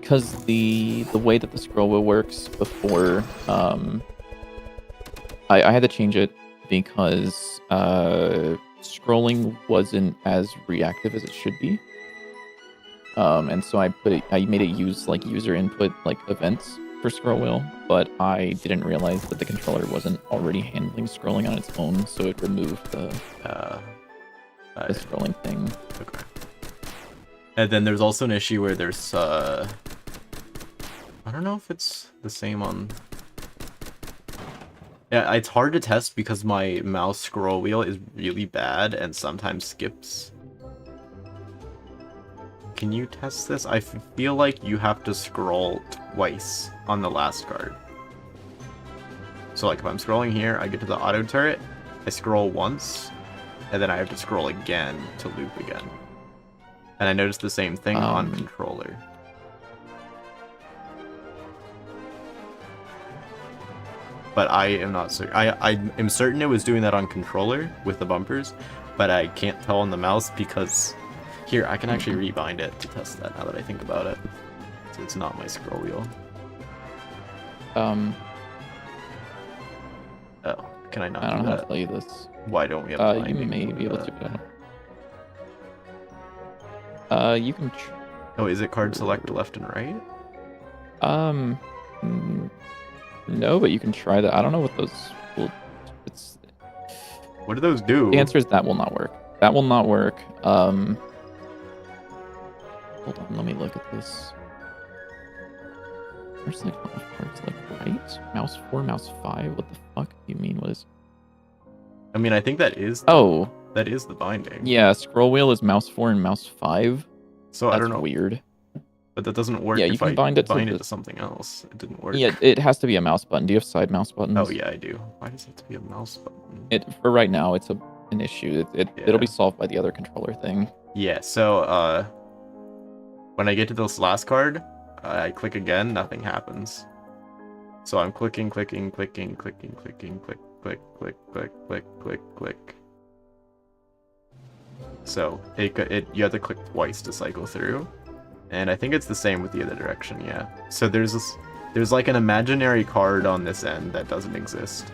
because the way that the scroll wheel works before I had to change it because scrolling wasn't as reactive as it should be. And so I made it use like user input like events for scroll wheel, but I didn't realize that the controller wasn't already handling scrolling on its own, so it removed the scrolling thing. Okay. And then there's also an issue where there's I don't know if it's the same on. Yeah, it's hard to test because my mouse scroll wheel is really bad and sometimes skips. Can you test this? I feel like you have to scroll twice on the last card. So like if I'm scrolling here, I get to the auto turret, I scroll once, and then I have to scroll again to loop again. And I noticed the same thing on controller. But I am not certain. I am certain it was doing that on controller with the bumpers, but I can't tell on the mouse because... Here, I can actually rebind it to test that now that I think about it. So it's not my scroll wheel. Oh, can I not I don't do know how that? to tell you this. Why don't we have you may be able to, but I don't. You can... Oh, is it card select left and right? No, but you can try that. I don't know what those will... What do those do? The answer is that will not work. That will not work. Hold on, let me look at this. There's like cards like right? Mouse 4, mouse 5? What the fuck do you mean? What is... I mean, I think that is... That is the binding. Yeah, scroll wheel is mouse 4 and mouse 5. So I don't know. That's weird. But that doesn't work if I bind it to something else. It didn't work. Yeah, it has to be a mouse button. Do you have side mouse buttons? Oh, yeah, I do. Why does it have to be a mouse button? For right now, it's an issue. It'll be solved by the other controller thing. Yeah, so, when I get to this last card, I click again, nothing happens. So I'm clicking, click, click, click, click, click. So you have to click twice to cycle through. And I think it's the same with the other direction, yeah. So there's like an imaginary card on this end that doesn't exist.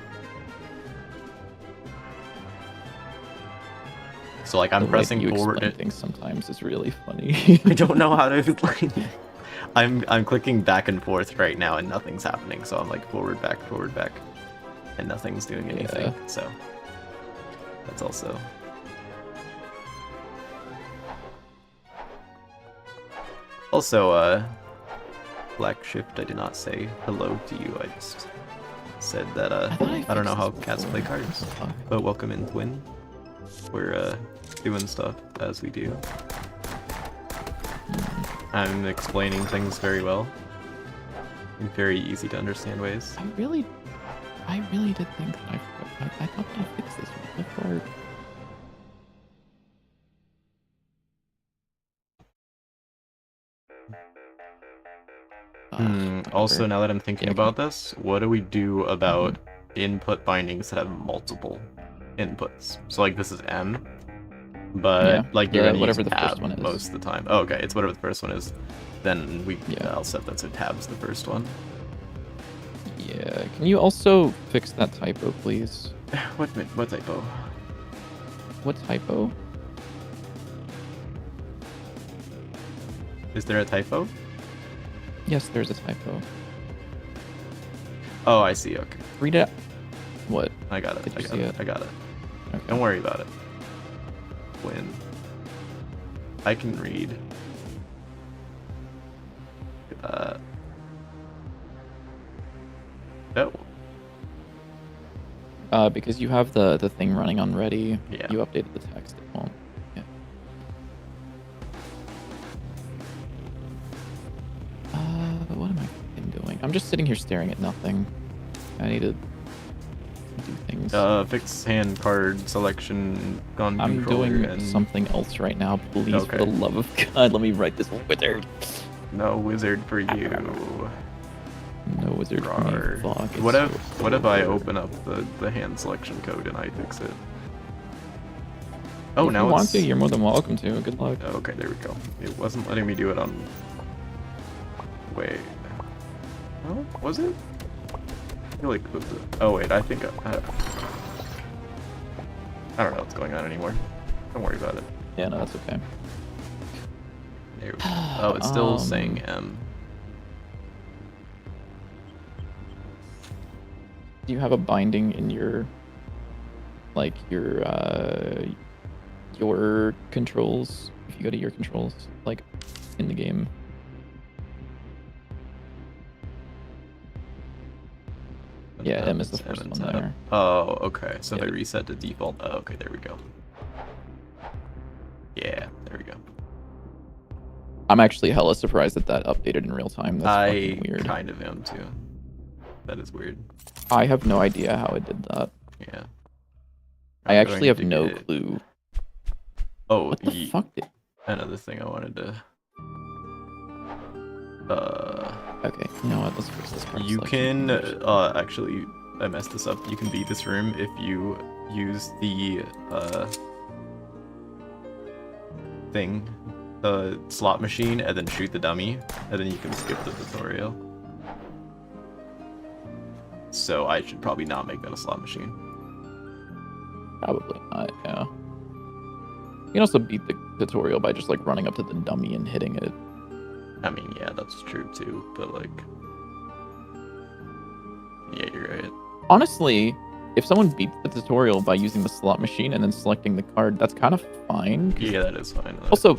So like I'm pressing forward. You explain things sometimes is really funny. I don't know how to explain. I'm clicking back and forth right now and nothing's happening. So I'm like forward, back, and nothing's doing anything. Yeah. So that's also. Also, Black Shift, I did not say hello to you. I just said that I don't know how cats play cards. But welcome in, Twin. We're doing stuff as we do. I'm explaining things very well. In very easy to understand ways. I really did think that I thought that I fixed this before. Also, now that I'm thinking about this, what do we do about input bindings that have multiple inputs? So like this is M, but like you're gonna use tab most of the time. Oh, okay, it's whatever the first one is. Then I'll set that so tab's the first one. Yeah, can you also fix that typo, please? What typo? What typo? Is there a typo? Yes, there's a typo. Oh, I see. Okay. Read it. What? I got it. Did you I see it? I got it. Okay. Don't worry about it. When I can read. Oh. Because you have the thing running on ready. Yeah. You updated the text. It won't. Yeah. What am I fucking doing? I'm just sitting here staring at nothing. I need to do things. Fix hand card selection on I'm doing something else right now. Please, for the love of God, let me write this wizard. No wizard for you. No wizard for me. Fuck, what if I open up the hand selection code and I fix it? Oh, if now you want to, you're more than welcome to. Good luck. Okay, there we go. It wasn't letting me do it on. Wait. Oh, was it? I feel like oh wait, I think I don't know what's going on anymore. Don't worry about it. Yeah, no, that's okay. There we go. Oh, it's still saying M. Do you have a binding in your, like, your controls? If you go to your controls, like, in the game. Yeah, M is the first one there. Oh, okay. So they reset to default. Oh, okay, there we go. Yeah, there we go. I'm actually hella surprised that that updated in real time. That's fucking weird. I kind of am too. That is weird. I have no idea how it did that. Yeah. I actually have no clue. Oh, what the fuck did... Another thing I wanted to... Okay, you know what? Let's fix this card. You can... actually, I messed this up. You can beat this room if you use the, thing, the slot machine, and then shoot the dummy, and then you can skip the tutorial. So I should probably not make that a slot machine. Probably not, yeah. You can also beat the tutorial by just, like, running up to the dummy and hitting it. I mean, yeah, that's true too, but, like... Yeah, you're right. Honestly, if someone beats the tutorial by using the slot machine and then selecting the card, that's kind of fine. Yeah, that is fine. Also,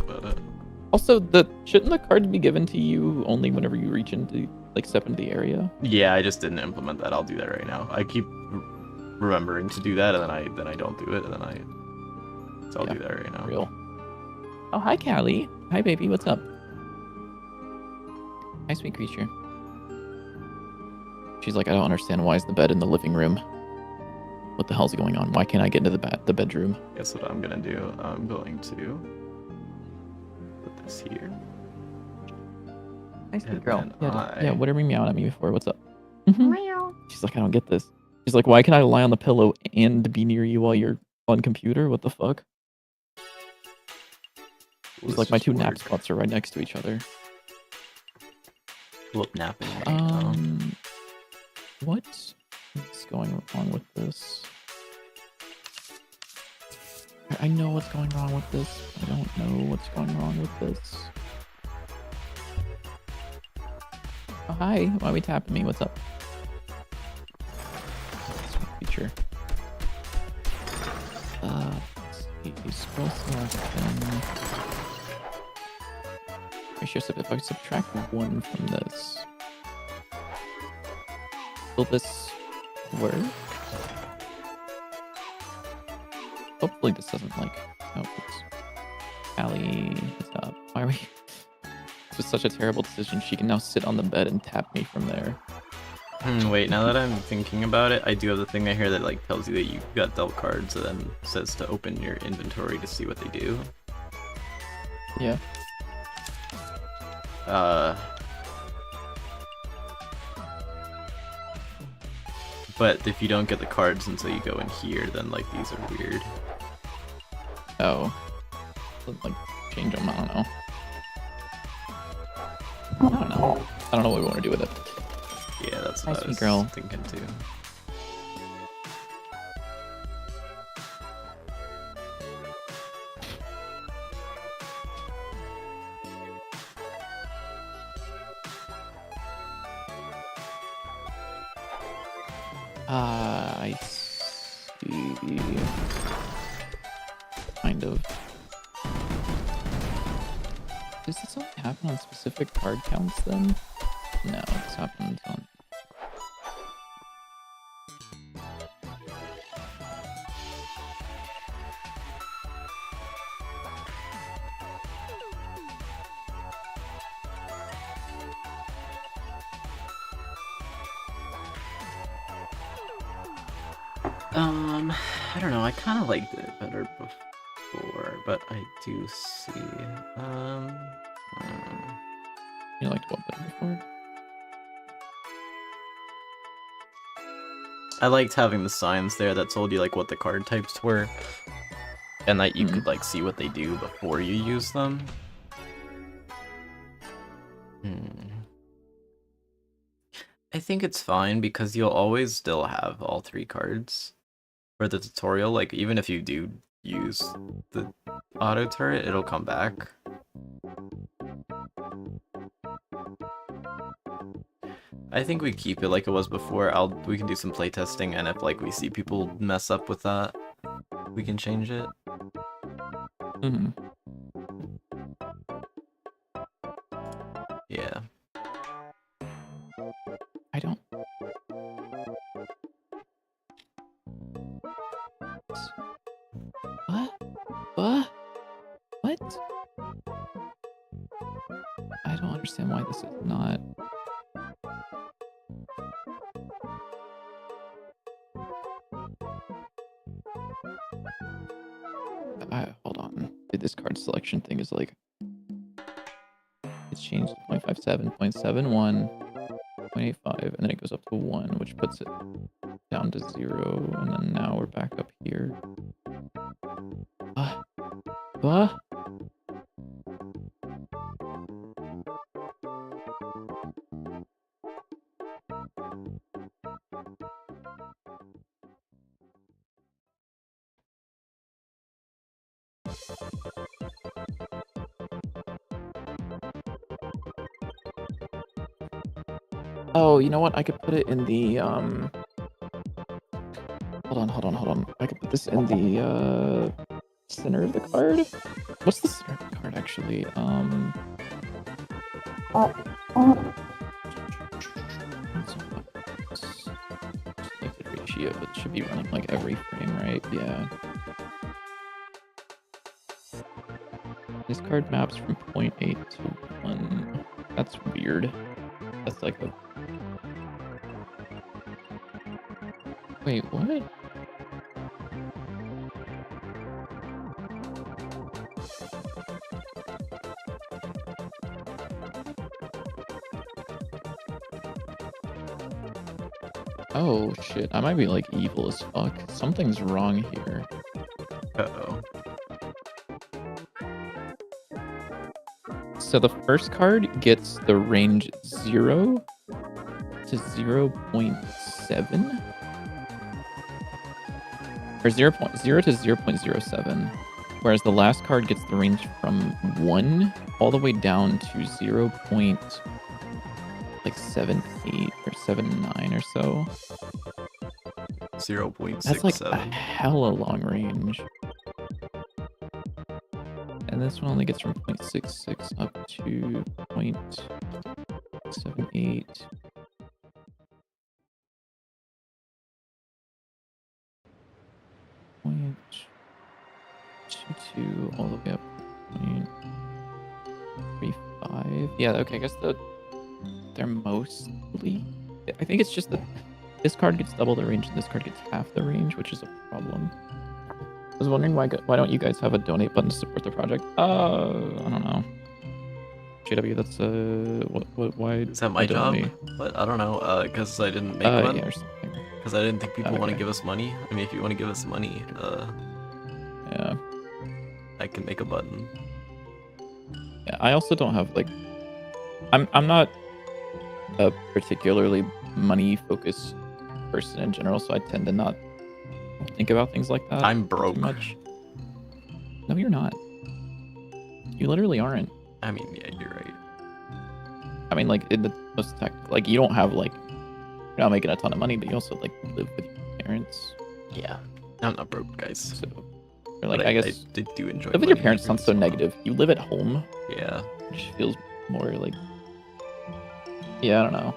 shouldn't the cards be given to you only whenever you reach into, like, step into the area? Yeah, I just didn't implement that. I'll do that right now. I keep remembering to do that, and then I don't do it, and then so I'll do that right now. Real. Oh, hi, Callie. Hi, baby. What's up? Hi, sweet creature. She's like, I don't understand. Why is the bed in the living room? What the hell's going on? Why can't I get into the bedroom? Guess what I'm gonna do? I'm going to put this here. Nice girl. Yeah, whatever you meowed at me before. What's up? She's like, I don't get this. She's like, why can I lie on the pillow and be near you while you're on computer? What the fuck? She's like, my two nap spots are right next to each other. Whoop, napping. What's going wrong with this? I know what's going wrong with this. I don't know what's going wrong with this. Oh, hi. Why are we tapping me? What's up? Feature. Let's see. Scroll select. Ratio sub. If I subtract 1 from this, will this work? Hopefully this doesn't, like... Oh, oops. Allie, what's up? Why are we... This was such a terrible decision. She can now sit on the bed and tap me from there. Wait, now that I'm thinking about it, I do have the thing I hear that, like, tells you that you got dealt cards and then says to open your inventory to see what they do. Yeah. But if you don't get the cards until you go in here, then, like, these are weird. Oh. Like, change them, I don't know. I don't know what we want to do with it. Yeah, that's what I was thinking too. I see. Kind of. Does this only happen on specific card counts then? No, this happens on... I don't know, I kind of liked it better before, but I do see, You liked what better before? I liked having the signs there that told you, like, what the card types were, and that you could, like, see what they do before you use them. I think it's fine, because you'll always still have all 3 cards. For the tutorial, like, even if you do use the auto turret, it'll come back. I think we keep it like it was before. We can do some playtesting, and if like we see people mess up with that, we can change it. Mm-hmm. Yeah. I don't. What? What? What? I don't understand why this is not. Hold on. This card selection thing is like. It's changed to 0.57, 0.71, 0.85, and then it goes up to 1, which puts it down to 0, and then now we're back up here. What? Oh, you know what? I could put it in the, Hold on. I could put this in the, center of the card? What's the center of the card, actually? Selected ratio, it should be running, like, every frame, right? Yeah. This card maps from 0.8 to 1. That's weird. That's like a... Wait, what? Oh, shit. I might be, like, evil as fuck. Something's wrong here. Uh-oh. So the first card gets the range 0 to 0.7? Or 0 to 0.07. Whereas the last card gets the range from 1 all the way down to 0.78 or 79 or so. 0.67. That's like a hella long range. And this one only gets from 0.66 up to 0.78. Point 22 all the way up to 0.35. Yeah, okay, I guess they're mostly... I think it's just that this card gets double the range and this card gets half the range, which is a problem. I was wondering why don't you guys have a donate button to support the project? I don't know. JW, that's why is that my job? What? I don't know. Because I didn't make one. Yeah, or something. Because I didn't think people want to give us money. I mean, if you want to give us money, yeah, I can make a button. Yeah, I also don't have like, I'm not a particularly money focused person in general, so I tend to not think about things like that. I'm broke. Too much. No, you're not. You literally aren't. I mean, yeah, you're right. I mean, like, in the most like, you don't have, like, you're not making a ton of money, but you also, like, live with your parents. Yeah. I'm not broke, guys. So, or, like, I guess... I do enjoy live with your parents sounds so negative. You live at home. Yeah. Which feels more, like... Yeah, I don't know.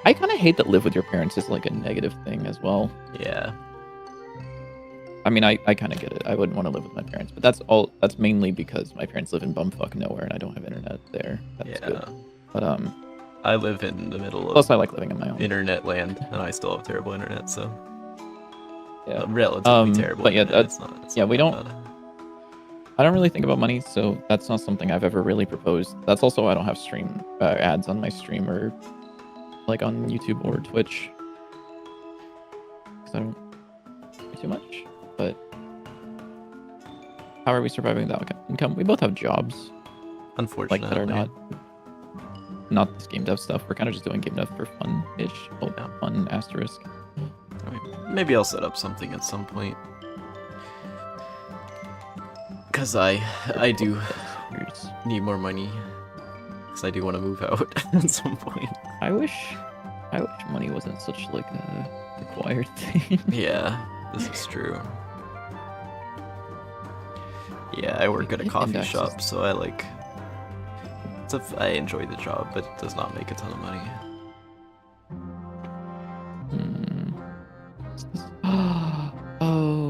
I kind of hate that live with your parents is, like, a negative thing as well. Yeah. I mean, I kind of get it. I wouldn't want to live with my parents, but that's mainly because my parents live in bumfuck nowhere and I don't have internet there. That's good. But I live in the middle of plus I like living in my own internet land and I still have terrible internet, so yeah, relatively terrible. But yeah, it's not we don't. I don't really think about money, so that's not something I've ever really proposed. That's also why I don't have stream ads on my stream or like on YouTube or Twitch because I don't do too much. But how are we surviving without income? We both have jobs. Unfortunately. Like that are not this game dev stuff. We're kind of just doing game dev for fun-ish. Oh, yeah. Fun asterisk. Maybe I'll set up something at some point. Cause I do need more money. Cause I do want to move out at some point. I wish money wasn't such like a required thing. Yeah, this is true. Yeah, I work at a coffee shop, so I like. I enjoy the job, but it does not make a ton of money. Oh,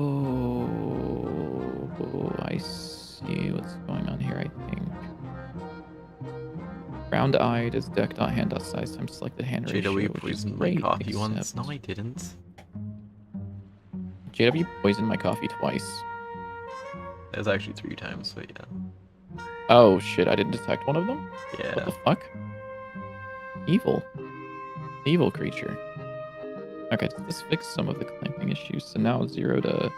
I see what's going on here. I think round-eyed is deck.hand.size times selected hand ratio. JW poisoned my coffee once. No, I didn't. JW poisoned my coffee twice. It was actually 3 times, but yeah. Oh shit! I didn't detect one of them. Yeah. What the fuck? Evil. Evil creature. Okay, does this fix some of the clamping issues? So now 0 to...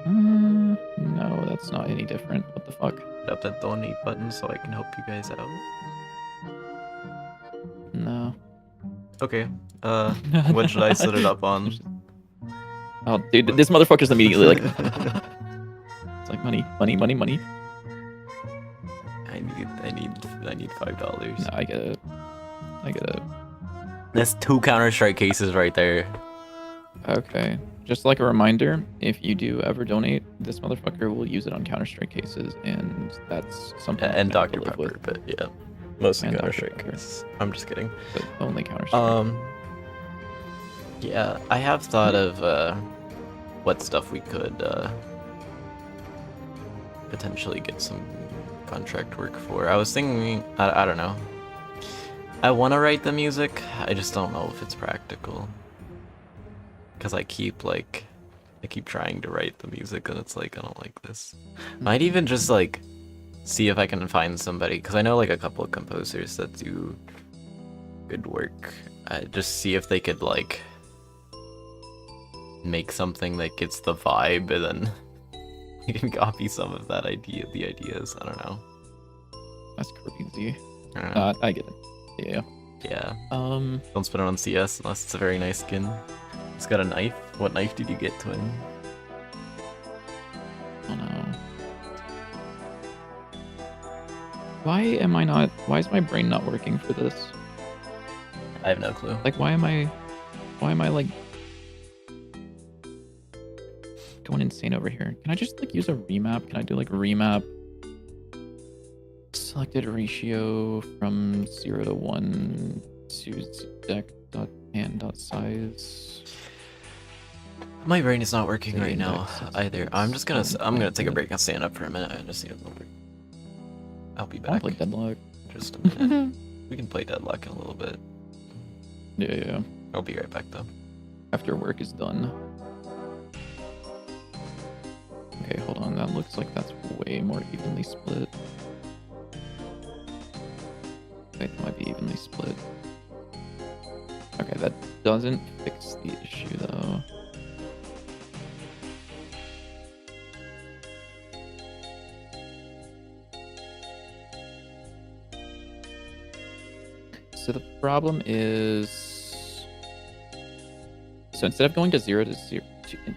no, that's not any different. What the fuck? Hit up that donate button so I can help you guys out. No. Okay. What should I set it up on? Oh, dude, this motherfucker's immediately like... It's like money, money, money, money. I need $5. No, I get it. That's 2 Counter-Strike cases right there. Okay. Just like a reminder, if you do ever donate, this motherfucker will use it on Counter-Strike cases, and that's something. And Dr. Pepper, with. but yeah, mostly And Counter-Strike. Dr. Pepper. I'm just kidding. But only Counter-Strike. Yeah, I have thought of what stuff we could potentially get some contract work for. I was thinking, I don't know. I want to write the music, I just don't know if it's practical. Because I keep trying to write the music and it's like, I don't like this. Might even just like see if I can find somebody, because I know like a couple of composers that do good work. Just see if they could like make something that gets the vibe, and then you can copy some of the ideas. I don't know. That's crazy. I don't know. I get it. Yeah. Yeah. Don't spend it on CS unless it's a very nice skin. It's got a knife. What knife did you get, Twin? Oh no. Why is my brain not working for this? I have no clue. Like, why am I like going insane over here? Can I just like use a remap? Can I do like remap selected ratio from 0 to 1 to deck.hand.size? My brain is not working right now either. I'm gonna take a break and stand up for a minute. I just need a little break. I'll be back. I'll play Deadlock. Just a minute. We can play Deadlock in a little bit. Yeah. I'll be right back though. After work is done. Okay, hold on. That looks like that's way more evenly split. Okay, it might be evenly split. Okay, that doesn't fix the issue though. So the problem is, so instead of going to 0 to 0,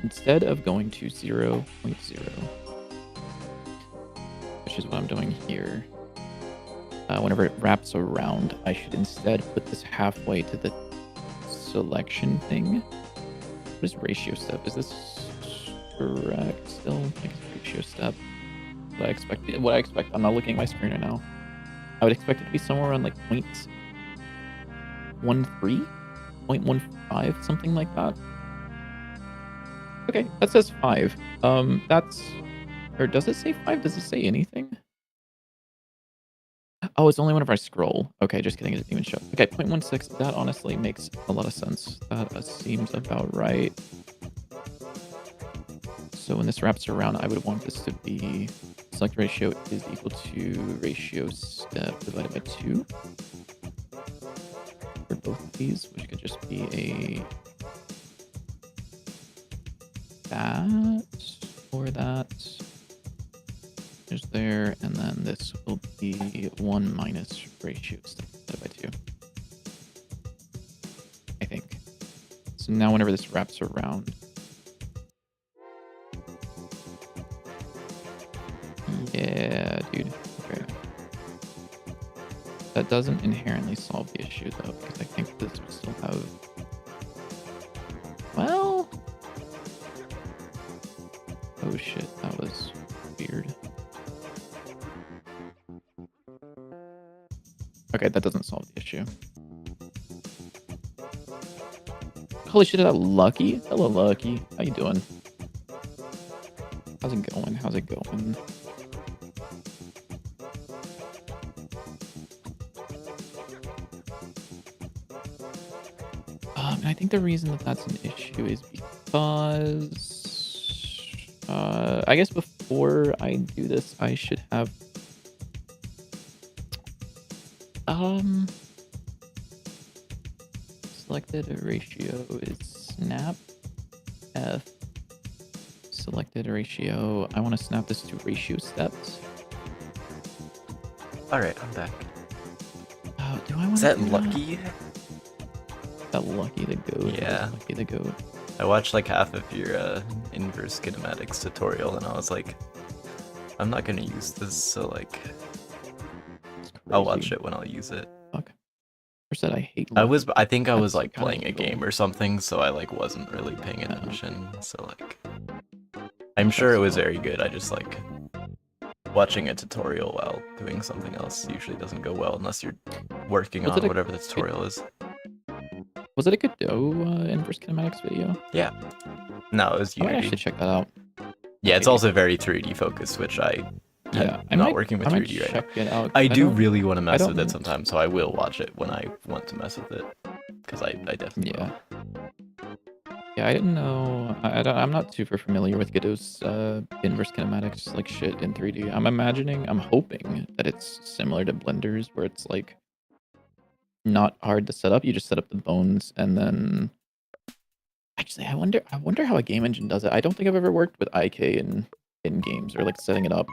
instead of going to 0.0, which is what I'm doing here, whenever it wraps around, I should instead put this halfway to the selection thing. What is ratio step? Is this correct still? I guess ratio step. What I expect. I'm not looking at my screen right now. I would expect it to be somewhere around like 0.13, 0.15, something like that. Okay, that says 5. That's, or does it say 5? Does it say anything? Oh, it's only whenever I scroll. Okay, just kidding. It didn't even show. Okay, 0.16. That honestly makes a lot of sense. That seems about right. So when this wraps around, I would want this to be select ratio is equal to ratio step divided by 2 for both of these, which could just be a that or that. There's there, and then this will be 1 minus ratio step divided by 2. I think. So now whenever this wraps around. Yeah, dude. Okay. That doesn't inherently solve the issue, though, because I think this would still have... Well... Oh shit, that was weird. Okay, that doesn't solve the issue. Holy shit, is that Lucky? Hello, Lucky. How you doing? How's it going? How's it going? And I think the reason that that's an issue is because... I guess before I do this, I should have... Selected ratio is snap F. Selected ratio. I want to snap this to ratio steps. Alright, I'm back. Oh, do I want Is that Lucky? That Lucky the goat? Yeah. Lucky the goat. I watched like half of your inverse kinematics tutorial and I was like, I'm not gonna use this, so like, I'll watch it when I'll use it. Fuck. First said I hate Lucky. I think I was like kinda playing a evil. game or something, so I like wasn't really paying attention, so like, I'm sure it was very good, I just like, watching a tutorial while doing something else usually doesn't go well unless you're working on whatever the tutorial is. Was it a Godot inverse kinematics video? Yeah. No, it was I might Unity. actually check that out. Yeah, it's also very 3D focused, which I'm not working with I might 3D right now. check it out. I do don't- really want to mess don't with it know. sometimes, so I will watch it when I want to mess with it. Because I definitely Yeah. will. Yeah, I didn't know. I'm not super familiar with Godot's inverse kinematics like shit in 3D. I'm hoping that it's similar to Blender's, where it's like not hard to set up. You just set up the bones, and then actually, I wonder how a game engine does it. I don't think I've ever worked with IK in games or like setting it up.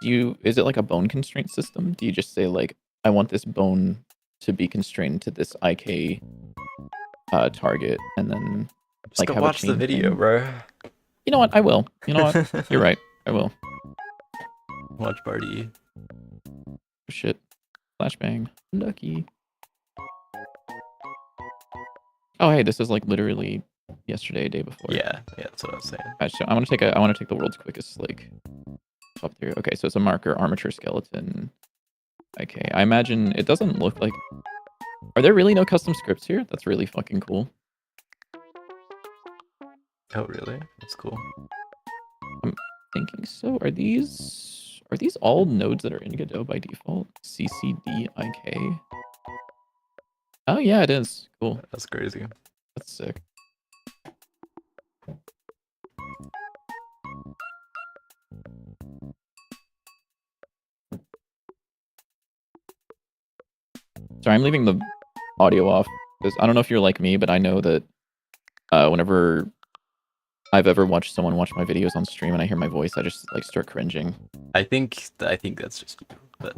Is it like a bone constraint system? Do you just say like, I want this bone to be constrained to this IK target, and then Just like go have a watch the chain video, thing? bro. You know what? I will. You know what? You're right. I will. Watch party. Oh, shit. Flashbang. Lucky. Oh, hey, this is like literally yesterday, day before. Yeah, that's what I was saying. Alright, so I want to take the world's quickest like top through. Okay, so it's a marker, armature skeleton. Okay, I imagine it doesn't look like. Are there really no custom scripts here? That's really fucking cool. Oh, really? That's cool. Thinking so. Are these all nodes that are in Godot by default? CCDIK. Oh yeah, it is. Cool. That's crazy. That's sick. Sorry, I'm leaving the audio off because I don't know if you're like me, but I know that whenever I've ever watched someone watch my videos on stream and I hear my voice, I just like start cringing. I think that's just you, but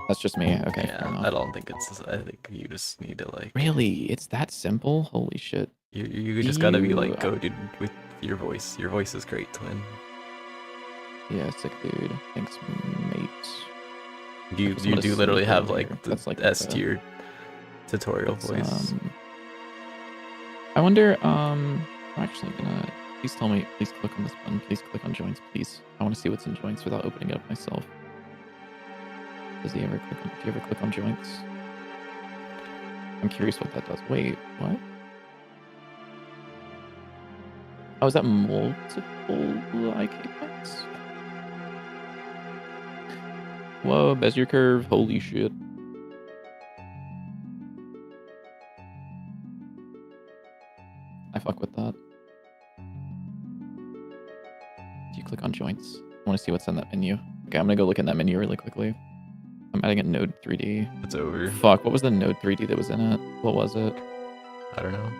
That's just me. Okay. fair yeah, enough. I don't think it's. I think you just need to like. Really? It's that simple? Holy shit. You just gotta be like goated with your voice. Your voice is great, twin. Yeah, sick dude. Thanks, mate. You just wanna do see literally it have over like here. the That's like S the- tier tutorial voice. I wonder, I'm actually gonna, please tell me, please click on this button, please click on joints, please. I want to see what's in joints without opening it up myself. Do you ever click on joints? I'm curious what that does. Wait, what? Oh, is that multiple IK points? Whoa, Bezier curve, holy shit. I fuck with that. Do you click on joints? I want to see what's in that menu. Okay, I'm gonna go look in that menu really quickly. I'm adding a node 3D. It's over. Fuck, what was the node 3D that was in it? What was it? I don't know.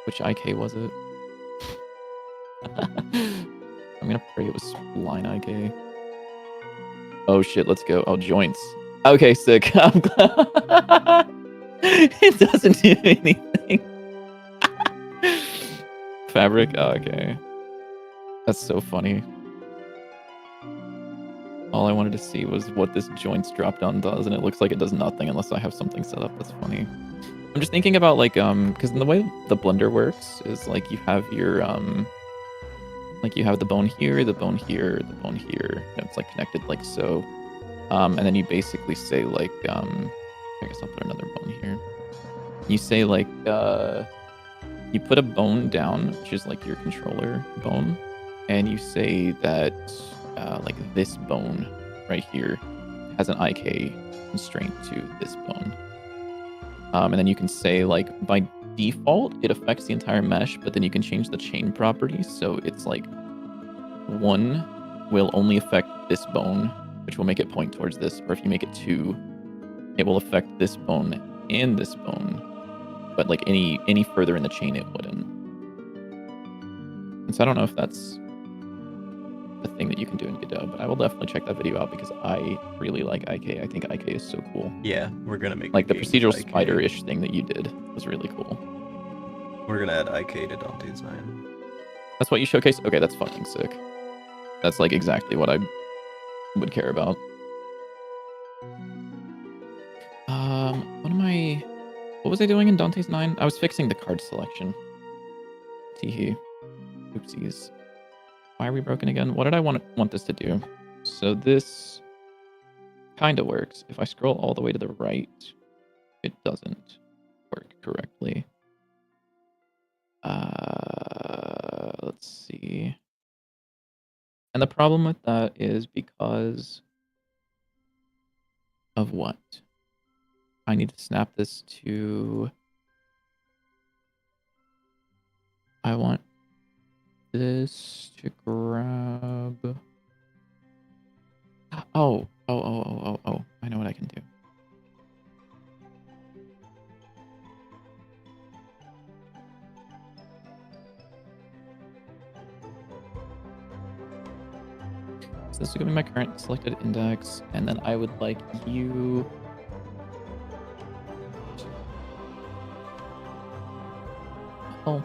Which IK was it? I'm gonna pray it was line IK. Oh shit, let's go. Oh, joints. Okay, sick. I'm glad. It doesn't do anything. Fabric? Oh, okay. That's so funny. All I wanted to see was what this joints drop down does, and it looks like it does nothing unless I have something set up. That's funny. I'm just thinking about like because the way the blender works is like you have your like you have the bone here, the bone here, the bone here. And it's like connected like so. And then you basically say like I guess I'll put another bone here. You say like you put a bone down, which is like your controller bone, and you say that like this bone right here has an IK constraint to this bone. And then you can say like by default it affects the entire mesh, but then you can change the chain properties so it's like 1 will only affect this bone, which will make it point towards this, or if you make it 2, it will affect this bone and this bone, but like any further in the chain it wouldn't. And so I don't know if that's a thing that you can do in Godot, but I will definitely check that video out because I really like IK. I think IK is so cool. Yeah, we're gonna make like the procedural spider-ish thing that you did was really cool. We're gonna add IK to Dante's 9. That's what you showcased? Okay, that's fucking sick. That's like exactly what I would care about. What was I doing in Dante's 9? I was fixing the card selection. Teehee. Oopsies. Why are we broken again? What did I want this to do? So this kind of works. If I scroll all the way to the right, it doesn't work correctly. Let's see. And the problem with that is because of what? I need to snap this to... I want this to grab... Oh. I know what I can do. So this is going to be my current selected index, and then I would like you... Oh.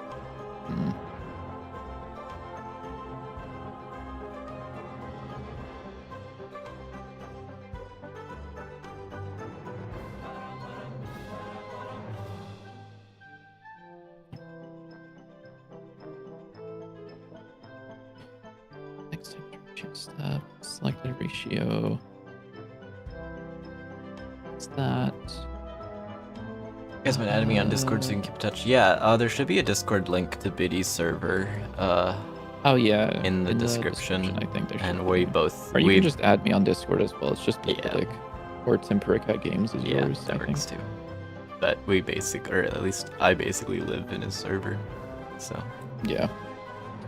Next temperature step, selected ratio. What's that? You guys been adding me on Discord so you can keep in touch. Yeah, there should be a Discord link to Biddy's server. Oh yeah, in the description. I think there should. And we both. Or you can just add me on Discord as well. It's just click. Or Tempurica Games is yours. Yeah, that works too. But we or at least I basically live in his server, so yeah,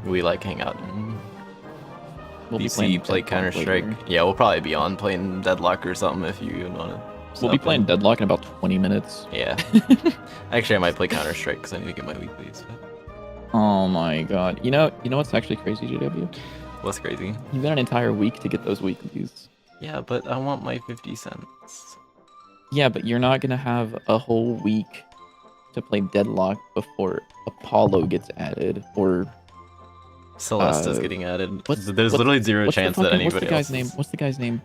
we like hang out and we'll DC, play Counter Strike. Yeah, we'll probably be on playing Deadlock or something if you want to. We'll be playing Deadlock in about 20 minutes. Yeah. Actually, I might play Counter Strike because I need to get my weeklies. But... Oh my god. You know what's actually crazy, JW? What's crazy? You've got an entire week to get those weeklies. Yeah, but I want my 50 cents. Yeah, but you're not going to have a whole week to play Deadlock before Apollo gets added or... Celeste's getting added. There's literally zero chance that anybody What's the guy's name? What's the guy's name?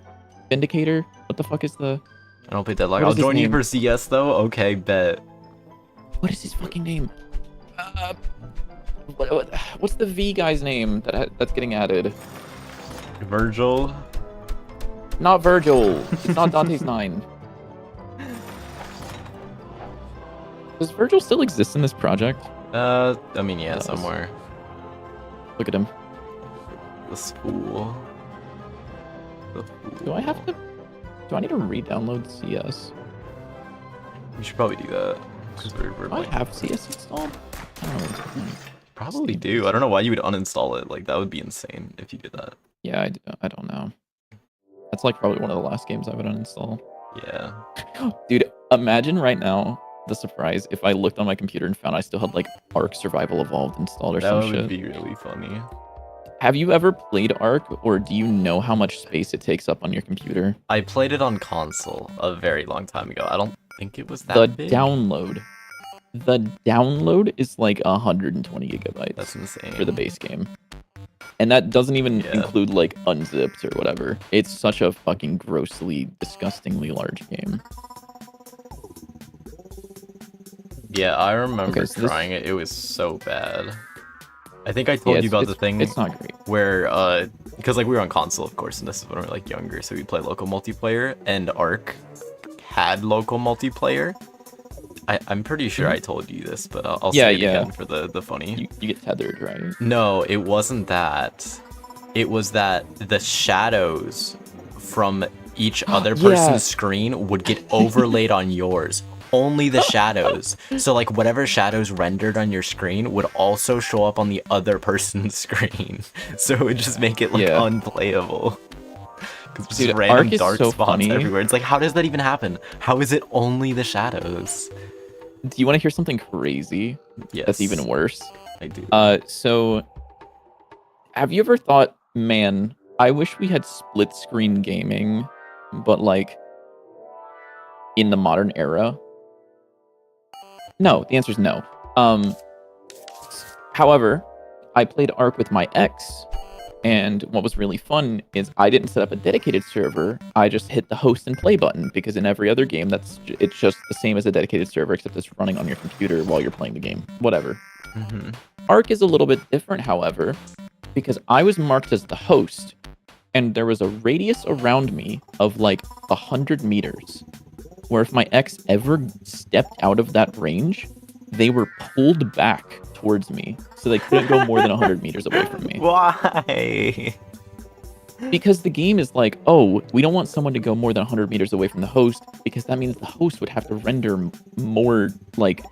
Vindicator? What the fuck is the... I don't play Deadlock. I'll join you for CS though. Okay, bet. What is his fucking name? What's the V guy's name that's getting added? Virgil. Not Virgil. It's not Dante's 9. Does Virgil still exist in this project? I mean, yeah, somewhere. Look at him. The fool. Do I need to re-download CS? We should probably do that. Do I have CS installed? Probably do. I don't know why you would uninstall it. Like, that would be insane if you did that. Yeah, I don't know. That's like probably one of the last games I would uninstall. Yeah. Dude, imagine right now the surprise if I looked on my computer and found I still had like Ark Survival Evolved installed or some shit. That would be really funny. Have you ever played Ark, or do you know how much space it takes up on your computer? I played it on console a very long time ago. I don't think it was that big. The download The download is like 120 gigabytes. That's insane. For the base game. And that doesn't even include like unzipped or whatever. It's such a fucking grossly, disgustingly large game. Yeah, I remember trying it. It was so bad. I think I told you about the thing. It's not great. Where, because like we were on console, of course, and this is when we were like younger, so we'd play local multiplayer, and Ark had local multiplayer. I'm pretty sure I told you this, but I'll say it again for the funny. You get tethered, right? No, it wasn't that. It was that the shadows from each other person's screen would get overlaid on yours. Only the shadows. So like whatever shadows rendered on your screen would also show up on the other person's screen. So it would just make it like unplayable. Because just random dark spots everywhere. It's like, how does that even happen? How is it only the shadows? Do you want to hear something crazy? Yes. That's even worse. I do. So have you ever thought, man, I wish we had split screen gaming, but like in the modern era? No, the answer is no. However, I played Ark with my ex, and what was really fun is I didn't set up a dedicated server. I just hit the host and play button, because in every other game, it's just the same as a dedicated server, except it's running on your computer while you're playing the game. Whatever. Ark is a little bit different, however, because I was marked as the host, and there was a radius around me of like 100 meters. Where if my ex ever stepped out of that range, they were pulled back towards me. So they couldn't go more than 100 meters away from me. Why? Because the game is like, oh, we don't want someone to go more than 100 meters away from the host, because that means the host would have to render more, like,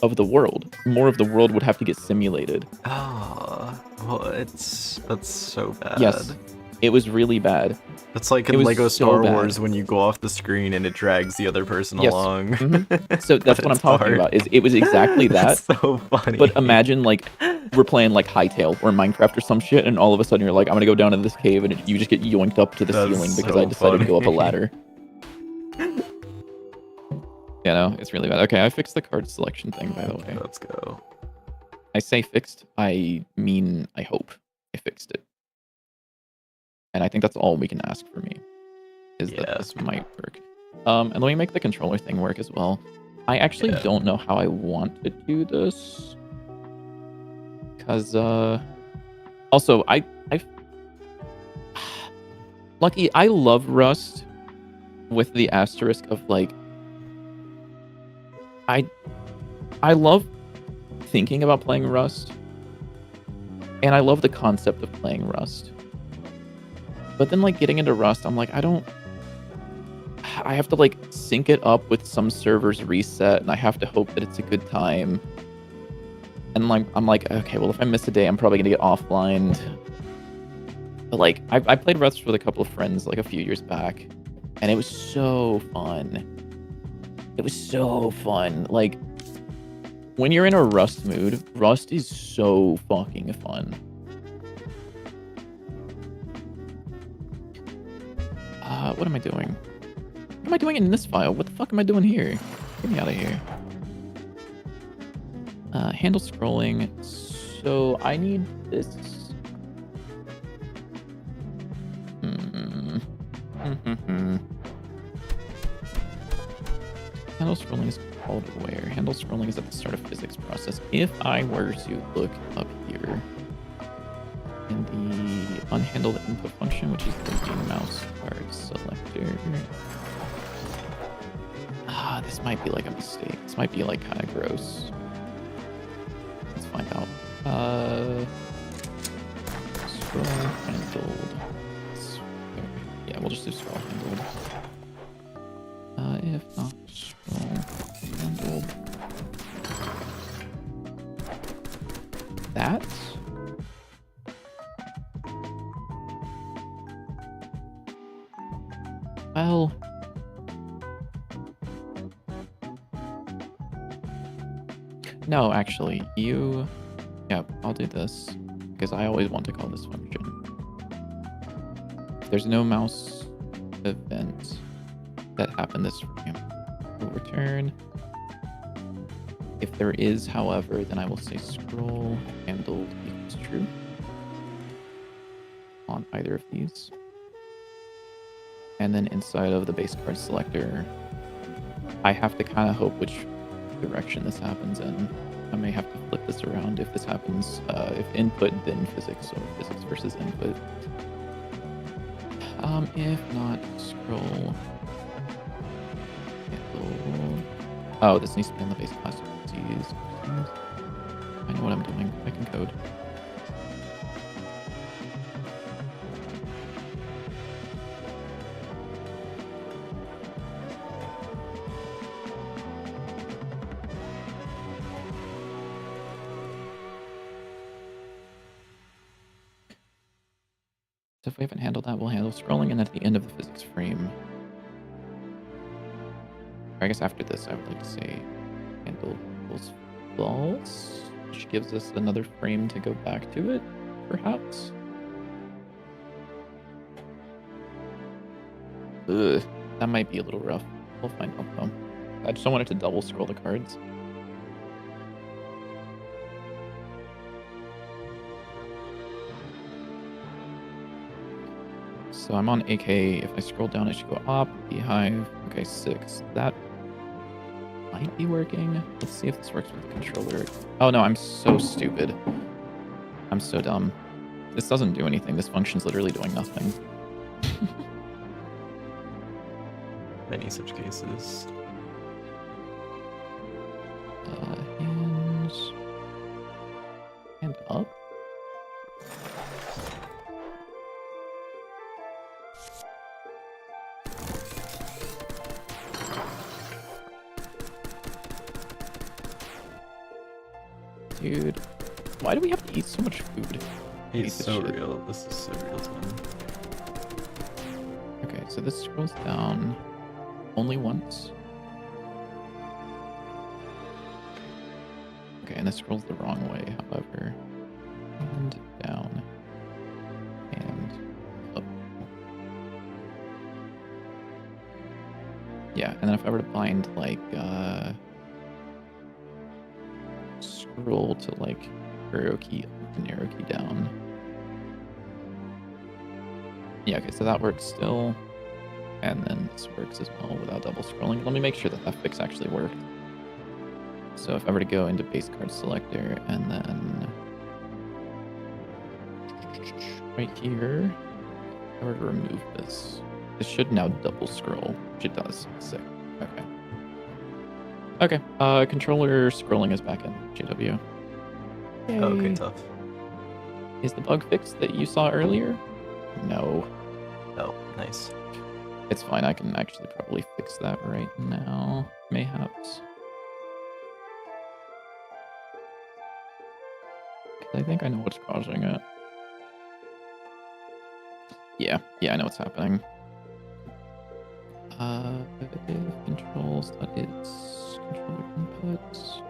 of the world. More of the world would have to get simulated. Oh, well, that's so bad. Yes, it was really bad. It's like in Lego Star Wars when you go off the screen and it drags the other person along. So that's what I'm talking about. Is it was exactly that. That's so funny. But imagine like we're playing like Hytale or Minecraft or some shit, and all of a sudden you're like, I'm gonna go down to this cave, and you just get yoinked up to the ceiling because I decided to go up a ladder. You know, it's really bad. Okay, I fixed the card selection thing, by the way. Let's go. I say fixed, I mean I hope I fixed it. And I think that's all we can ask for me, is that this might work. And let me make the controller thing work as well. I actually don't know how I want to do this. Because, also, Lucky, I love Rust with the asterisk of, like, I love thinking about playing Rust. And I love the concept of playing Rust. But then, like, getting into Rust, I'm like, I have to, like, sync it up with some server's reset, and I have to hope that it's a good time. And, like, I'm like, okay, well, if I miss a day, I'm probably gonna get offlined. But, like, I played Rust with a couple of friends, like, a few years back, and it was so fun. It was so fun. Like, when you're in a Rust mood, Rust is so fucking fun. What am I doing? What am I doing in this file? What the fuck am I doing here? Get me out of here. Handle scrolling. So I need this. Handle scrolling is called where? Handle scrolling is at the start of physics process. If I were to look up here in the unhandled input function, which is the mouse card selector. This might be like a mistake. This might be like kind of gross. Let's find out. Scroll handled. Yeah, we'll just do scroll handled. If not scroll handled. That. Well, no, actually, yeah, I'll do this, because I always want to call this function. If there's no mouse event that happened this frame, we'll return If there is, however, then I will say scroll handled equals true on either of these. And then inside of the base card selector, I have to kind of hope which direction this happens in. I may have to flip this around if this happens, if input then physics, or physics versus input. If not, scroll. Oh, this needs to be on the base class. Jeez. I know what I'm doing. I can code. So if we haven't handled that, we'll handle scrolling, and at the end of the physics frame, I guess after this, I would like to say handle equals false, which gives us another frame to go back to it, perhaps. Ugh, that might be a little rough. We'll find out though. I just don't want it to double scroll the cards. So I'm on AK. If I scroll down, it should go up, beehive. Okay, 6. That might be working. Let's see if this works with the controller. Oh no, I'm so stupid. I'm so dumb. This doesn't do anything. This function's literally doing nothing. Many such cases. Hands. And up. Dude, why do we have to eat so much food? It's so real. This is so real time. Okay, so this scrolls down only once. Okay, and this scrolls the wrong way, however. And down. And up. Yeah, and then if I were to bind, like, scroll to, like, arrow key up and arrow key down. Yeah, okay, so that works still. And then this works as well without double scrolling. Let me make sure that that fix actually worked. So if I were to go into base card selector and then right here, if I were to remove this, this should now double scroll, which it does. Sick. Okay. Okay, controller scrolling is back in GW. Yay. Okay, tough. Is the bug fixed that you saw earlier? No. Oh, nice. It's fine, I can actually probably fix that right now, mayhaps. I think I know what's causing it. Yeah, I know what's happening. If controls, that is controller inputs.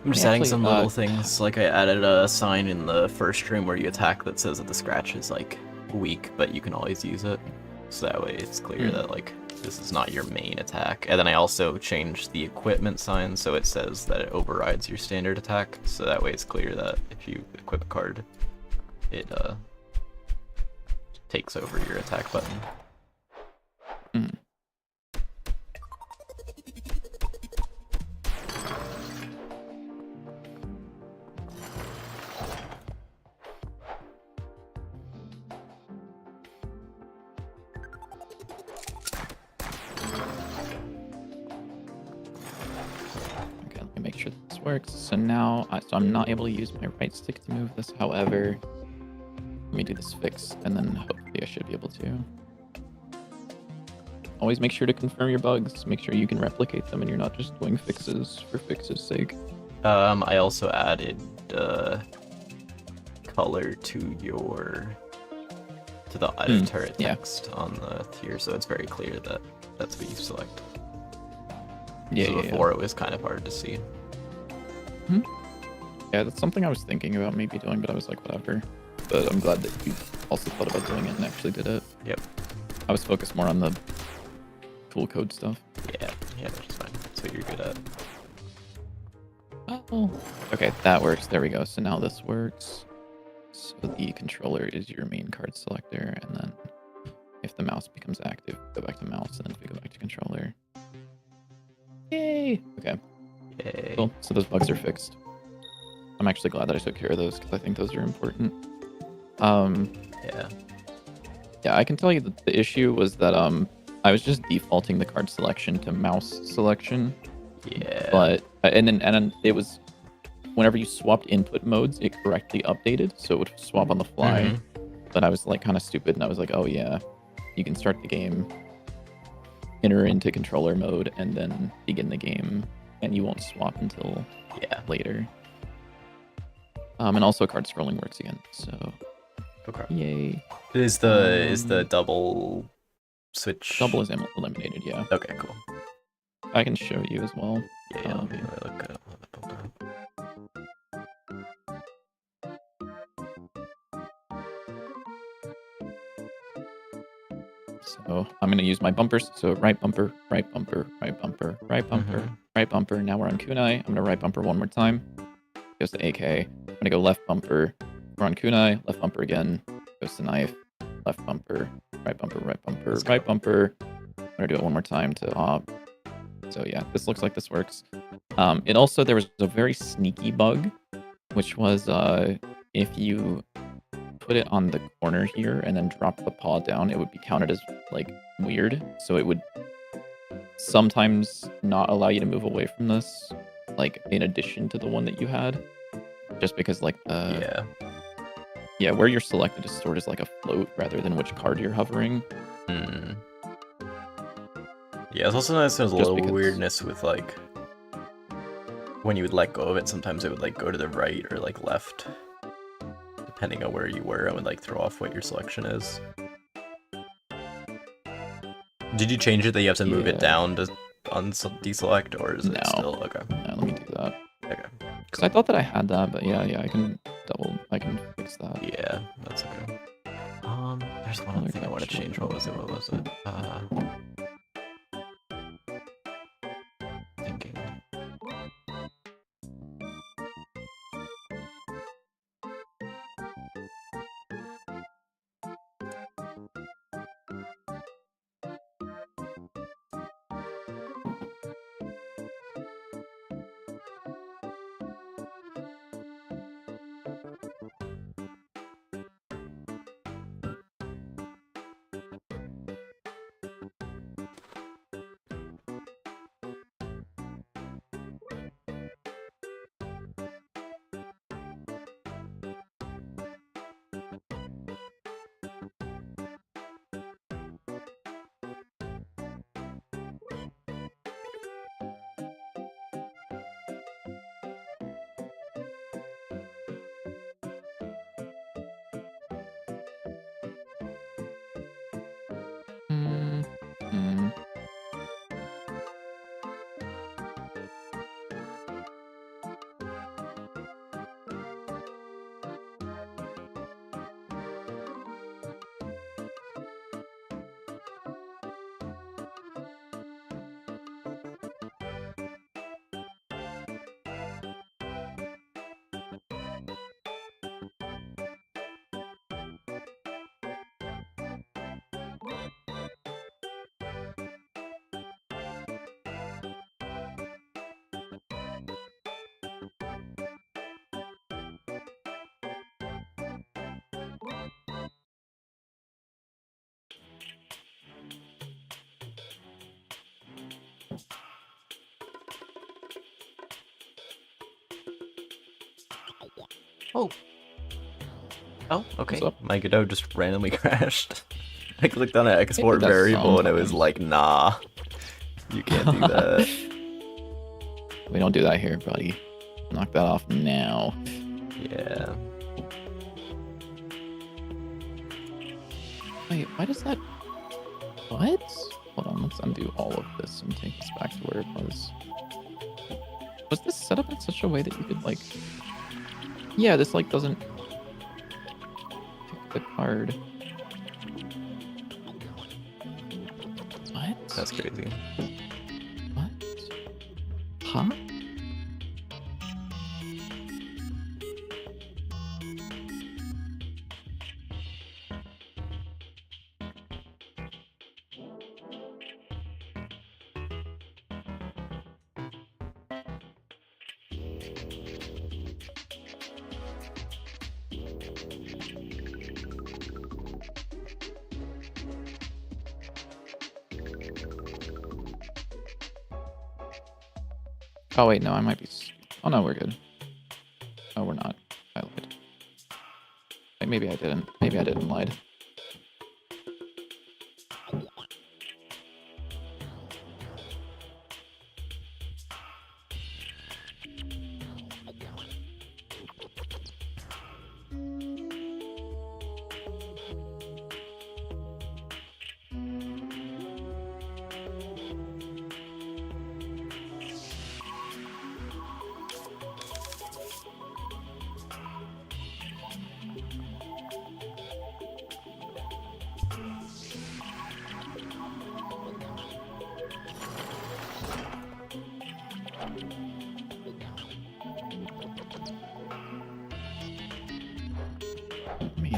I'm just adding some little things, like I added a sign in the first stream where you attack that says that the scratch is like weak, but you can always use it. So that way it's clear that like this is not your main attack. And then I also changed the equipment sign so it says that it overrides your standard attack. So that way it's clear that if you equip a card, it takes over your attack button. Works. So now, so I'm not able to use my right stick to move this. However, let me do this fix, and then hopefully I should be able to. Always make sure to confirm your bugs. Make sure you can replicate them, and you're not just doing fixes for fixes' sake. I also added color to the auto turret text on the tier, so it's very clear that that's what you select. Yeah, so before it was kind of hard to see. Yeah, that's something I was thinking about maybe doing, but I was like, whatever. but I'm glad that you also thought about doing it and actually did it. Yep. I was focused more on the cool code stuff. Yeah, which is fine. That's what you're good at. Oh. Okay, that works. There we go. So now this works. So the controller is your main card selector, and then if the mouse becomes active, go back to mouse, and then if we go back to controller. Yay! Okay. Yay. Cool. So those bugs are fixed. I'm actually glad that I took care of those because I think those are important. Yeah. Yeah, I can tell you that the issue was that I was just defaulting the card selection to mouse selection. Yeah. But and then it was whenever you swapped input modes, it correctly updated, so it would swap on the fly. But I was like kind of stupid, and I was like, oh yeah, you can start the game, enter into controller mode, and then begin the game, and you won't swap until later. And also card scrolling works again, so Okay. yay. Is the double switch? Double is eliminated, yeah. Okay, cool. I can show you as well. Yeah, let me look at it. So I'm going to use my bumpers. So right bumper, right bumper, right bumper, right bumper, right bumper. Now we're on kunai. I'm going to right bumper one more time. Goes to AK. I'm going to go left bumper. We're on kunai. Left bumper again. Goes to knife. Left bumper. Right bumper, right bumper, right bumper. I'm going to do it one more time to op. So yeah, this looks like this works. It also, there was a very sneaky bug, which was if you put it on the corner here and then drop the paw down, it would be counted as like weird. So it would sometimes not allow you to move away from this, like in addition to the one that you had, just because like yeah, where you're selected is stored as like a float rather than which card you're hovering. Yeah, it's also nice there's a little weirdness with like when you would let go of it, sometimes it would like go to the right or like left. Depending on where you were, I would like throw off what your selection is. Did you change it that you have to move it down to deselect, or is it still okay? Yeah, let me do that. Okay. Because I thought that I had that, but yeah, I can fix that. Yeah, that's okay. There's one other thing I want to change. What was it? Thinking. Oh, okay. My Godot just randomly crashed. I clicked on an export variable and it was like, nah, you can't do that. We don't do that here, buddy. Knock that off now. Yeah. Wait, why does that... What? Hold on, let's undo all of this and take this back to where it was. Was this set up in such a way that you could, like... Yeah, this, like, doesn't... the card. What? That's crazy. What? Huh? Oh wait, no, I might be. Oh no, we're good. Oh, we're not. I lied. Wait, maybe I didn't. Maybe I didn't lie. Let me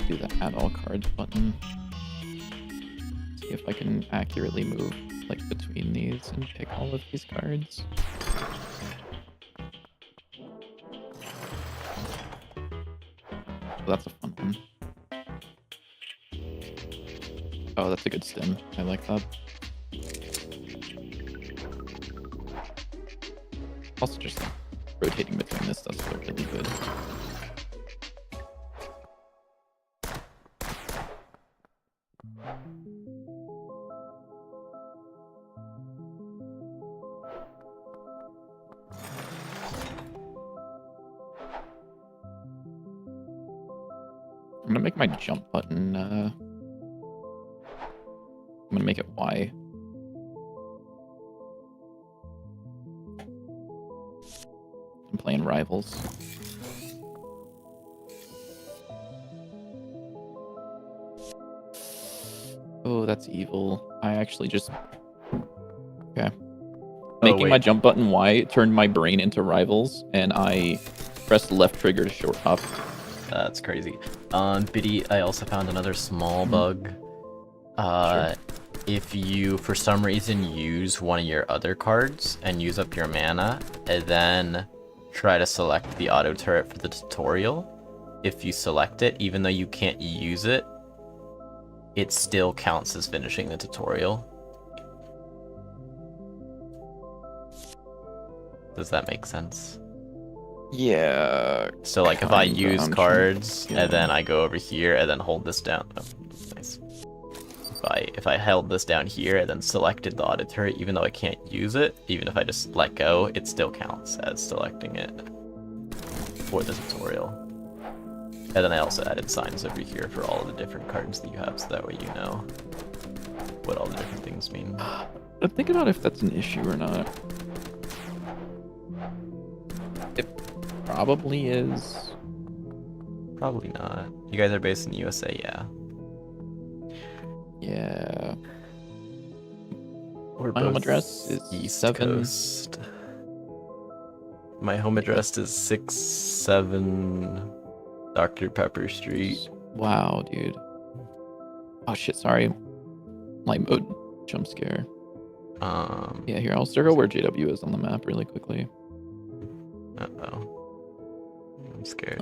do the add all cards button. See if I can accurately move like between these and pick all of these cards. Oh, that's a fun one. Oh, that's a good stem. I like that. Also, just like, rotating between this does feel really good. I'm gonna make my jump button, I'm gonna make it Y. I'm playing Rivals. Oh, that's evil. I actually just... Okay. Making my jump button Y turned my brain into Rivals, and I pressed left trigger to short hop. That's crazy. Biddy, I also found another small bug. Sure. If you, for some reason, use one of your other cards and use up your mana, and then try to select the auto turret for the tutorial, if you select it, even though you can't use it, it still counts as finishing the tutorial. Does that make sense? Yeah. So like if I use cards yeah. and then I go over here and then hold this down. Oh, nice. If I held this down here and then selected the auto turret, even though I can't use it, even if I just let go, it still counts as selecting it for the tutorial. And then I also added signs over here for all of the different cards that you have, so that way you know what all the different things mean. I'm thinking about if that's an issue or not. It probably is. Probably not. You guys are based in the USA, yeah. Yeah. We're My home address is East 7. Coast. My home address is 67 Dr. Pepper Street. Wow, dude. Oh shit, sorry. Light mode jump scare. Yeah, here, I'll circle where JW is on the map really quickly. Uh-oh. I'm scared.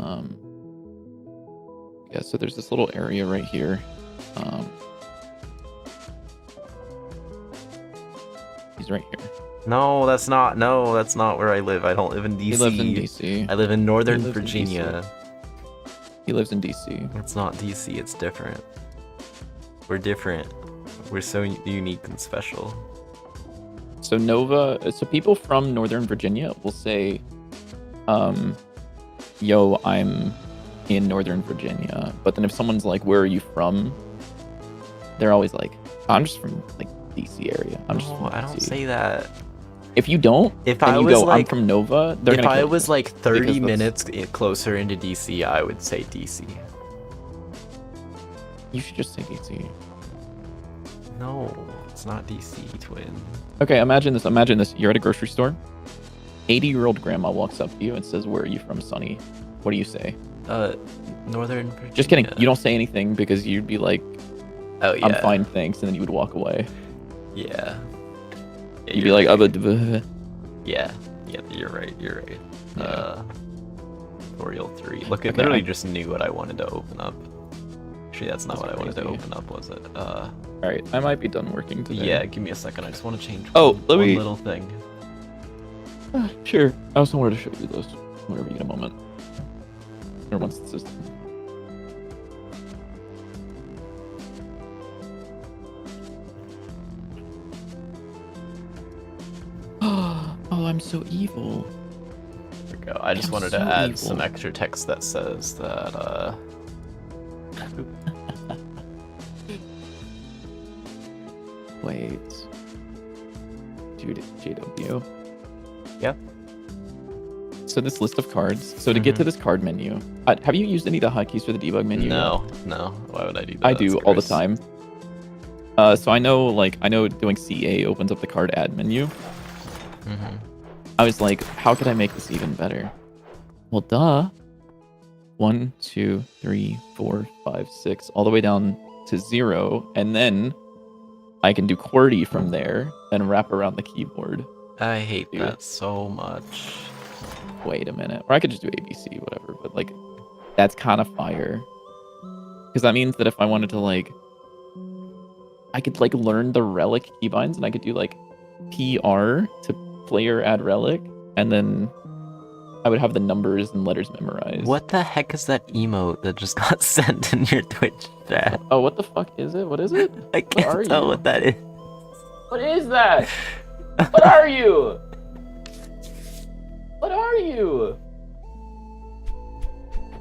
Yeah, so there's this little area right here. He's right here. No, that's not where I live. I don't live in DC. He lives in DC. I live in Northern Virginia. He lives in DC. It's not DC, it's different. We're different. We're so unique and special. So so people from Northern Virginia will say, yo, I'm in Northern Virginia. But then if someone's like, where are you from? They're always like, I'm just from like DC area. I'm just from DC. I don't say that. If you don't, if and I you was go, like, I'm from Nova, they're gonna if I kill was you, like 30 minutes closer into DC, I would say DC. You should just say DC. No, it's not DC, twin. Okay, imagine this. Imagine this. You're at a grocery store. 80-year-old grandma walks up to you and says, "Where are you from, Sonny?" What do you say? Northern Virginia. Just kidding. You don't say anything because you'd be like, "Oh yeah, I'm fine, thanks," and then you would walk away. Yeah. You'd be like, Yeah, you're right. Yeah. Tutorial 3. Look, it Okay, literally just knew what I wanted to open up. Actually, that's not That's what I wanted to crazy. open up, was it? Alright, I might be done working today. Yeah, give me a second. I just want to change Oh, let one me- little thing. Sure. I also wanted to show you those whenever you get a moment. Or once the system. Oh, I'm so evil. There we go. I just I'm wanted so to add evil. some extra text that says that, Wait. Dude, JW. Yeah. So this list of cards. So to get to this card menu, have you used any of the hotkeys for the debug menu? no. Why would I do that? I do That's all the gross. time. So I know doing CA opens up the card add menu. Mhm. I was like, how could I make this even better? Well, duh. 1, 2, 3, 4, 5, 6, all the way down to 0, and then I can do QWERTY from there and wrap around the keyboard. I hate Dude. that so much. Wait a minute. Or I could just do ABC, whatever, but like, that's kind of fire. Because that means that if I wanted to like, I could like learn the relic keybinds and I could do like PR to player add relic, and then I would have the numbers and letters memorized. What the heck is that emote that just got sent in your Twitch chat? Oh, what the fuck is it? What is it? I are can't tell you? what that is. What is that? What are you? What are you?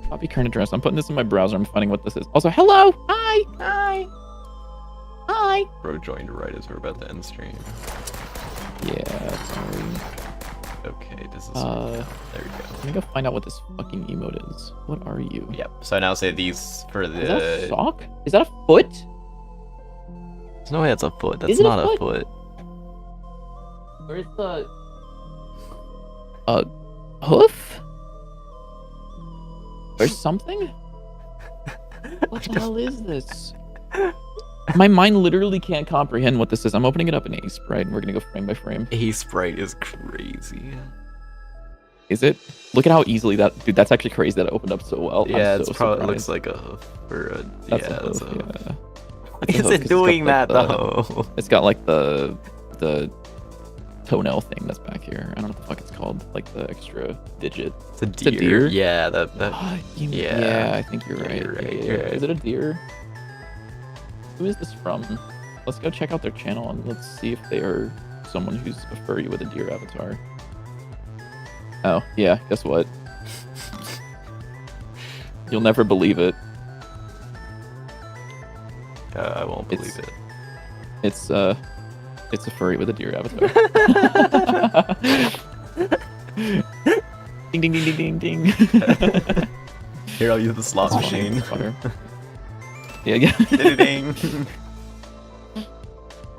Copy current address. I'm putting this in my browser. I'm finding what this is. Also, hello. Hi. Hi. Hi. Bro joined right as we're about to end stream. Yeah, sorry. Okay, this is. There There we go. Let me go find out what this fucking emote is. What are you? Yep. So I now say these for Is that a the. sock? Is that a foot? There's no way that's a foot. That's Is it a not a foot? foot. Where's the... hoof? Or something? What the hell is this? My mind literally can't comprehend what this is. I'm opening it up in A Sprite and we're gonna go frame by frame. A sprite is crazy. Is it? Look at how easily that... Dude, that's actually crazy that it opened up so well. Yeah, I'm it's so probably surprised. looks like a hoof or a. That's yeah, a that's hoof, a. yeah. Why It's a is hoof 'cause it it's doing got, that like, though? It's got like the toenail thing that's back here. I don't know what the fuck it's called. Like the extra digit. It's a a deer. deer? Yeah, that. Yeah. Yeah. I think you're Yeah, right. you're right, Yeah, you're yeah. right. Is it a deer? Who is this from? Let's go check out their channel and let's see if they are someone who's a furry with a deer avatar. Oh, yeah, guess what? You'll never believe it. I won't believe it. It's a furry with a deer avatar. Ding ding ding ding ding ding. Here, I'll use the slot That's machine. fire. Yeah, yeah. Ding. The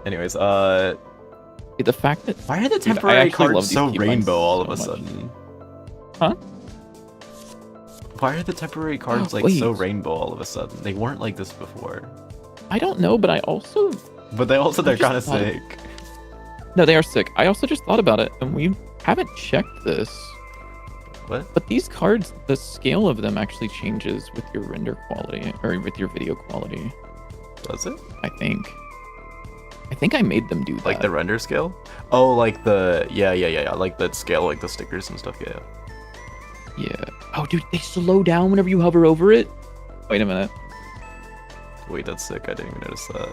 Anyways, fact that why are the Dude, I temporary actually love cards these so keybinds rainbow all of so a much. sudden? Huh? Why are the temporary cards like so Wait. rainbow all of a sudden? They weren't like this before. I don't know, but I also But they're just kind of thought- sick. no, they are sick. I also just thought about it, and we haven't checked this. What? But these cards, the scale of them actually changes with your render quality or with your video quality. Does it? I think I made them do that. Like the render scale? Oh, like the yeah. Like the scale, like the stickers and stuff. Yeah. Yeah. Oh, dude, they slow down whenever you hover over it. Wait a minute. Wait, that's sick. I didn't even notice that.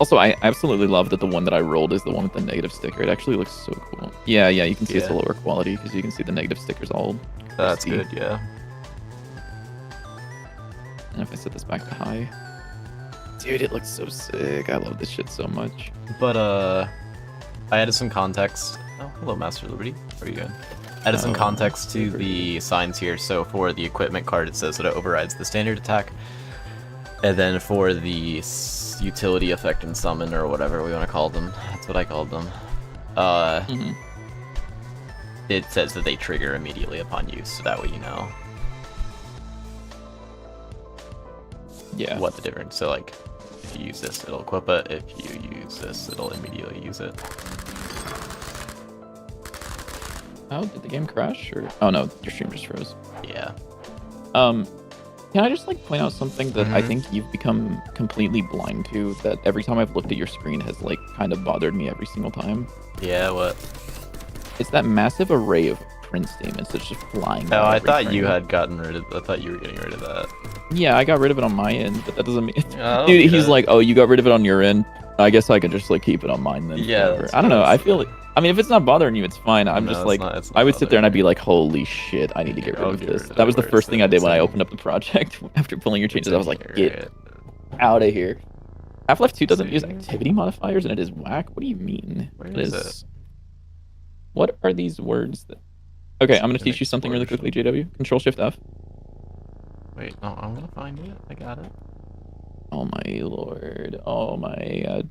Also, I absolutely love that the one that I rolled is the one with the negative sticker. It actually looks so cool. Yeah, you can see it's a Yeah. lower quality because you can see the negative stickers all. That's see. good. Yeah. And if I set this back to high. Dude, it looks so sick. I love this shit so much. But I added some context. Oh, hello, Master Liberty. How are you doing? Added some Oh, context to super. the signs here. So for the equipment card, it says that it overrides the standard attack. And then for the utility effect and summon, or whatever we want to call them, that's what I called them. It says that they trigger immediately upon use, so that way you know. Yeah. What the difference? So like, if you use this, it'll equip it. If you use this, it'll immediately use it. Oh, did the game crash? Or oh no, your stream just froze. Yeah. Can I just like point out something that I think you've become completely blind to? That every time I've looked at your screen has like kind of bothered me every single time. Yeah. What? It's that massive array of print statements that's just flying. Oh, I every thought frame. you had gotten rid of. I thought you were getting rid of that. Yeah, I got rid of it on my end, but that doesn't mean. Oh, Dude, he's okay. like, oh, you got rid of it on your end. I guess I could just like keep it on mine then. Yeah, forever." that's I don't know. what I feel like. I mean, if it's not bothering you, it's fine. I'm No, just it's like, not- it's I not would sit there and I'd be bothering like, holy shit, I need to get rid I'll of get this. rid of That was the it, first thing I did when I so- opened up the project. After pulling your changes, I was like, get Right. out of here. Half-Life 2 doesn't See. use activity modifiers and it is whack? What do you mean? Where It is is... What are these words that... Okay, I'm going to an teach you something really quickly, explosion. JW. Control-Shift-F. Wait, no, I'm gonna find it. I got it. Oh my lord. Oh my god.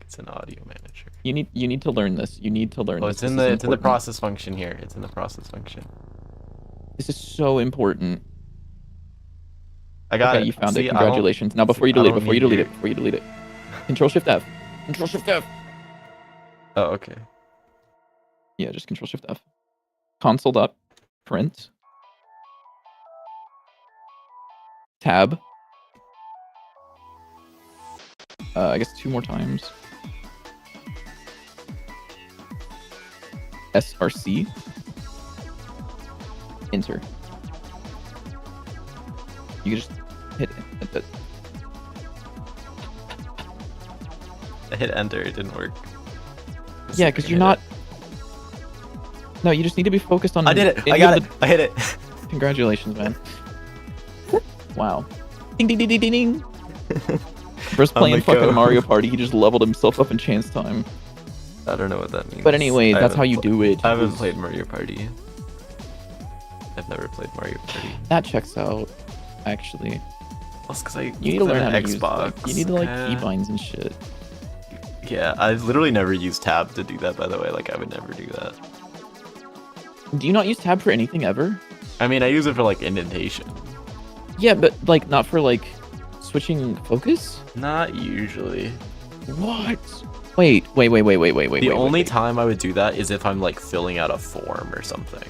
It's an audio manager. You need to learn this. You need to learn Oh, this. it's in This is the it's in the important. process function here. It's in the process function. This is so important. I got Okay, it. you found See, it. I don't- Congratulations. Now before you I delete it, don't before you need delete your- it, before you delete it. Control-Shift-F. Control-Shift-F. Oh, okay. Yeah, just Control-Shift-F. Console. Print. Tab. I guess 2 more times. SRC. Enter. You can just hit it. I hit enter. It didn't work. Yeah, because you're not. No, you just need to be focused on. I did it. any I got of it. I hit it. the- Congratulations, man. Wow. Ding ding ding ding ding ding. First On playing the fucking go. Mario Party, he just leveled himself up in chance time. I don't know what that means. But anyway, I that's how haven't you do it. I haven't is- played Mario Party. I've never played Mario Party. That checks out. Actually, That's because I you need to learn how to use. Xbox. Like, you need to like keybinds and shit. Yeah, I've literally never used tab to do that. By the way, like I would never do that. Do you not use tab for anything ever? I mean, I use it for like indentation. Yeah, but like not for like switching focus. Not usually. What? Wait. The only time I would do that is if I'm like filling out a form or something.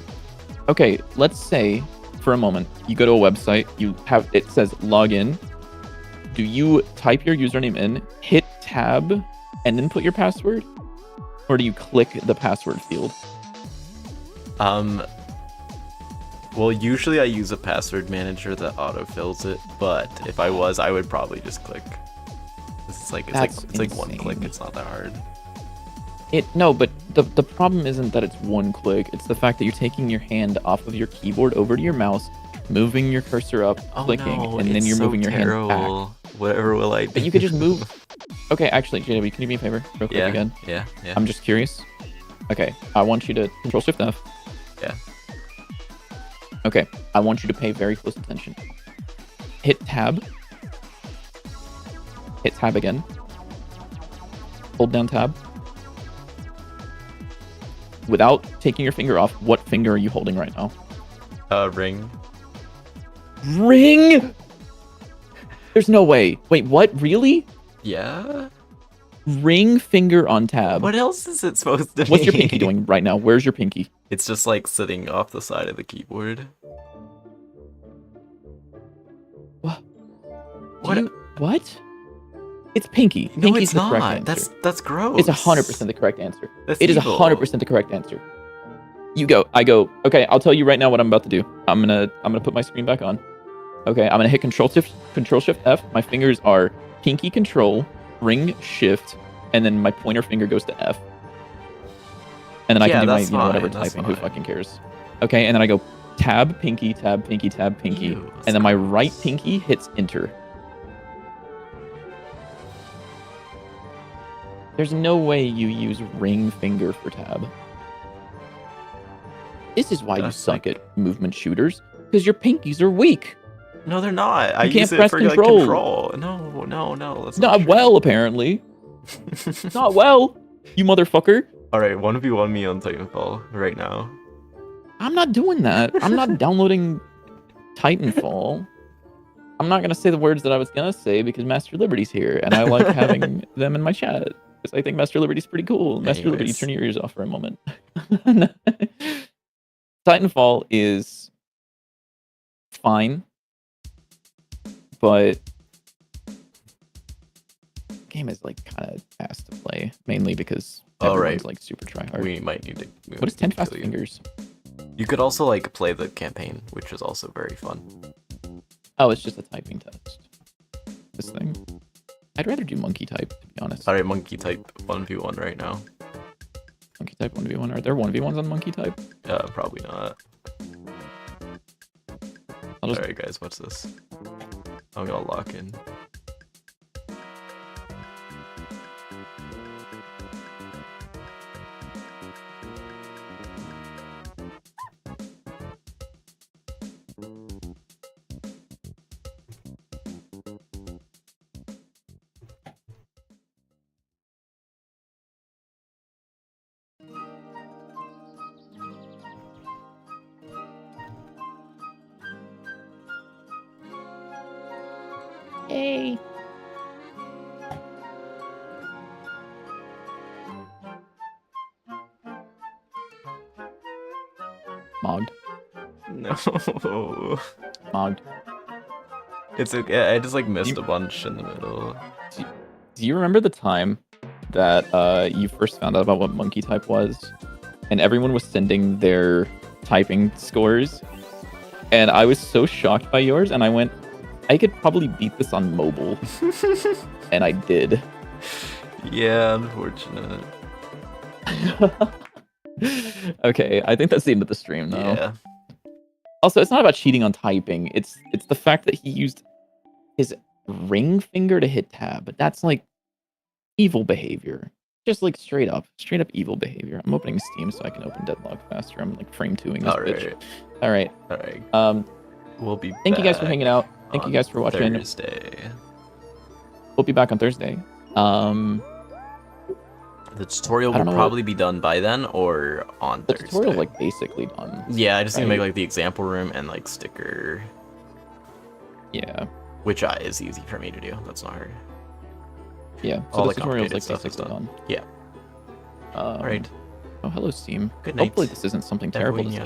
Okay, let's say for a moment you go to a website, you have it says login. Do you type your username in, hit tab, and then put your password? Or do you click the password field? Well, usually I use a password manager that autofills it, but if I was, I would probably just click. It's like That's it's like one click. insane. It's not that hard. No, but the problem isn't that it's one click. It's the fact that you're taking your hand off of your keyboard over to your mouse, moving your cursor up, clicking, and then it's you're so moving your hand back. terrible. Whatever will I do? But you could just move. Okay, actually, JW, can you do me a favor, real quick Yeah, again? yeah. I'm just curious. Okay, I want you to Control-Shift-F. Yeah. Okay, I want you to pay very close attention. Hit tab. Hit tab again. Hold down tab. Without taking your finger off, what finger are you holding right now? Ring. Ring? There's no way. Wait, what? Really? Yeah. Ring finger on tab. What else is it supposed to be? What's your pinky doing right now? Where's your pinky? It's just like sitting off the side of the keyboard. What? What? What? It's pinky. No, Pinky's it's the correct not. answer. That's gross. It's 100% the correct answer. That's It is evil. 100% the correct answer. You go. I go. Okay, I'll tell you right now what I'm about to do. I'm gonna put my screen back on. Okay, I'm gonna hit Control Shift F. My fingers are pinky control, ring shift, and then my pointer finger goes to F. And then I can do my that's whatever fine, that's typing. Who fine. fucking cares? Okay, and then I go tab pinky tab pinky tab pinky, Ew, that's and then my gross. right pinky hits enter. There's no way you use ring finger for tab. This is why you That's suck like- at movement shooters, because your pinkies are weak. No, they're not. I You can't use it press for control. like control. No. That's Not true. well, apparently. Not well, you motherfucker. Alright, 1v1 me on Titanfall right now. I'm not doing that. I'm not downloading Titanfall. I'm not gonna say the words that I was gonna say because Master Liberty's here, and I like having them in my chat because I think Master Liberty's pretty cool. Master Liberty, Anyways. turn your ears off for a moment. Titanfall is fine, but the game is like kind of ass to play, mainly because everyone's like super try hard. We might need to. What is 10 Fast Fingers? You could also like play the campaign, which is also very fun. Oh, it's just a typing test. This thing. I'd rather do monkey type, to be honest. Alright, monkey type 1v1 right now. Monkey type 1v1. Are there 1v1s on monkey type? Probably not. Alright guys, what's this? I'm gonna lock in. Hey. Mogged. No. Mogged. It's okay. I just like missed a bunch in the middle. Do you remember the time that you first found out about what monkey type was? And everyone was sending their typing scores. And I was so shocked by yours, and I went, I could probably beat this on mobile. And I did. Yeah, unfortunate. Okay, I think that's the end of the stream, though. Yeah. Also, it's not about cheating on typing. It's the fact that he used his ring finger to hit tab. But that's like evil behavior. Just like straight up evil behavior. I'm opening Steam so I can open Deadlock faster. I'm like frame 2ing this bitch. All right. We'll be Thank you guys for hanging out. Thank you guys for watching. Thursday. We'll be back on Thursday. The tutorial will probably be done by then or on Thursday. The tutorial's like basically done. Yeah, I just need to make like the example room and like sticker. Yeah. Which is easy for me to do. That's not hard. Yeah. So the tutorial's like basically done. Yeah. All right. Oh, hello, Steam. Good night. Hopefully this isn't something terrible to